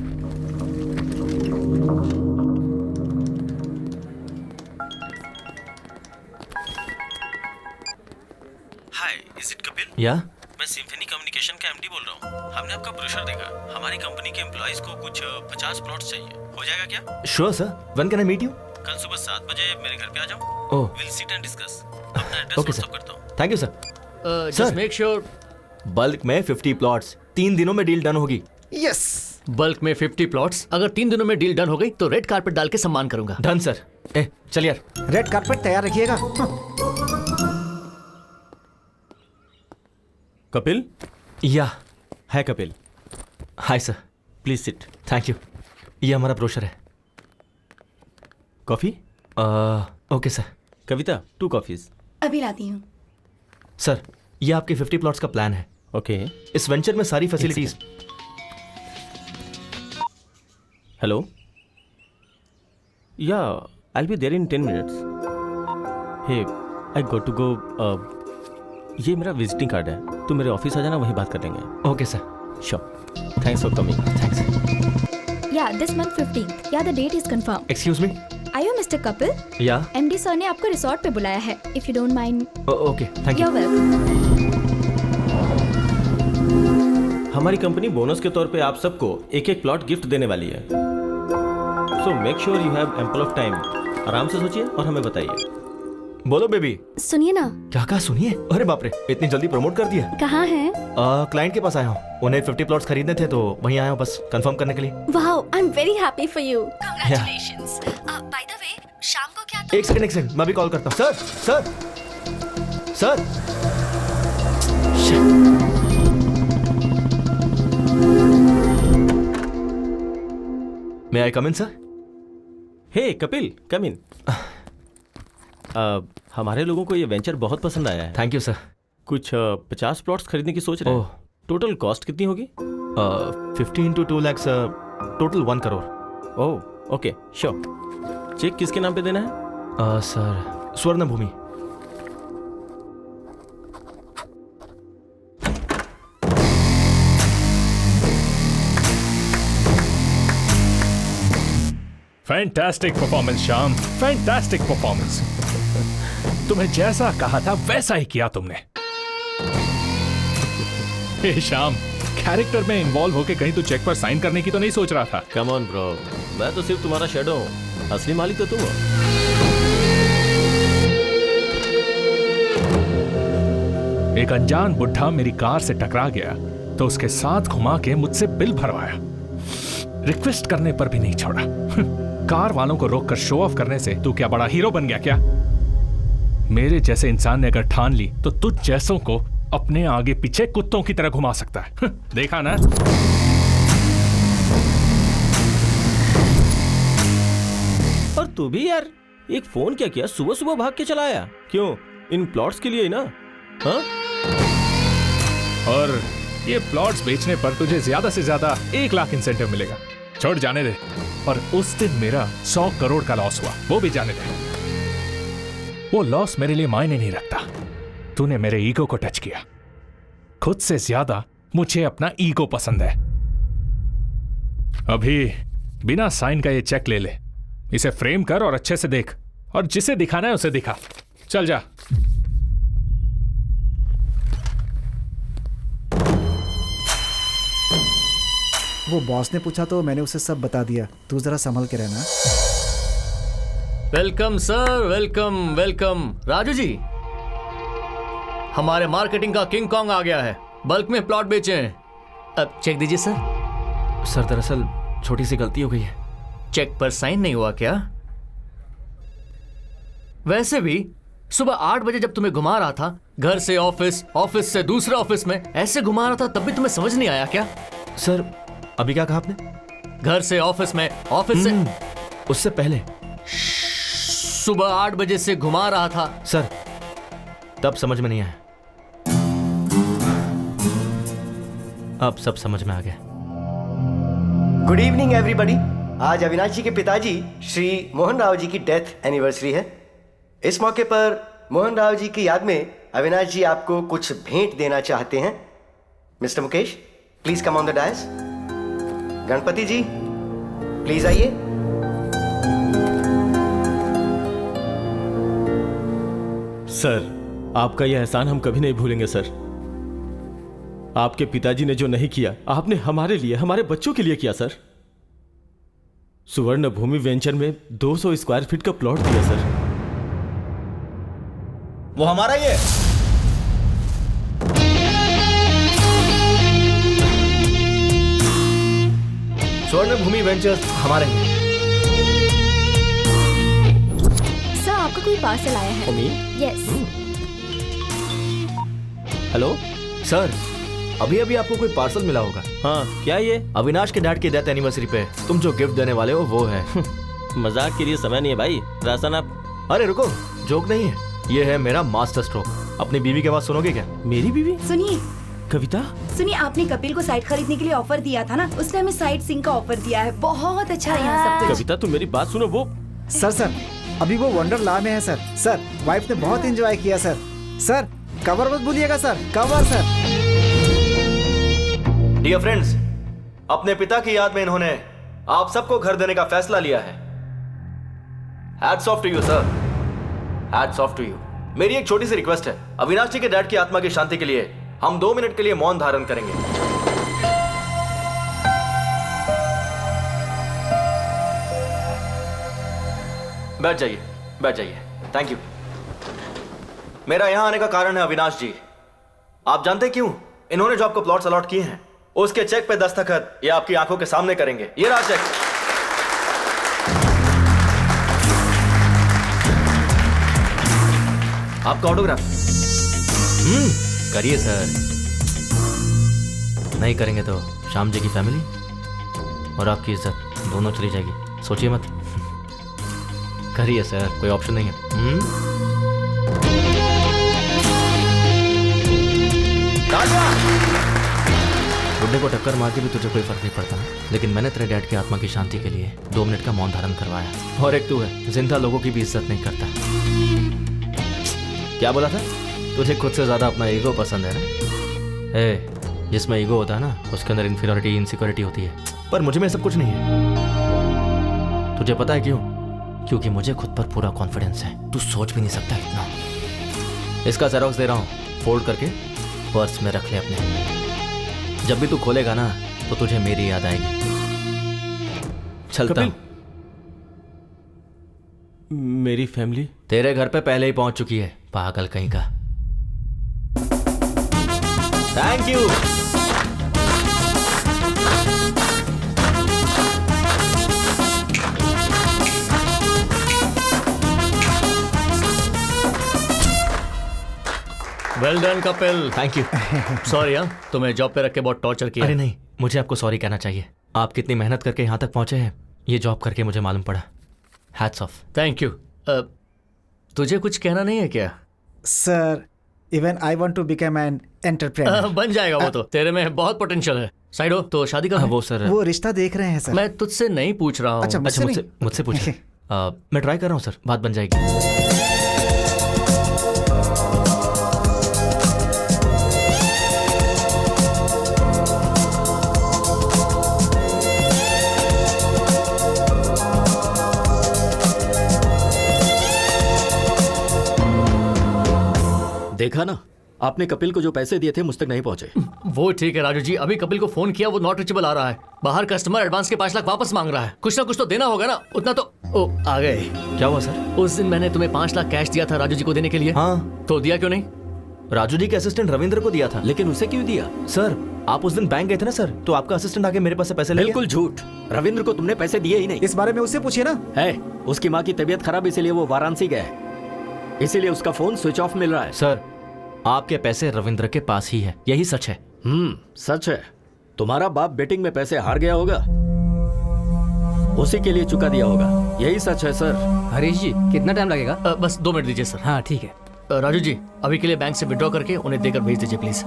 [SPEAKER 20] Hi, is it Kapil?
[SPEAKER 1] Yeah
[SPEAKER 20] मैं सिम्फनी कम्युनिकेशन का एमडी बोल रहा हूँ। हमने आपका ब्रोशर देखा। हमारी कंपनी के एम्प्लॉइज को कुछ 50 प्लॉट्स चाहिए। हो जाएगा क्या?
[SPEAKER 1] Sure sir. When can I meet you?
[SPEAKER 20] कल सुबह 7 बजे मेरे घर पे आ जाओ।
[SPEAKER 1] Oh,
[SPEAKER 20] will sit and discuss. अपना एड्रेस
[SPEAKER 1] ओके
[SPEAKER 20] व्हाट्सएप
[SPEAKER 1] सर।
[SPEAKER 20] करता हूँ।
[SPEAKER 1] Thank you sir.
[SPEAKER 12] Just make sure
[SPEAKER 1] bulk में 50 प्लॉट्स 3 दिनों में डील डन होगी।
[SPEAKER 8] यस।
[SPEAKER 12] बल्क में 50 प्लॉट्स। अगर 3 दिनों में डील डन हो गई तो रेड कारपेट डाल के सम्मान करूंगा।
[SPEAKER 1] Done sir. चल यार।
[SPEAKER 8] रेड कारपेट तैयार रखिएगा।
[SPEAKER 20] कपिल?
[SPEAKER 1] या
[SPEAKER 20] है Kapil.
[SPEAKER 1] Hi sir.
[SPEAKER 20] Please sit.
[SPEAKER 1] Thank you. ये हमारा ब्रोशर है।
[SPEAKER 20] Coffee?
[SPEAKER 1] Okay sir.
[SPEAKER 20] Kavita 2 coffees.
[SPEAKER 9] अभी लाती हूँ।
[SPEAKER 1] सर ये आपके 50 प्लॉट्स का प्लान है।
[SPEAKER 20] ओके।
[SPEAKER 1] इस वेंचर में सारी facilities.
[SPEAKER 20] Hello? Yeah I be there in 10 minutes. Hey, I got to go. ये मेरा विजिटिंग कार्ड है, तुम मेरे ऑफिस आ जाना, वहीं बात कर लेंगे।
[SPEAKER 1] Okay sir.
[SPEAKER 20] Sure. Thanks for coming.
[SPEAKER 1] Thanks.
[SPEAKER 5] Yeah this month 15th। Yeah the date is confirm.
[SPEAKER 1] Excuse me.
[SPEAKER 5] Are you mister Kapil?
[SPEAKER 1] Yeah
[SPEAKER 5] MD sir ने आपको रिसोर्ट पे बुलाया है। If you don't mind.
[SPEAKER 1] Okay, thank you.
[SPEAKER 5] You are welcome.
[SPEAKER 20] हमारी company bonus के तौर पे आप सबको एक प्लॉट गिफ्ट देने वाली है। So make sure you have ample of time. आराम से सोचिए और हमें बताइए।
[SPEAKER 1] बोलो बेबी।
[SPEAKER 2] सुनिए ना।
[SPEAKER 1] क्या कहा? सुनिए। अरे बाप रे, इतनी जल्दी प्रमोट कर दिया।
[SPEAKER 2] कहाँ हैं?
[SPEAKER 1] क्लाइंट के पास आया हूँ। उन्हें 50 प्लॉट्स खरीदने थे तो वहीं आया हूँ बस कंफर्म करने के लिए।
[SPEAKER 2] Wow, I am very happy for you. Congratulations. By the way, शाम को क्या?
[SPEAKER 1] एक सेकंड, मैं भी कॉल करता हूँ। सर। मे आई कम इन सर?
[SPEAKER 20] हे कपिल, कम इन। हमारे लोगों को ये वेंचर बहुत पसंद आया है।
[SPEAKER 1] Thank you sir.
[SPEAKER 20] कुछ 50 प्लॉट्स खरीदने की सोच रहे हैं। टोटल कॉस्ट कितनी होगी?
[SPEAKER 1] 15 to 2 lakhs, total 1 crore.
[SPEAKER 20] Oh okay, sure. Check किसके नाम पे देना है?
[SPEAKER 1] Sir Swarna Bhoomi.
[SPEAKER 10] Fantastic performance Shyam, fantastic performance. तुम्हें जैसा कहा था वैसा ही किया तुमने। हे श्याम, कैरेक्टर में इन्वॉल्व होके कहीं तू चेक पर साइन करने की तो नहीं सोच रहा था?
[SPEAKER 20] कम ऑन ब्रो, मैं तो सिर्फ तुम्हारा शैडो हूँ, असली मालिक तो तुम हो।
[SPEAKER 10] एक अनजान बुढ़ा मेरी कार से टकरा गया तो उसके साथ घुमा के मुझसे बिल भरवाया, रिक्वेस्ट करने पर भी नहीं छोड़ा। कार वालों को रोककर शो ऑफ करने से तू क्या बड़ा हीरो बन गया क्या? मेरे जैसे इंसान ने अगर ठान ली तो तुझ जैसों को अपने आगे पीछे कुत्तों की तरह घुमा सकता है। देखा ना?
[SPEAKER 20] और तू भी यार, एक फोन क्या किया, सुबह सुबह भाग के चला आया? क्यों? इन प्लॉट्स के लिए ही ना? हाँ?
[SPEAKER 10] और ये प्लॉट्स बेचने पर तुझे ज्यादा से ज्यादा 1 लाख इंसेंटिव मिलेगा। छोड़, जाने दे। और उस दिन मेरा 100 करोड़ का लॉस हुआ, वो भी जाने दे। वो लॉस मेरे लिए मायने नहीं रखता। तूने मेरे ईगो को टच किया। खुद से ज्यादा मुझे अपना ईगो पसंद है। अभी बिना साइन का ये चेक ले ले, इसे फ्रेम कर और अच्छे से देख, और जिसे दिखाना है उसे दिखा। चल जा।
[SPEAKER 8] वो बॉस ने पूछा तो मैंने उसे सब बता दिया। तू जरा संभल के रहना।
[SPEAKER 12] Welcome sir, welcome welcome. Raju ji, हमारे मार्केटिंग का किंग कॉन्ग आ गया है, बल्क में प्लॉट बेचे हैं। अब चेक दीजिए सर।
[SPEAKER 1] सर दरअसल छोटी सी गलती हो गई है।
[SPEAKER 12] चेक पर साइन नहीं हुआ क्या? वैसे भी सुबह 8 बजे जब तुम्हें घुमा रहा था घर से ऑफिस, ऑफिस से दूसरे ऑफिस में, ऐसे घुमा रहा था, तब भी तुम्हें समझ नहीं आया क्या?
[SPEAKER 1] सर अभी क्या कहा आपने?
[SPEAKER 12] घर से ऑफिस में, ऑफिस से
[SPEAKER 1] उससे पहले
[SPEAKER 12] सुबह 8 बजे से घुमा रहा था।
[SPEAKER 1] सर तब समझ में नहीं आया, अब सब समझ में आ गया।
[SPEAKER 4] Good evening everybody. आज अविनाश जी के पिताजी श्री मोहन राव जी की डेथ एनिवर्सरी है। इस मौके पर मोहन राव जी की याद में अविनाश जी आपको कुछ भेंट देना चाहते हैं। Mister Mukesh, please come on the dais. Ganpati ji please आइए।
[SPEAKER 20] सर, आपका यह एहसान हम कभी नहीं भूलेंगे सर। आपके पिताजी ने जो नहीं किया, आपने हमारे लिए, हमारे बच्चों के लिए किया सर। सुवर्ण भूमि वेंचर में 200 स्क्वायर फीट का प्लॉट दिया सर।
[SPEAKER 1] वो हमारा ही है। स्वर्ण भूमि वेंचर्स हमारे हैं।
[SPEAKER 2] सर आपका कोई पार्सल आया है। यस।
[SPEAKER 1] हेलो सर, अभी अभी आपको कोई पार्सल मिला होगा।
[SPEAKER 20] हाँ, क्या ये?
[SPEAKER 1] अविनाश के डैड की डेथ एनिवर्सरी पे तुम जो गिफ्ट देने वाले हो वो है।
[SPEAKER 20] मजाक के लिए समय नहीं है भाई। राशन आप।
[SPEAKER 1] अरे रुको, जोक नहीं है, ये है मेरा मास्टर स्ट्रोक। अपनी बीवी के आवाज सुनोगे क्या?
[SPEAKER 20] मेरी बीवी?
[SPEAKER 17] सुनिए
[SPEAKER 20] कविता,
[SPEAKER 17] सुनिए, आपने कपिल को साइट खरीदने के लिए ऑफर दिया था ना, उसने हमें साइट सीइंग का ऑफर दिया है। बहुत अच्छा है यहाँ सब कुछ।
[SPEAKER 20] कविता तुम मेरी बात सुनो। वो
[SPEAKER 8] सर अभी वो वंडरला में है सर। सर वाइफ ने बहुत एंजॉय किया सर। सर कवर मत भूलिएगा sir, cover sir.
[SPEAKER 1] Dear friends, अपने पिता की याद में इन्होंने आप सबको घर देने का फैसला लिया है। Hats off to you sir, hats off to you. मेरी एक छोटी सी रिक्वेस्ट है, अविनाश जी के डैड की आत्मा की शांति के लिए हम 2 मिनट के लिए मौन धारण करेंगे। बैठ जाइए, बैठ जाइए। Thank you. मेरा यहां आने का कारण है अविनाश जी। आप जानते क्यों? इन्होंने जो आपको प्लॉट्स अलॉट किए हैं उसके चेक पे दस्तखत ये आपकी आंखों के सामने करेंगे। ये रहा चेक। आपका ऑटोग्राफ। करिए सर। नहीं करेंगे तो श्याम जी की फैमिली और आपकी इज्जत दोनों चली जाएगी, सोचिए मत। करिए सर, कोई ऑप्शन नहीं है। बुड्ढे को टक्कर मार के भी तुझे कोई फर्क नहीं पड़ता, लेकिन मैंने तेरे डैड की आत्मा की शांति के लिए 2 मिनट का मौन धारण करवाया। और एक तू है जिंदा लोगों की भी इज्जत नहीं करता। क्या बोला था? तुझे खुद से ज्यादा अपना ईगो पसंद है ना? जिसमें ईगो होता है ना, उसके अंदर इन्फीरियरिटी, इनसिक्योरिटी होती है। पर मुझे में सब कुछ नहीं है। तुझे पता है क्यों? क्योंकि मुझे खुद पर पूरा कॉन्फिडेंस है। तू सोच भी नहीं सकता कितना। इसका जेरॉक्स दे रहा हूँ, फोल्ड करके पर्स में रख ले अपने। जब भी तू खोलेगा ना तो तुझे मेरी याद आएगी। चलता हूं।
[SPEAKER 20] मेरी फैमिली
[SPEAKER 1] तेरे घर पे पहले ही पहुंच चुकी है, पागल कहीं का। Thank you.
[SPEAKER 12] Well done Kapil.
[SPEAKER 1] Thank you.
[SPEAKER 12] Sorry यार, तुम्हें जॉब पे रख के बहुत टॉर्चर किया।
[SPEAKER 1] अरे नहीं, मुझे आपको सॉरी कहना चाहिए। आप कितनी मेहनत करके यहाँ तक पहुंचे हैं, ये जॉब करके मुझे मालूम पड़ा। Hats off.
[SPEAKER 12] Thank you. तुझे कुछ कहना नहीं है क्या?
[SPEAKER 8] Sir even I want to become an entrepreneur.
[SPEAKER 12] बन जाएगा वो तो, तेरे में बहुत पोटेंशियल है। साइड हो तो शादी का
[SPEAKER 1] वो सर,
[SPEAKER 8] वो रिश्ता देख रहे हैं सर।
[SPEAKER 12] मैं तुझसे नहीं पूछ रहा हूँ।
[SPEAKER 8] अच्छा
[SPEAKER 1] मुझसे पूछिए। मैं ट्राई कर रहा हूँ सर, बात बन जाएगी।
[SPEAKER 7] देखा ना, आपने कपिल को जो पैसे दिए थे मुझ तक नहीं पहुंचे।
[SPEAKER 12] वो ठीक है राजू जी, अभी कपिल को फोन किया, वो नॉट रीचेबल आ रहा है। बाहर कस्टमर एडवांस के 5 लाख वापस मांग रहा है। कुछ ना कुछ तो देना होगा ना, उतना तो। ओ आ गए।
[SPEAKER 1] क्या हुआ सर?
[SPEAKER 12] उस दिन मैंने तुम्हें 5 लाख कैश दिया था राजू जी को देने के लिए।
[SPEAKER 1] हाँ।
[SPEAKER 12] तो दिया क्यों नहीं?
[SPEAKER 1] राजू जी के असिस्टेंट रविंद्र को दिया था।
[SPEAKER 7] लेकिन उसे क्यों दिया?
[SPEAKER 1] सर आप उस दिन बैंक गए थे ना सर, तो आपका असिस्टेंट आके मेरे पास से पैसे ले गया।
[SPEAKER 7] बिल्कुल झूठ, रविंद्र को तुमने पैसे दिए ही नहीं।
[SPEAKER 8] इस बारे में उससे पूछिए ना।
[SPEAKER 7] है, उसकी माँ की तबीयत खराब, इसीलिए वो वाराणसी गया है, इसीलिए उसका फोन स्विच ऑफ मिल रहा है।
[SPEAKER 1] सर आपके पैसे रविंद्र के पास ही है, यही सच है।
[SPEAKER 7] सच है। तुम्हारा बाप बेटिंग में पैसे हार गया होगा, उसी के लिए चुका दिया होगा, यही सच है सर।
[SPEAKER 6] हरीश जी कितना टाइम लगेगा?
[SPEAKER 12] बस 2 मिनट दीजिए सर।
[SPEAKER 6] हाँ ठीक है।
[SPEAKER 12] राजू जी अभी के लिए बैंक से विड्रॉ करके उन्हें देकर भेज दीजिए please.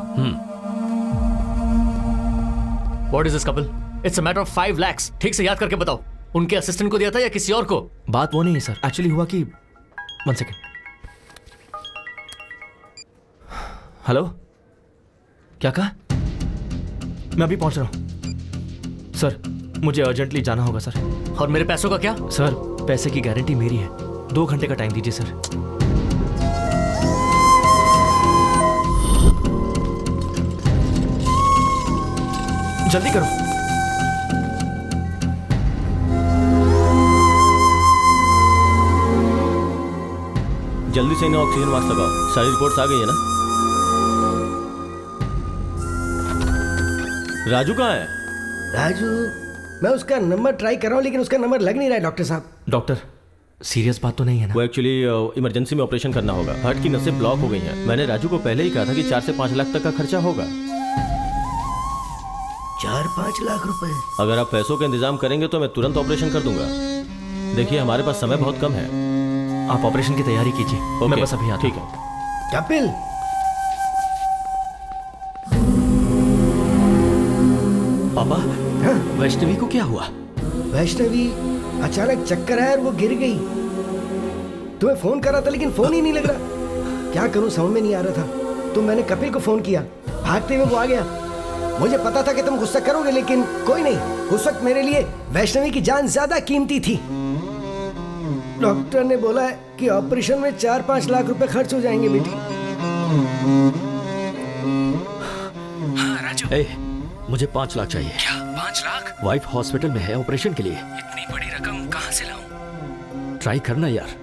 [SPEAKER 12] What is this Kapil? It's a matter of 5 lakhs। ठीक से याद करके बताओ, उनके असिस्टेंट को दिया था या किसी और को?
[SPEAKER 1] बात वो नहीं है सर, एक्चुअली हुआ कि 1 सेकेंड। हेलो, क्या कहा? मैं अभी पहुंच रहा हूं सर, मुझे अर्जेंटली जाना होगा सर।
[SPEAKER 12] और मेरे पैसों का क्या?
[SPEAKER 1] सर पैसे की गारंटी मेरी है, 2 घंटे का टाइम दीजिए सर। जल्दी करो।
[SPEAKER 20] जल्दी से इन्हें ऑक्सीजन मास्क लगाओ। सारी रिपोर्ट्स आ गई है ना? राजू कहाँ है?
[SPEAKER 4] राजू, मैं उसका नंबर ट्राई कर रहा हूँ लेकिन उसका नंबर लग नहीं रहा है डॉक्टर साहब।
[SPEAKER 1] डॉक्टर सीरियस बात तो नहीं है ना?
[SPEAKER 20] वो एक्चुअली इमरजेंसी में ऑपरेशन करना होगा, हार्ट की नसें ब्लॉक हो गई हैं। मैंने राजू को पहले ही कहा था कि 4 से 5 लाख तक का खर्चा होगा।
[SPEAKER 4] 4-5 लाख रुपए?
[SPEAKER 20] अगर आप पैसों का इंतजाम करेंगे तो मैं तुरंत ऑपरेशन कर दूंगा। देखिए हमारे पास समय बहुत कम है।
[SPEAKER 1] आप ऑपरेशन की तैयारी कीजिए, मैं बस अभी आता हूं।
[SPEAKER 20] ठीक है।
[SPEAKER 4] कपिल,
[SPEAKER 7] पापा, वैष्णवी को क्या हुआ?
[SPEAKER 4] वैष्णवी अचानक चक्कर आया और वो गिर गई। तुम्हें फोन करा था लेकिन फोन ही नहीं लग रहा। क्या करूं समझ में नहीं आ रहा था, तो मैंने कपिल को फोन किया, भागते हुए वो आ गया। मुझे पता था कि तुम गुस्सा करोगे लेकिन कोई नहीं, उस वक्त मेरे लिए वैष्णवी की जान ज्यादा कीमती थी। डॉक्टर ने बोला है कि ऑपरेशन में 4-5 लाख रुपए खर्च हो जाएंगे बेटी।
[SPEAKER 7] हाँ राजू। मुझे 5 लाख चाहिए।
[SPEAKER 6] क्या 5 लाख?
[SPEAKER 7] वाइफ हॉस्पिटल में है ऑपरेशन के लिए।
[SPEAKER 6] इतनी बड़ी रकम कहाँ से लाऊं?
[SPEAKER 7] ट्राई करना यार।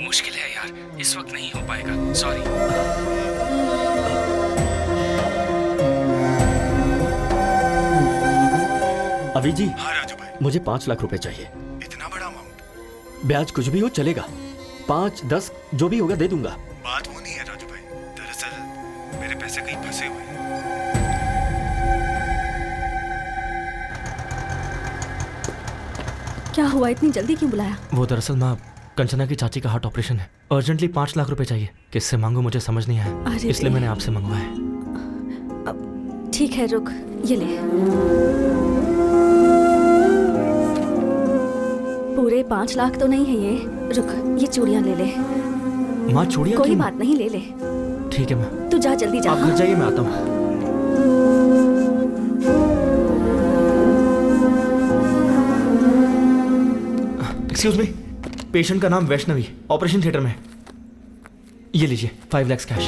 [SPEAKER 6] मुश्किल है यार, इस वक्त नहीं हो पाएगा, सॉरी।
[SPEAKER 7] अभी जी।
[SPEAKER 21] हाँ राजू भाई।
[SPEAKER 7] मुझे 5 लाख रुपए चाहिए।
[SPEAKER 21] इतना बड़ा अमाउंट?
[SPEAKER 7] ब्याज कुछ भी हो चलेगा, 5-10 जो भी होगा दे दूंगा।
[SPEAKER 21] बात वो नहीं है राजू भाई, दरअसल मेरे पैसे कहीं फंसे हुए हैं।
[SPEAKER 2] क्या हुआ, इतनी जल्दी क्यों बुलाया?
[SPEAKER 1] वो दरअसल माँ कंचना की चाची का हार्ट ऑपरेशन है, अर्जेंटली 5 लाख रुपए चाहिए। किससे मांगू मुझे समझ नहीं आया, इसलिए मैंने आपसे मंगवाया।
[SPEAKER 2] ठीक है रुक, ये ले। पूरे 5 लाख तो नहीं है ये, रुक ये चूड़ियां ले ले।
[SPEAKER 1] माँ चूड़ियां?
[SPEAKER 2] कोई बात नहीं, ले ले।
[SPEAKER 1] ठीक है माँ।
[SPEAKER 2] तू जा जल्दी जा।
[SPEAKER 1] आप घर जाइए, मैं आता हूँ। एक्सक्यूज मी, पेशेंट का नाम वैष्णवी, ऑपरेशन थिएटर में। ये लीजिए 5 लाख कैश।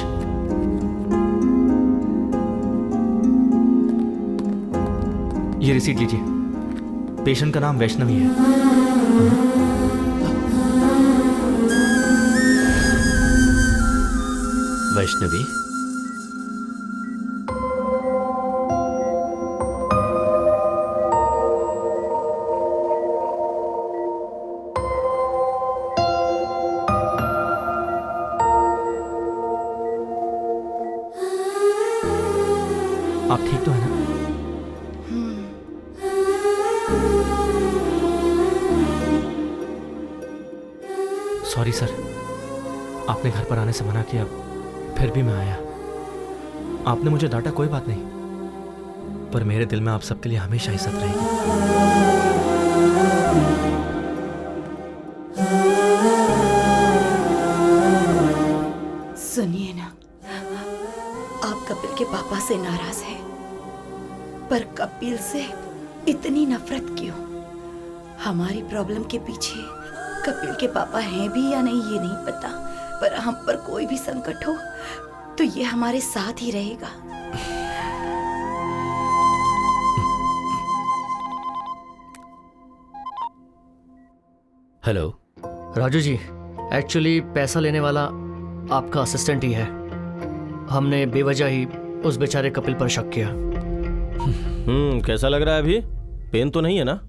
[SPEAKER 1] ये रिसीट लीजिए, पेशेंट का नाम वैष्णवी है।
[SPEAKER 7] वैष्णवी?
[SPEAKER 1] आप ठीक तो है ना? सॉरी सर, आपने घर पर आने से मना किया, फिर भी मैं आया। आपने मुझे डांटा, कोई बात नहीं, पर मेरे दिल में आप सबके लिए हमेशा इज्जत रहेगी।
[SPEAKER 17] सुनिए ना, आप कपिल के पापा से नाराज हैं, पर कपिल से इतनी नफरत क्यों? हमारी प्रॉब्लम के पीछे कपिल के पापा हैं भी या नहीं ये नहीं पता, पर हम पर कोई भी संकट हो तो ये हमारे साथ ही रहेगा।
[SPEAKER 12] हेलो राजू जी, एक्चुअली पैसा लेने वाला आपका असिस्टेंट ही है। हमने बेवजह ही उस बेचारे कपिल पर शक किया।
[SPEAKER 20] कैसा लग रहा है अभी? पेन तो नहीं है ना?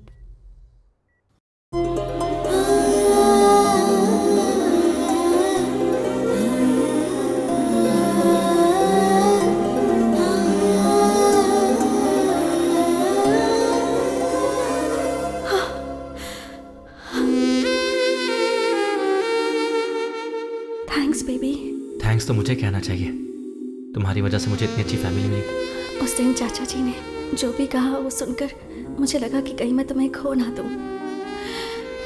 [SPEAKER 2] Thanks baby.
[SPEAKER 1] थैंक्स तो मुझे कहना चाहिए, तुम्हारी वजह से मुझे इतनी अच्छी फैमिली मिली।
[SPEAKER 2] उस दिन चाचा जी ने जो भी कहा वो सुनकर मुझे लगा कि कहीं मैं तुम्हें खो ना दूं,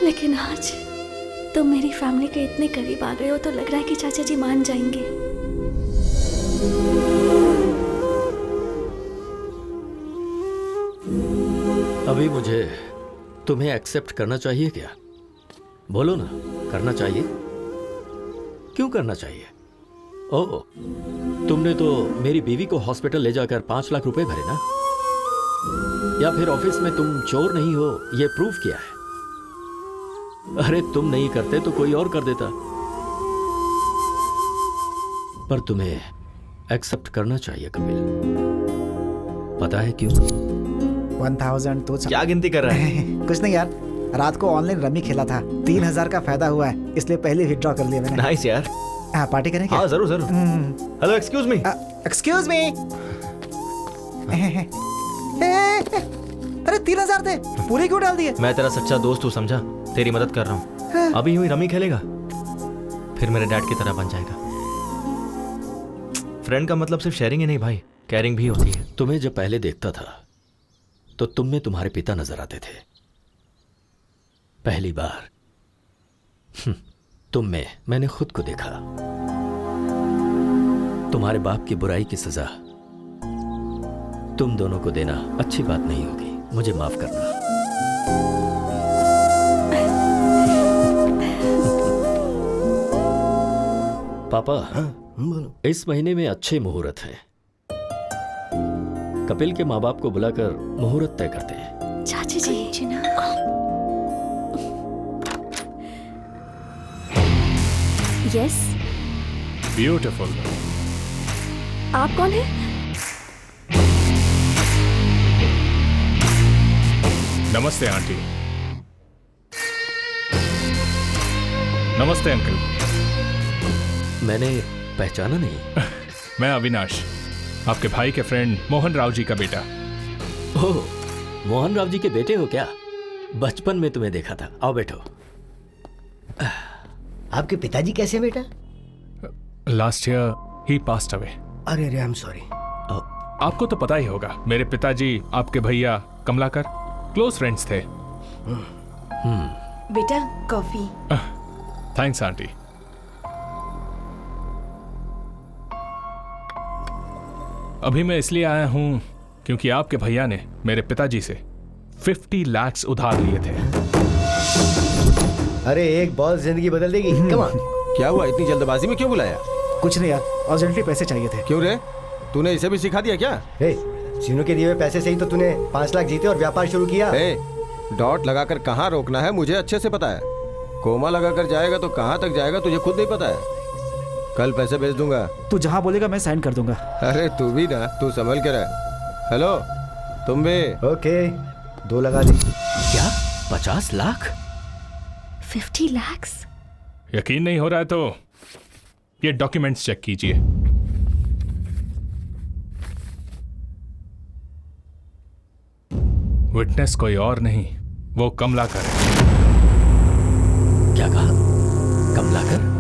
[SPEAKER 2] लेकिन आज तुम मेरी फैमिली के इतने करीब आ गए हो तो लग रहा है कि चाचा जी मान जाएंगे।
[SPEAKER 7] अभी मुझे तुम्हें एक्सेप्ट करना चाहिए क्या? बोलो ना, करना चाहिए? क्यों करना चाहिए? ओह, तुमने तो मेरी बीवी को हॉस्पिटल ले जाकर 5 लाख रुपए भरे ना? या फिर ऑफिस में तुम चोर नहीं हो ये प्रूव किया है? अरे तुम नहीं करते तो कोई और कर देता। पर तुम्हें एक्सेप्ट करना चाहिए कपिल। पता है क्यों?
[SPEAKER 8] 1000 तो
[SPEAKER 1] क्या गिनती कर रहा है?
[SPEAKER 8] कुछ नहीं यार, रात को ऑनलाइन रमी खेला था, 3000 का फायदा हुआ है, इसलिए पहले विथड्रॉ कर लिया मैंने।
[SPEAKER 1] नाइस यार।
[SPEAKER 8] हाँ, पार्टी करें क्या?
[SPEAKER 1] हाँ जरूर जरूर। Hello excuse me.
[SPEAKER 8] Excuse me. अरे 3000 थे, पूरे क्यों डाल दिए?
[SPEAKER 1] मैं तेरा सच्चा दोस्त हूँ, समझा? तेरी मदद कर रहा हूँ। अभी हुई रमी खेलेगा, फिर मेरे डैड की तरह बन जाएगा। फ्रेंड का मतलब सिर्फ शेयरिंग ही नहीं भाई, केयरिंग भी होती है।
[SPEAKER 7] तुम्हें जब पहले देखता था तो तुम में तुम्हारे पिता नजर आते थे। पहली बार तुम में मैंने खुद को देखा। तुम्हारे बाप की बुराई की सजा तुम दोनों को देना अच्छी बात नहीं होगी, मुझे माफ करना। पापा, इस महीने में अच्छे मुहूर्त हैं। कपिल के माँ बाप को बुलाकर मुहूर्त तय करते हैं।
[SPEAKER 2] चाची जी। यस।
[SPEAKER 10] ब्यूटीफुल।
[SPEAKER 2] आप कौन हैं?
[SPEAKER 10] नमस्ते आंटी। नमस्ते अंकल।
[SPEAKER 7] मैंने पहचाना नहीं।
[SPEAKER 10] मैं अविनाश, आपके भाई के फ्रेंड मोहन राव जी का बेटा।
[SPEAKER 7] ओह, मोहन राव जी के बेटे हो क्या? बचपन में तुम्हें देखा था। आओ बैठो।
[SPEAKER 4] आपके पिताजी कैसे बेटा?
[SPEAKER 10] लास्ट ईयर ही पास्ड अवे।
[SPEAKER 4] अरे अरे, आई एम सॉरी।
[SPEAKER 10] आपको तो पता ही होगा, मेरे पिताजी आपके भैया कमलाकर क्लोज फ्रेंड्स थे।
[SPEAKER 17] बेटा कॉफी।
[SPEAKER 10] Thanks aunty. अभी मैं इसलिए आया हूं क्योंकि आपके भैया ने मेरे पिताजी से 50 लाख उधार लिए थे।
[SPEAKER 14] अरे एक बॉल जिंदगी बदल देगी। Come on.
[SPEAKER 18] क्या हुआ, इतनी जल्दबाजी में क्यों बुलाया?
[SPEAKER 8] कुछ नहीं यार, अर्जेंटली पैसे चाहिए थे।
[SPEAKER 18] क्यों रे, तूने इसे भी सिखा दिया क्या?
[SPEAKER 14] सीनू के दिए हुए पैसे से ही तो तूने 5 लाख जीते और व्यापार शुरू किया।
[SPEAKER 18] डॉट लगाकर कहाँ रोकना है मुझे अच्छे से पता है। कोमा लगाकर जाएगा तो कहाँ तक जाएगा तुझे खुद नहीं पता है। कल पैसे भेज दूंगा।
[SPEAKER 8] तू जहाँ बोलेगा मैं साइन कर दूंगा।
[SPEAKER 18] अरे तू भी ना, तू संभल के रह। हेलो तुम भी?
[SPEAKER 14] ओके, 2 लगा दी।
[SPEAKER 7] क्या 50 लाख?
[SPEAKER 2] 50 लाख?
[SPEAKER 10] यकीन नहीं हो रहा है तो ये डॉक्यूमेंट्स चेक कीजिए। विटनेस कोई और नहीं, वो कमलाकर है।
[SPEAKER 7] क्या कहा? कमलाकर?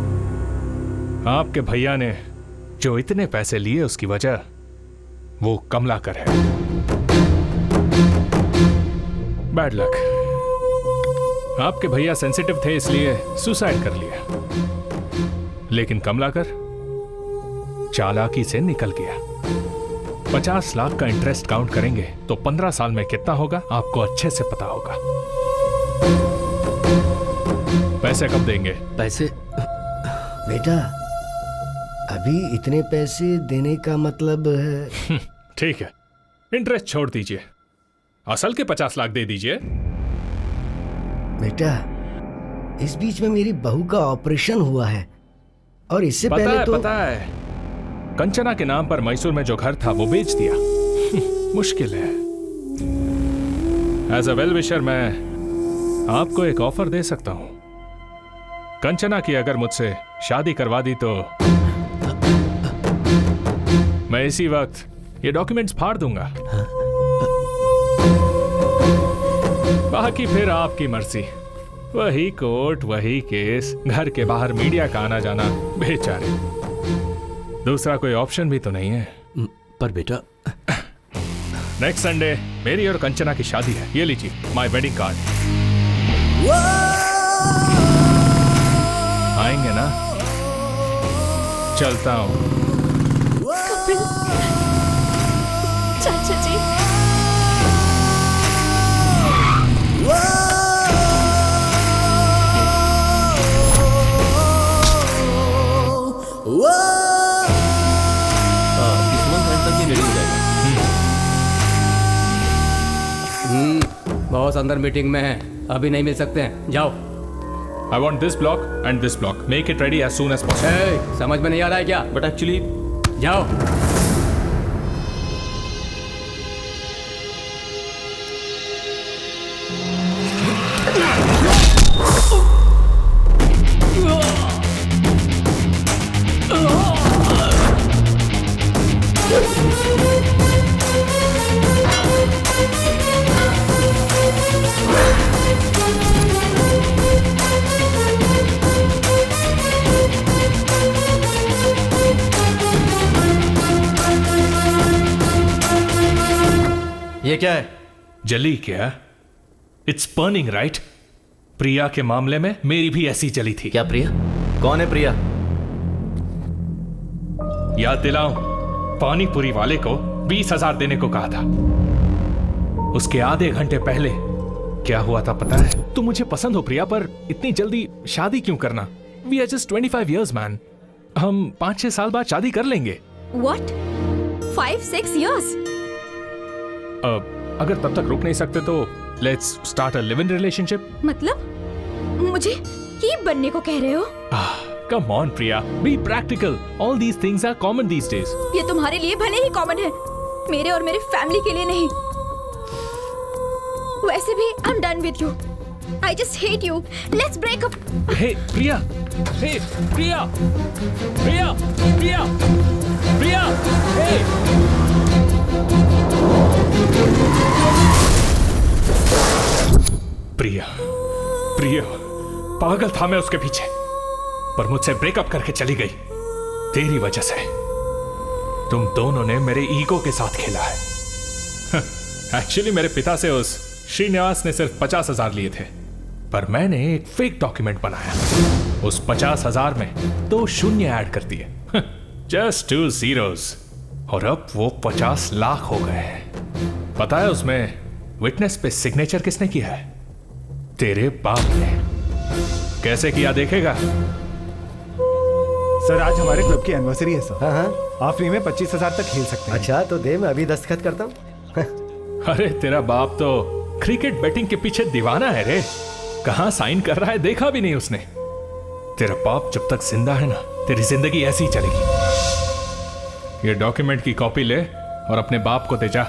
[SPEAKER 10] आपके भैया ने जो इतने पैसे लिए उसकी वजह वो कमलाकर है। Bad luck. आपके भैया सेंसिटिव थे इसलिए सुसाइड कर लिया, लेकिन कमलाकर चालाकी से निकल गया। 50 लाख का इंटरेस्ट काउंट करेंगे तो 15 साल में कितना होगा आपको अच्छे से पता होगा। पैसे कब देंगे?
[SPEAKER 7] पैसे
[SPEAKER 4] बेटा
[SPEAKER 14] अभी इतने पैसे देने का मतलब है?
[SPEAKER 10] ठीक है, इंटरेस्ट छोड़ दीजिए, असल के 50 लाख दे दीजिए।
[SPEAKER 14] बेटा, इस बीच में मेरी बहू का ऑपरेशन हुआ है और इससे पहले तो
[SPEAKER 10] पता है, कंचना के नाम पर मैसूर में जो घर था वो बेच दिया। मुश्किल है। एज अ वेल विशर मैं आपको एक ऑफर दे सकता हूं। कंचना की अगर मुझसे शादी करवा दी तो मैं इसी वक्त ये डॉक्यूमेंट्स फाड़ दूंगा। बाकी फिर आपकी मर्जी, वही कोर्ट, वही केस, घर के बाहर मीडिया का आना जाना, बेचारे। दूसरा कोई ऑप्शन भी तो नहीं है।
[SPEAKER 7] पर बेटा,
[SPEAKER 10] नेक्स्ट संडे मेरी और कंचना की शादी है, ये लीजिए माय वेडिंग कार्ड। आएंगे ना? चलता हूं।
[SPEAKER 2] कपिल, चाचा जी।
[SPEAKER 20] इस मंथ एंड तक ये रेडी हो जाएगा।
[SPEAKER 6] बॉस अंदर मीटिंग में है, अभी नहीं मिल सकते हैं, जाओ।
[SPEAKER 10] I want this block and this block. Make it ready as soon as possible.
[SPEAKER 6] Hey, समझ में नहीं आ रहा है क्या?
[SPEAKER 20] But actually,
[SPEAKER 6] जाओ।
[SPEAKER 1] ये क्या है?
[SPEAKER 10] जली क्या? It's burning right? प्रिया के मामले में मेरी भी ऐसी जली थी।
[SPEAKER 1] क्या प्रिया? कौन है प्रिया?
[SPEAKER 10] याद दिलाऊं, पानीपुरी वाले को 20,000 देने को कहा था। उसके आधे घंटे पहले क्या हुआ था पता है? तुम मुझे पसंद हो प्रिया, पर इतनी जल्दी शादी क्यों करना? We are just 25 years man. हम 5-6 साल बाद शादी कर लेंगे।
[SPEAKER 5] What? 5-6 years?
[SPEAKER 10] अगर तब तक रुक नहीं सकते तो let's start a live in relationship.
[SPEAKER 5] मतलब मुझे कीप बनने को कह रहे हो?
[SPEAKER 10] Come on Priya, be practical. All these things are common these days.
[SPEAKER 5] ये तुम्हारे लिए भले ही कॉमन है, मेरे और मेरे फैमिली के लिए नहीं। वैसे भी I am done with you. I just hate you. Let's break up.
[SPEAKER 10] Hey Priya, hey Priya, Priya, Priya, Priya, hey. Priya, Priya, पागल था मैं उसके पीछे, पर मुझसे ब्रेकअप करके चली गई तेरी वजह से। तुम दोनों ने मेरे ईगो के साथ खेला है। एक्चुअली मेरे पिता से उस श्रीनिवास ने सिर्फ 50,000 लिए थे, पर मैंने एक फेक डॉक्यूमेंट बनाया। उस 50,000 में 2 शून्य ऐड कर दिए, जस्ट 2 zeros, और अब वो 50 लाख हो गए हैं। पता है उसमें विटनेस पे सिग्नेचर किसने किया है? तेरे बाप ने। कैसे किया देखेगा?
[SPEAKER 21] सर आज हमारे क्लब की एनिवर्सरी है सर। हाँ, आप फ्री में 25,000 तक खेल सकते हैं।
[SPEAKER 14] अच्छा तो दे, मैं अभी दस्तखत करता हूँ।
[SPEAKER 10] अरे तेरा बाप तो क्रिकेट बैटिंग के पीछे दीवाना है रे। कहाँ साइन कर रहा है देखा भी नहीं उसने। तेरा बाप जब तक जिंदा है ना, तेरी जिंदगी ऐसी ही चलेगी। ये डॉक्यूमेंट की कॉपी ले और अपने बाप को दे जा,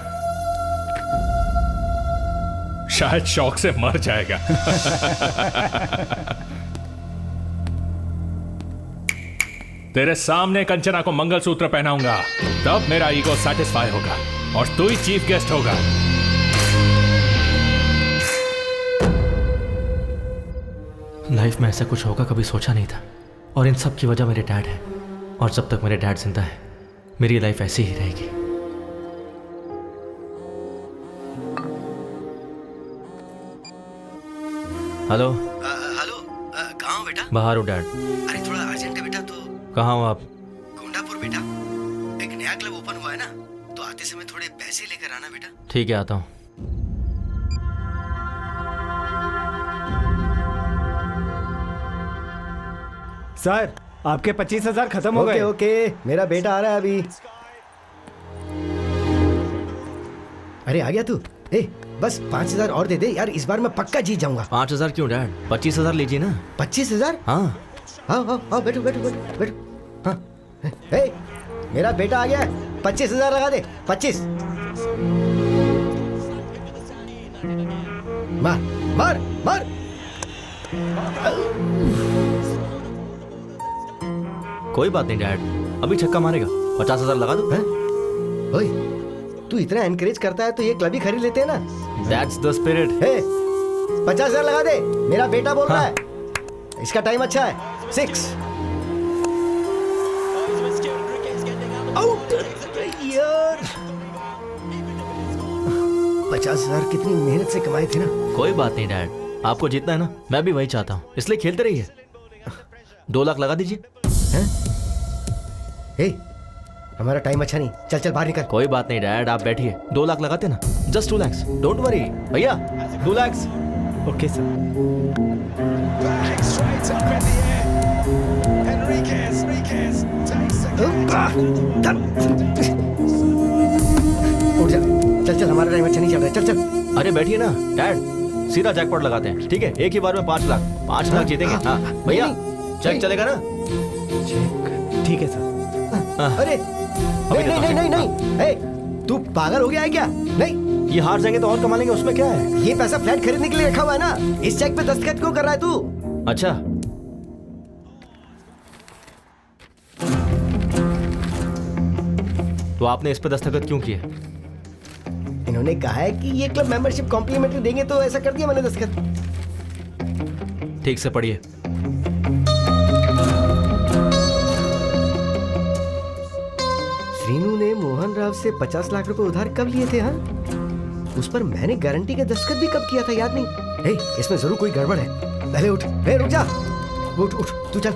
[SPEAKER 10] शायद शौक से मर जाएगा। तेरे सामने कंचना को मंगलसूत्र पहनाऊंगा, तब मेरा ईगो सेटिस्फाई होगा और तू ही चीफ गेस्ट होगा।
[SPEAKER 1] लाइफ में ऐसा कुछ होगा कभी सोचा नहीं था, और इन सब की वजह मेरे डैड है। और जब तक मेरे डैड जिंदा है, मेरी लाइफ ऐसी ही रहेगी। हेलो
[SPEAKER 4] हेलो, कहाँ हो बेटा?
[SPEAKER 1] बाहर हो डैड।
[SPEAKER 4] अरे थोड़ा अर्जेंट है बेटा। तो
[SPEAKER 1] कहाँ हो आप?
[SPEAKER 4] गोंडापुर बेटा, एक नया क्लब ओपन हुआ है ना, तो आते समय थोड़े पैसे लेकर आना बेटा।
[SPEAKER 1] ठीक है, आता हूँ।
[SPEAKER 21] सर
[SPEAKER 19] आपके 25,000 खत्म हो
[SPEAKER 14] ओके
[SPEAKER 19] गए।
[SPEAKER 14] ओके, मेरा बेटा आ रहा है अभी। अरे आ गया तू? ए बस 5,000 और दे दे यार, इस बार मैं पक्का जीत जाऊंगा।
[SPEAKER 1] 5,000 क्यों डैड? 25,000 लीजिए ना।
[SPEAKER 14] 25,000?
[SPEAKER 1] हाँ
[SPEAKER 14] हाँ, बैठो बैठो बैठो बैठो। हाँ, ए मेरा बेटा आ गया है, 25,000 लगा दे। 25। मार मार मार।
[SPEAKER 1] कोई बात नहीं डैड, अभी छक्का मारेगा। 50,000 लगा दो।
[SPEAKER 14] ओए, तू इतना एनकरेज करता है तो ये क्लब ही खरीद लेते हैं ना।
[SPEAKER 1] That's the spirit.
[SPEAKER 14] 50,000 लगा दे, मेरा बेटा बोल रहा है। इसका टाइम अच्छा है। 6 आउट यार। 50,000 कितनी मेहनत से कमाए थे ना।
[SPEAKER 1] कोई बात नहीं डैड, आपको जीतना है ना, मैं भी वही चाहता हूँ, इसलिए खेलते रहिए। 2 लाख लगा दीजिए।
[SPEAKER 14] हमारा टाइम अच्छा नहीं, चल चल बाहर निकल।
[SPEAKER 1] कोई बात नहीं डैड, आप बैठिए। 2 लाख लगाते ना, जस्ट 2 lakhs, डोंट वरी भैया। 2 lakhs।
[SPEAKER 19] Okay sir.
[SPEAKER 14] उठ जा, चल चल, हमारा टाइम अच्छा नहीं चल रहा है, चल चल।
[SPEAKER 1] अरे बैठिए ना डैड, सीधा जैकपॉट लगाते हैं, ठीक है? एक ही बार में 5 लाख। 5 लाख जीतेंगे। हाँ भैया, चेक चलेगा ना?
[SPEAKER 19] ठीक है सर।
[SPEAKER 14] अरे नहीं नहीं नहीं नहीं, तू पागल हो गया है क्या? नहीं,
[SPEAKER 1] ये हार जाएंगे तो और कमा लेंगे, उसमें क्या है?
[SPEAKER 14] ये पैसा फ्लैट खरीदने के लिए रखा हुआ है ना। इस चेक पे दस्तखत क्यों कर रहा है तू?
[SPEAKER 1] अच्छा, तो आपने इस पे दस्तखत क्यों किए?
[SPEAKER 14] इन्होंने कहा है कि ये क्लब मेंबरशिप कॉम्प्लीमेंट्री देंगे, तो ऐसा कर दिया मैंने दस्तखत।
[SPEAKER 1] ठीक से पढ़िए।
[SPEAKER 14] श्रीनू ने मोहन राव से 50 लाख रुपए उधार कब लिए थे? हाँ, उस पर मैंने गारंटी का दस्तखत भी कब किया था, याद नहीं। इसमें जरूर कोई गड़बड़ है। पहले उठ, रुक जा, उठ उठ, तू चल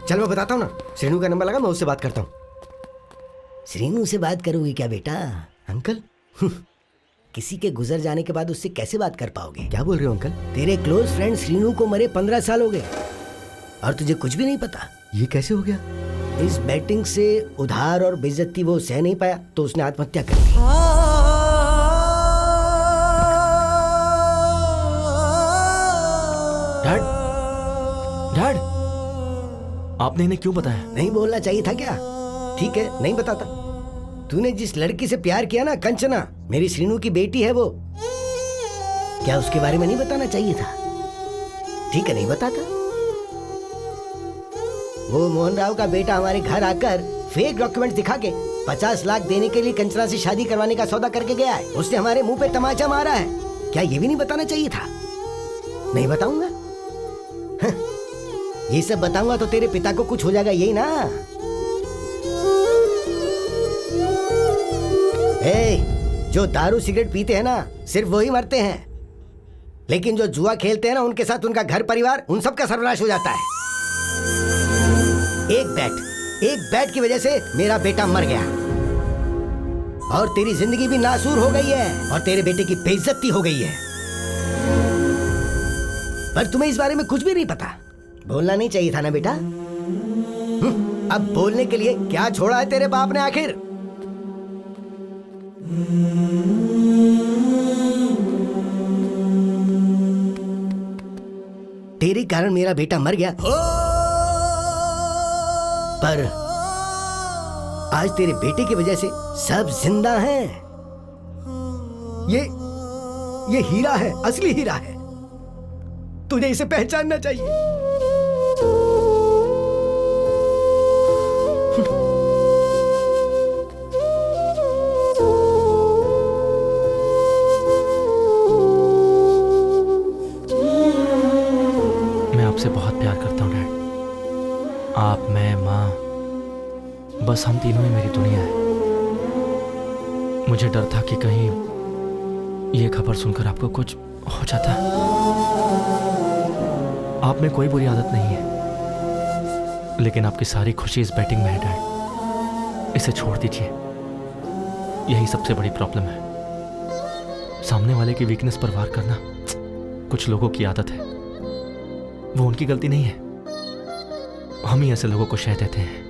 [SPEAKER 14] चल, मैं बताता हूँ ना। श्रीनू का नंबर लगा, मैं उससे बात करता हूँ।
[SPEAKER 4] श्रीनू से बात करोगे क्या बेटा?
[SPEAKER 14] अंकल
[SPEAKER 4] किसी के गुजर जाने के बाद उससे कैसे बात कर पाओगे?
[SPEAKER 14] क्या बोल रहे हो अंकल?
[SPEAKER 4] तेरे क्लोज फ्रेंड श्रीनू को मरे 15 साल हो गए और तुझे कुछ भी नहीं पता।
[SPEAKER 14] ये कैसे हो गया?
[SPEAKER 4] इस बैटिंग से उधार और बेइज्जती वो सह नहीं पाया तो उसने आत्महत्या कर ली।
[SPEAKER 1] डैड, डैड, आपने इन्हें क्यों बताया?
[SPEAKER 4] नहीं बोलना चाहिए था क्या? ठीक है, नहीं बताता। तूने जिस लड़की से प्यार किया ना, कंचना, मेरी श्रीनू की बेटी है वो, क्या उसके बारे में नहीं बताना चाहिए था? ठीक है, नहीं बताता। वो मोहन राव का बेटा हमारे घर आकर फेक डॉक्यूमेंट दिखा के 50 लाख देने के लिए कंचना से शादी करवाने का सौदा करके गया है। उसने हमारे मुंह पे तमाचा मारा है। क्या ये भी नहीं बताना चाहिए था? नहीं बताऊंगा। ये सब बताऊंगा तो तेरे पिता को कुछ हो जाएगा, यही ना? जो दारू सिगरेट पीते हैं ना, सिर्फ वही मरते हैं, लेकिन जो जुआ खेलते हैं ना, उनके साथ उनका घर परिवार, उन सब का सर्वनाश हो जाता है। एक बैट की वजह से मेरा बेटा मर गया और तेरी जिंदगी भी नासूर हो गई है और तेरे बेटे की बेइज्जती हो गई है। पर तुम्हें इस बारे में कुछ भी नहीं पता। बोलना नहीं चाहिए था ना बेटा? अब बोलने के लिए क्या छोड़ा है तेरे बाप ने आखिर? तेरे कारण मेरा बेटा मर गया, पर आज तेरे बेटे की वजह से सब जिंदा हैं। ये हीरा है, असली हीरा है। तुझे इसे पहचानना चाहिए।
[SPEAKER 1] मैं आपसे बहुत प्यार करता हूँ डैड। आप, मैं, माँ, बस हम तीनों ही मेरी दुनिया है। मुझे डर था कि कहीं ये खबर सुनकर आपको कुछ हो जाता। आप में कोई बुरी आदत नहीं है, लेकिन आपकी सारी खुशी इस बैटिंग में है डैड। इसे छोड़ दीजिए, यही सबसे बड़ी प्रॉब्लम है। सामने वाले की वीकनेस पर वार करना कुछ लोगों की आदत है, वो उनकी गलती नहीं है। हम ही ऐसे लोगों को शह देते हैं।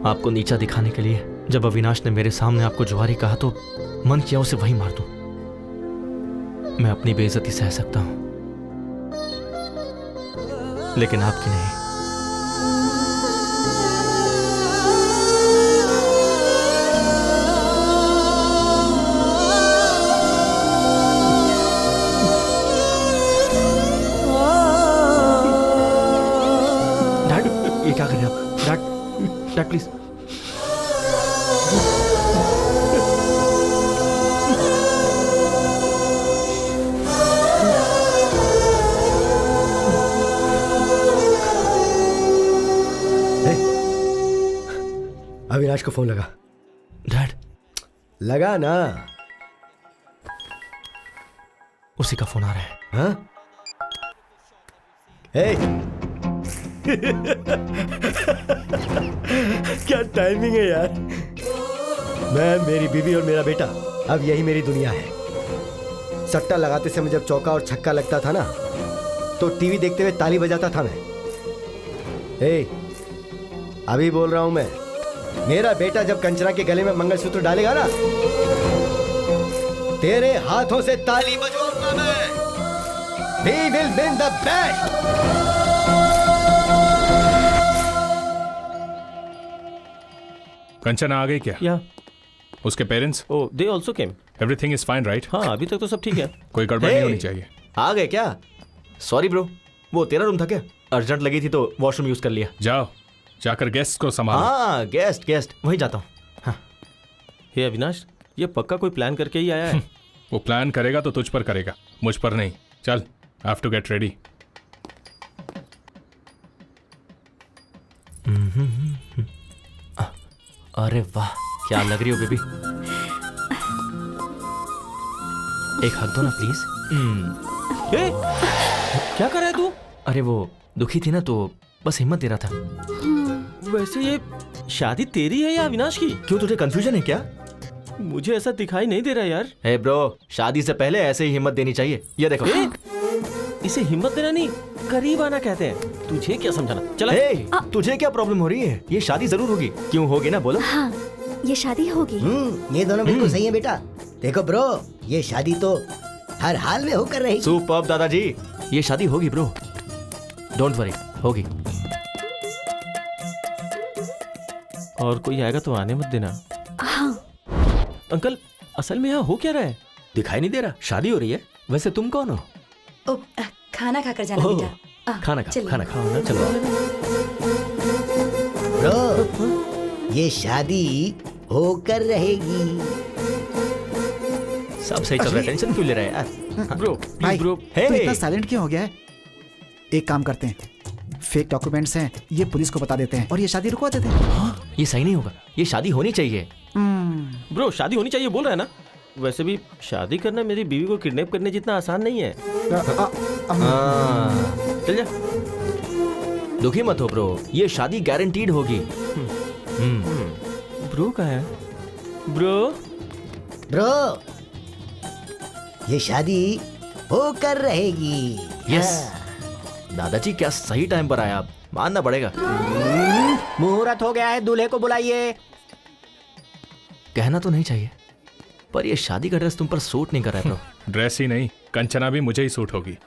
[SPEAKER 1] आपको नीचा दिखाने के लिए जब अविनाश ने मेरे सामने आपको जुआरी कहा तो मन किया उसे वही मार दूं। मैं अपनी बेइज्जती सह सकता हूं, लेकिन आपकी नहीं। डैड, ये क्या कर रहे हैं आप? Dad, dad please.
[SPEAKER 14] अविनाश को फोन लगा।
[SPEAKER 1] डैड,
[SPEAKER 14] लगा ना।
[SPEAKER 1] उसी का फोन आ रहा है।
[SPEAKER 14] हाँ? हे। क्या टाइमिंग है यार। मैं, मेरी बीवी और मेरा बेटा, अब यही मेरी दुनिया है। सट्टा लगाते समय जब चौका और छक्का लगता था ना, तो टीवी देखते हुए ताली बजाता था मैं। हे, अभी बोल रहा हूं मैं, मेरा बेटा जब कंचना के गले में मंगलसूत्र डालेगा ना, तेरे हाथों से ताली बजवाऊंगा मैं। We will win the bet.
[SPEAKER 10] Kanchana आ गई क्या?
[SPEAKER 20] या
[SPEAKER 10] उसके parents?
[SPEAKER 20] Oh, they also came.
[SPEAKER 10] Everything is fine right?
[SPEAKER 20] हाँ, अभी तक तो सब ठीक है।
[SPEAKER 10] कोई गड़बड़ नहीं होनी चाहिए।
[SPEAKER 1] आ गए क्या? सॉरी ब्रो, वो तेरा रूम था क्या? अर्जेंट लगी थी तो वॉशरूम यूज कर लिया।
[SPEAKER 10] जाओ, जाकर गेस्ट को संभालो।
[SPEAKER 1] हाँ, गेस्ट वहीं जाता हूँ। हाँ।
[SPEAKER 20] हे अविनाश, ये पक्का कोई प्लान करके ही आया है।
[SPEAKER 10] वो प्लान करेगा तो तुझ पर करेगा, मुझ पर नहीं। चल, I have to get ready.
[SPEAKER 1] अरे वाह, क्या लग रही हो बेबी। एक हक दो ना प्लीज।
[SPEAKER 20] क्या कर रहा है तू?
[SPEAKER 1] अरे वो दुखी थी ना तो बस हिम्मत दे रहा था।
[SPEAKER 20] वैसे ये शादी तेरी है या अविनाश की?
[SPEAKER 1] क्यों, तुझे कंफ्यूजन है क्या?
[SPEAKER 20] मुझे ऐसा दिखाई नहीं दे रहा यार।
[SPEAKER 1] हे ब्रो, शादी से पहले ऐसे ही हिम्मत देनी चाहिए। ये देखो।
[SPEAKER 20] इसे हिम्मत देना नहीं, करीब आना कहते हैं। तुझे क्या समझाना? चला।
[SPEAKER 1] तुझे क्या प्रॉब्लम हो रही है? ये शादी जरूर होगी। क्यों होगी ना, बोलो।
[SPEAKER 2] हाँ, ये शादी होगी।
[SPEAKER 4] ये दोनों बिल्कुल सही है बेटा। देखो ब्रो, ये शादी तो हर हाल में होकर रहेगी।
[SPEAKER 1] सुपर्ब दादाजी, ये शादी होगी ब्रो, डोंट वरी, होगी।
[SPEAKER 20] और कोई आएगा तो आने मत देना।
[SPEAKER 2] हाँ।
[SPEAKER 20] अंकल, असल में यहाँ हो क्या रहा है?
[SPEAKER 7] दिखाई नहीं दे रहा। शादी हो रही है। वैसे तुम कौन हो?
[SPEAKER 17] ओ, खाना खाकर जाना बेटा।
[SPEAKER 7] खाना खाओ, खाना खाओ ना। चलो
[SPEAKER 4] ब्रो, ये शादी होकर रहेगी।
[SPEAKER 1] सब सही चल रहा है, टेंशन क्यों ले रहा है यार?
[SPEAKER 20] ब्रो,
[SPEAKER 8] भाई,
[SPEAKER 20] ब्रो,
[SPEAKER 8] तो इतना साइलेंट क्यों हो गया है? एक काम करते हैं, फेक डॉक्यूमेंट्स हैं, ये पुलिस को बता देते हैं और ये शादी रुकवा देते हैं।
[SPEAKER 1] हाँ, ये सही नहीं होगा, ये शादी होनी चाहिए।
[SPEAKER 20] ब्रो, शादी होनी चाहिए बोल रहा है ना? वैसे भी शादी करना मेरी बीवी को किडनैप करने जितना आसान नहीं है।
[SPEAKER 1] चल जा। दुखी मत हो ब्रो, ये शादी गारंटीड होगी।
[SPEAKER 20] ब्रो कहाँ है?
[SPEAKER 4] ब्रो, ये शादी होकर रहेगी।
[SPEAKER 1] यस। दादाजी, क्या सही टाइम पर आया आप, मानना पड़ेगा।
[SPEAKER 13] मुहूर्त हो गया है, दूल्हे को बुलाइए।
[SPEAKER 1] कहना तो नहीं चाहिए, पर ये शादी का ड्रेस तुम पर सूट नहीं कर रहा है ब्रो।
[SPEAKER 10] ड्रेस ही नहीं, कंचना भी मुझे ही सूट होगी।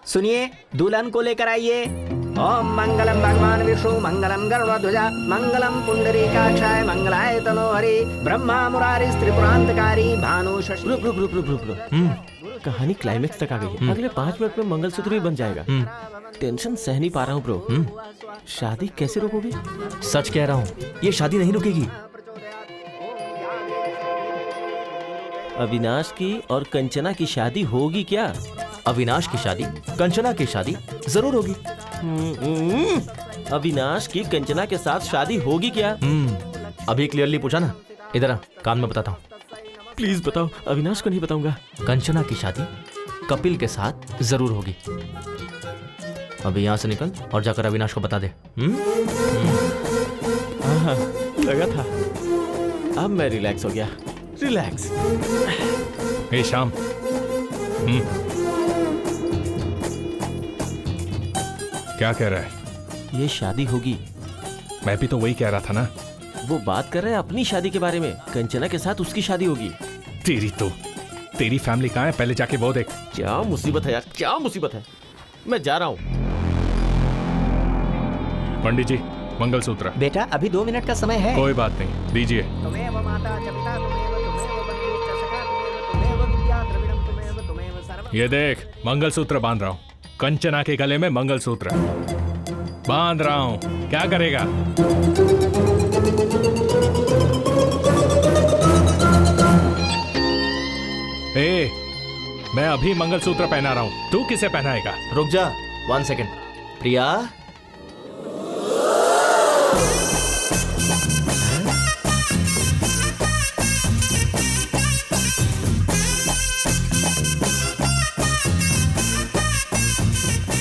[SPEAKER 13] सुनिए, दुल्हन को लेकर आइए। ओम मंगलम भगवान विष्णु, मंगलम गरुड़ध्वजा, मंगलम पुंडरीकाक्षाय, मंगलाय तनोहरि, ब्रह्मा मुरारी त्रिपुरांतकारी, भानु शशि।
[SPEAKER 20] ब्रो, कहानी क्लाइमेक्स तक आ गई है। अगले 5 मिनट में मंगलसूत्र भी बन जाएगा। टेंशन सह नहीं पा रहा हूँ ब्रो। शादी कैसे रोकोगे?
[SPEAKER 1] सच कह रहा हूँ, ये शादी नहीं रुकेगी।
[SPEAKER 20] अविनाश की और कंचना की शादी होगी क्या?
[SPEAKER 1] अविनाश की शादी, कंचना की शादी जरूर होगी।
[SPEAKER 20] अविनाश की कंचना के साथ शादी होगी क्या?
[SPEAKER 1] अभी क्लियरली पूछा ना, इधर आ, कान में बताता हूँ।
[SPEAKER 20] प्लीज बताओ। अविनाश को नहीं बताऊंगा।
[SPEAKER 1] कंचना की शादी कपिल के साथ जरूर होगी। अभी यहाँ से निकल और जाकर अविनाश को बता दे।
[SPEAKER 20] हाँ, लगा था। अब मैं रिलैक्स हो गया। रिलैक्स।
[SPEAKER 10] हे श्याम, क्या कह रहा है?
[SPEAKER 20] ये शादी होगी।
[SPEAKER 10] मैं भी तो वही कह रहा था ना।
[SPEAKER 20] वो बात कर रहे हैं अपनी शादी के बारे में, कंचना के साथ उसकी शादी होगी।
[SPEAKER 10] तेरी फैमिली कहाँ है, पहले जाके वो देख।
[SPEAKER 20] क्या मुसीबत है यार, क्या मुसीबत है। मैं जा रहा हूँ।
[SPEAKER 10] पंडित जी, मंगलसूत्र।
[SPEAKER 13] बेटा अभी 2 मिनट का समय है।
[SPEAKER 10] कोई बात नहीं, दीजिए।
[SPEAKER 13] तुमेव माता च पिता तुमेव बन्धु च सखा तुमेव विद्या द्रविणं तुमेव सर्वं।
[SPEAKER 10] ये देख, मंगलसूत्र बांध रहा हूँ। कंचना के गले में मंगलसूत्र बांध रहा हूँ। क्या करेगा? ए, मैं अभी मंगलसूत्र पहना रहा हूँ, तू किसे पहनाएगा?
[SPEAKER 1] रुक जा 1 सेकेंड। प्रिया,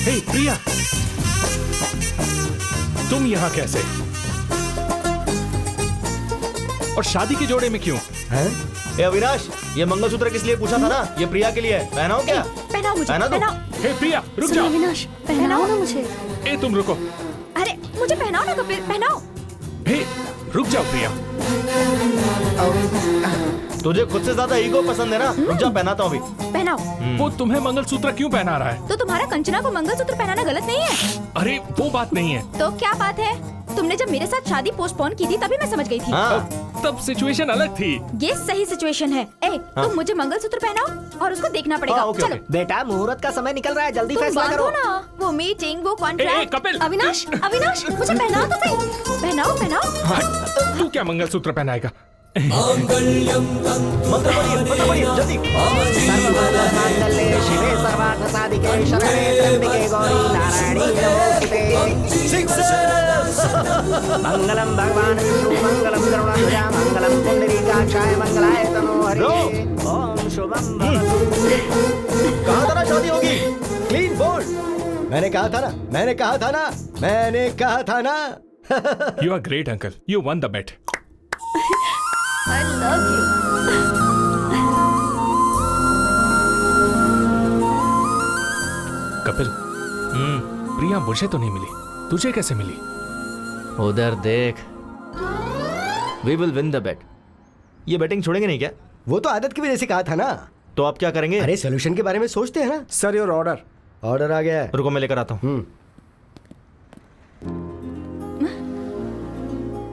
[SPEAKER 10] हे प्रिया, तुम यहाँ कैसे? और शादी के जोड़े में क्यों?
[SPEAKER 1] हैं? ए अविनाश, ये मंगलसूत्र किस लिए पूछा था ना? ये प्रिया के लिए है। पहनाओ क्या?
[SPEAKER 5] पहनाओ मुझे,
[SPEAKER 1] पहना दो।
[SPEAKER 5] पहनाओ।
[SPEAKER 10] हे प्रिया, रुक जाओ।
[SPEAKER 2] अविनाश, पहनाओ ना मुझे।
[SPEAKER 10] ए तुम रुको।
[SPEAKER 5] अरे मुझे पहनाओ ना कपिल, पहनाओ।
[SPEAKER 10] हे रुक जाओ प्रिया।
[SPEAKER 1] तुझे खुद से ज्यादा ईगो पसंद है ना? रुक जा, पहनाता हूँ अभी।
[SPEAKER 5] पहनाओ।
[SPEAKER 10] वो तुम्हें मंगलसूत्र क्यों पहना रहा है?
[SPEAKER 5] तो तुम्हारा कंचना को मंगलसूत्र पहनाना गलत नहीं है?
[SPEAKER 10] अरे वो बात नहीं है।
[SPEAKER 5] तो क्या बात है? तुमने जब मेरे साथ शादी पोस्टपोन की थी तभी मैं समझ गई थी।
[SPEAKER 10] तब सिचुएशन अलग थी।
[SPEAKER 5] ये सही सिचुएशन है। तुम मुझे मंगलसूत्र पहनाओ और उसको देखना पड़ेगा। चलो।
[SPEAKER 13] बेटा मुहूर्त का समय निकल रहा है, जल्दी
[SPEAKER 5] तुम
[SPEAKER 13] फैसला करो।
[SPEAKER 5] बांधो ना, वो मीटिंग, वो कॉन्ट्रैक्ट।
[SPEAKER 10] कपिल।
[SPEAKER 5] अविनाश, अविनाश, मुझे पहनाओ तो सही। पहनाओ, पहनाओ।
[SPEAKER 10] तू क्या मंगलसूत्र पहनाएगा?
[SPEAKER 1] मंत्र पढ़िए जल्दी।
[SPEAKER 13] सर्वमंगलमांगल्ये शिवे सर्वार्थसाधिके शरणे त्र्यंबके गौरी नारायणी नमोस्तुते। मंगलम भगवान विष्णु मंगलम गरुड़ध्वजा मंगलम पुंडरीकाक्षाय मंगलाय तनोहरि। ओम शुभम भवतु।
[SPEAKER 14] कहा था ना शादी होगी। Clean bowled. मैंने कहा था ना, मैंने कहा था ना, मैंने कहा था ना।
[SPEAKER 10] You are great, uncle. You won the bet.
[SPEAKER 2] I love you.
[SPEAKER 10] Kapil, प्रिया मुझे तो नहीं मिली, तुझे कैसे मिली?
[SPEAKER 1] उधर देख। We will win the bet. ये बैटिंग छोड़ेंगे नहीं क्या?
[SPEAKER 14] वो तो आदत की वजह से कहा था ना।
[SPEAKER 1] तो आप क्या करेंगे?
[SPEAKER 14] अरे सोल्यूशन के बारे में सोचते हैं ना।
[SPEAKER 19] Sir your order.
[SPEAKER 14] ऑर्डर आ गया है।
[SPEAKER 1] रुको मैं लेकर आता हूँ।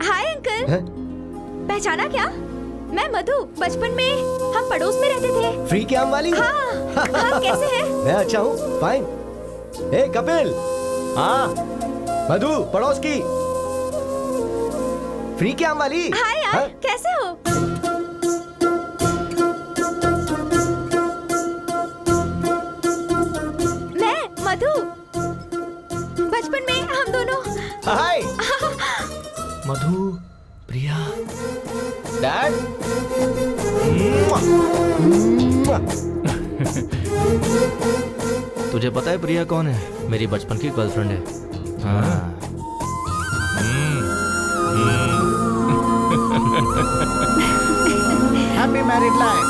[SPEAKER 5] Hi uncle. पहचाना क्या? मैं मधु। बचपन में हम पड़ोस में रहते थे।
[SPEAKER 14] फ्री के आम वाली?
[SPEAKER 5] हाँ। कैसे है?
[SPEAKER 14] मैं अच्छा हूँ, फाइन। ए कपिल।
[SPEAKER 1] हाँ।
[SPEAKER 14] मधु पड़ोस की फ्री के आम वाली।
[SPEAKER 5] हाय यार, कैसे हो? मैं मधु। बचपन में हम दोनों।
[SPEAKER 14] हाय।
[SPEAKER 1] मधु, प्रिया, डैड। तुझे पता है प्रिया कौन है? मेरी बचपन की गर्लफ्रेंड है। हाँ।
[SPEAKER 8] Happy married life.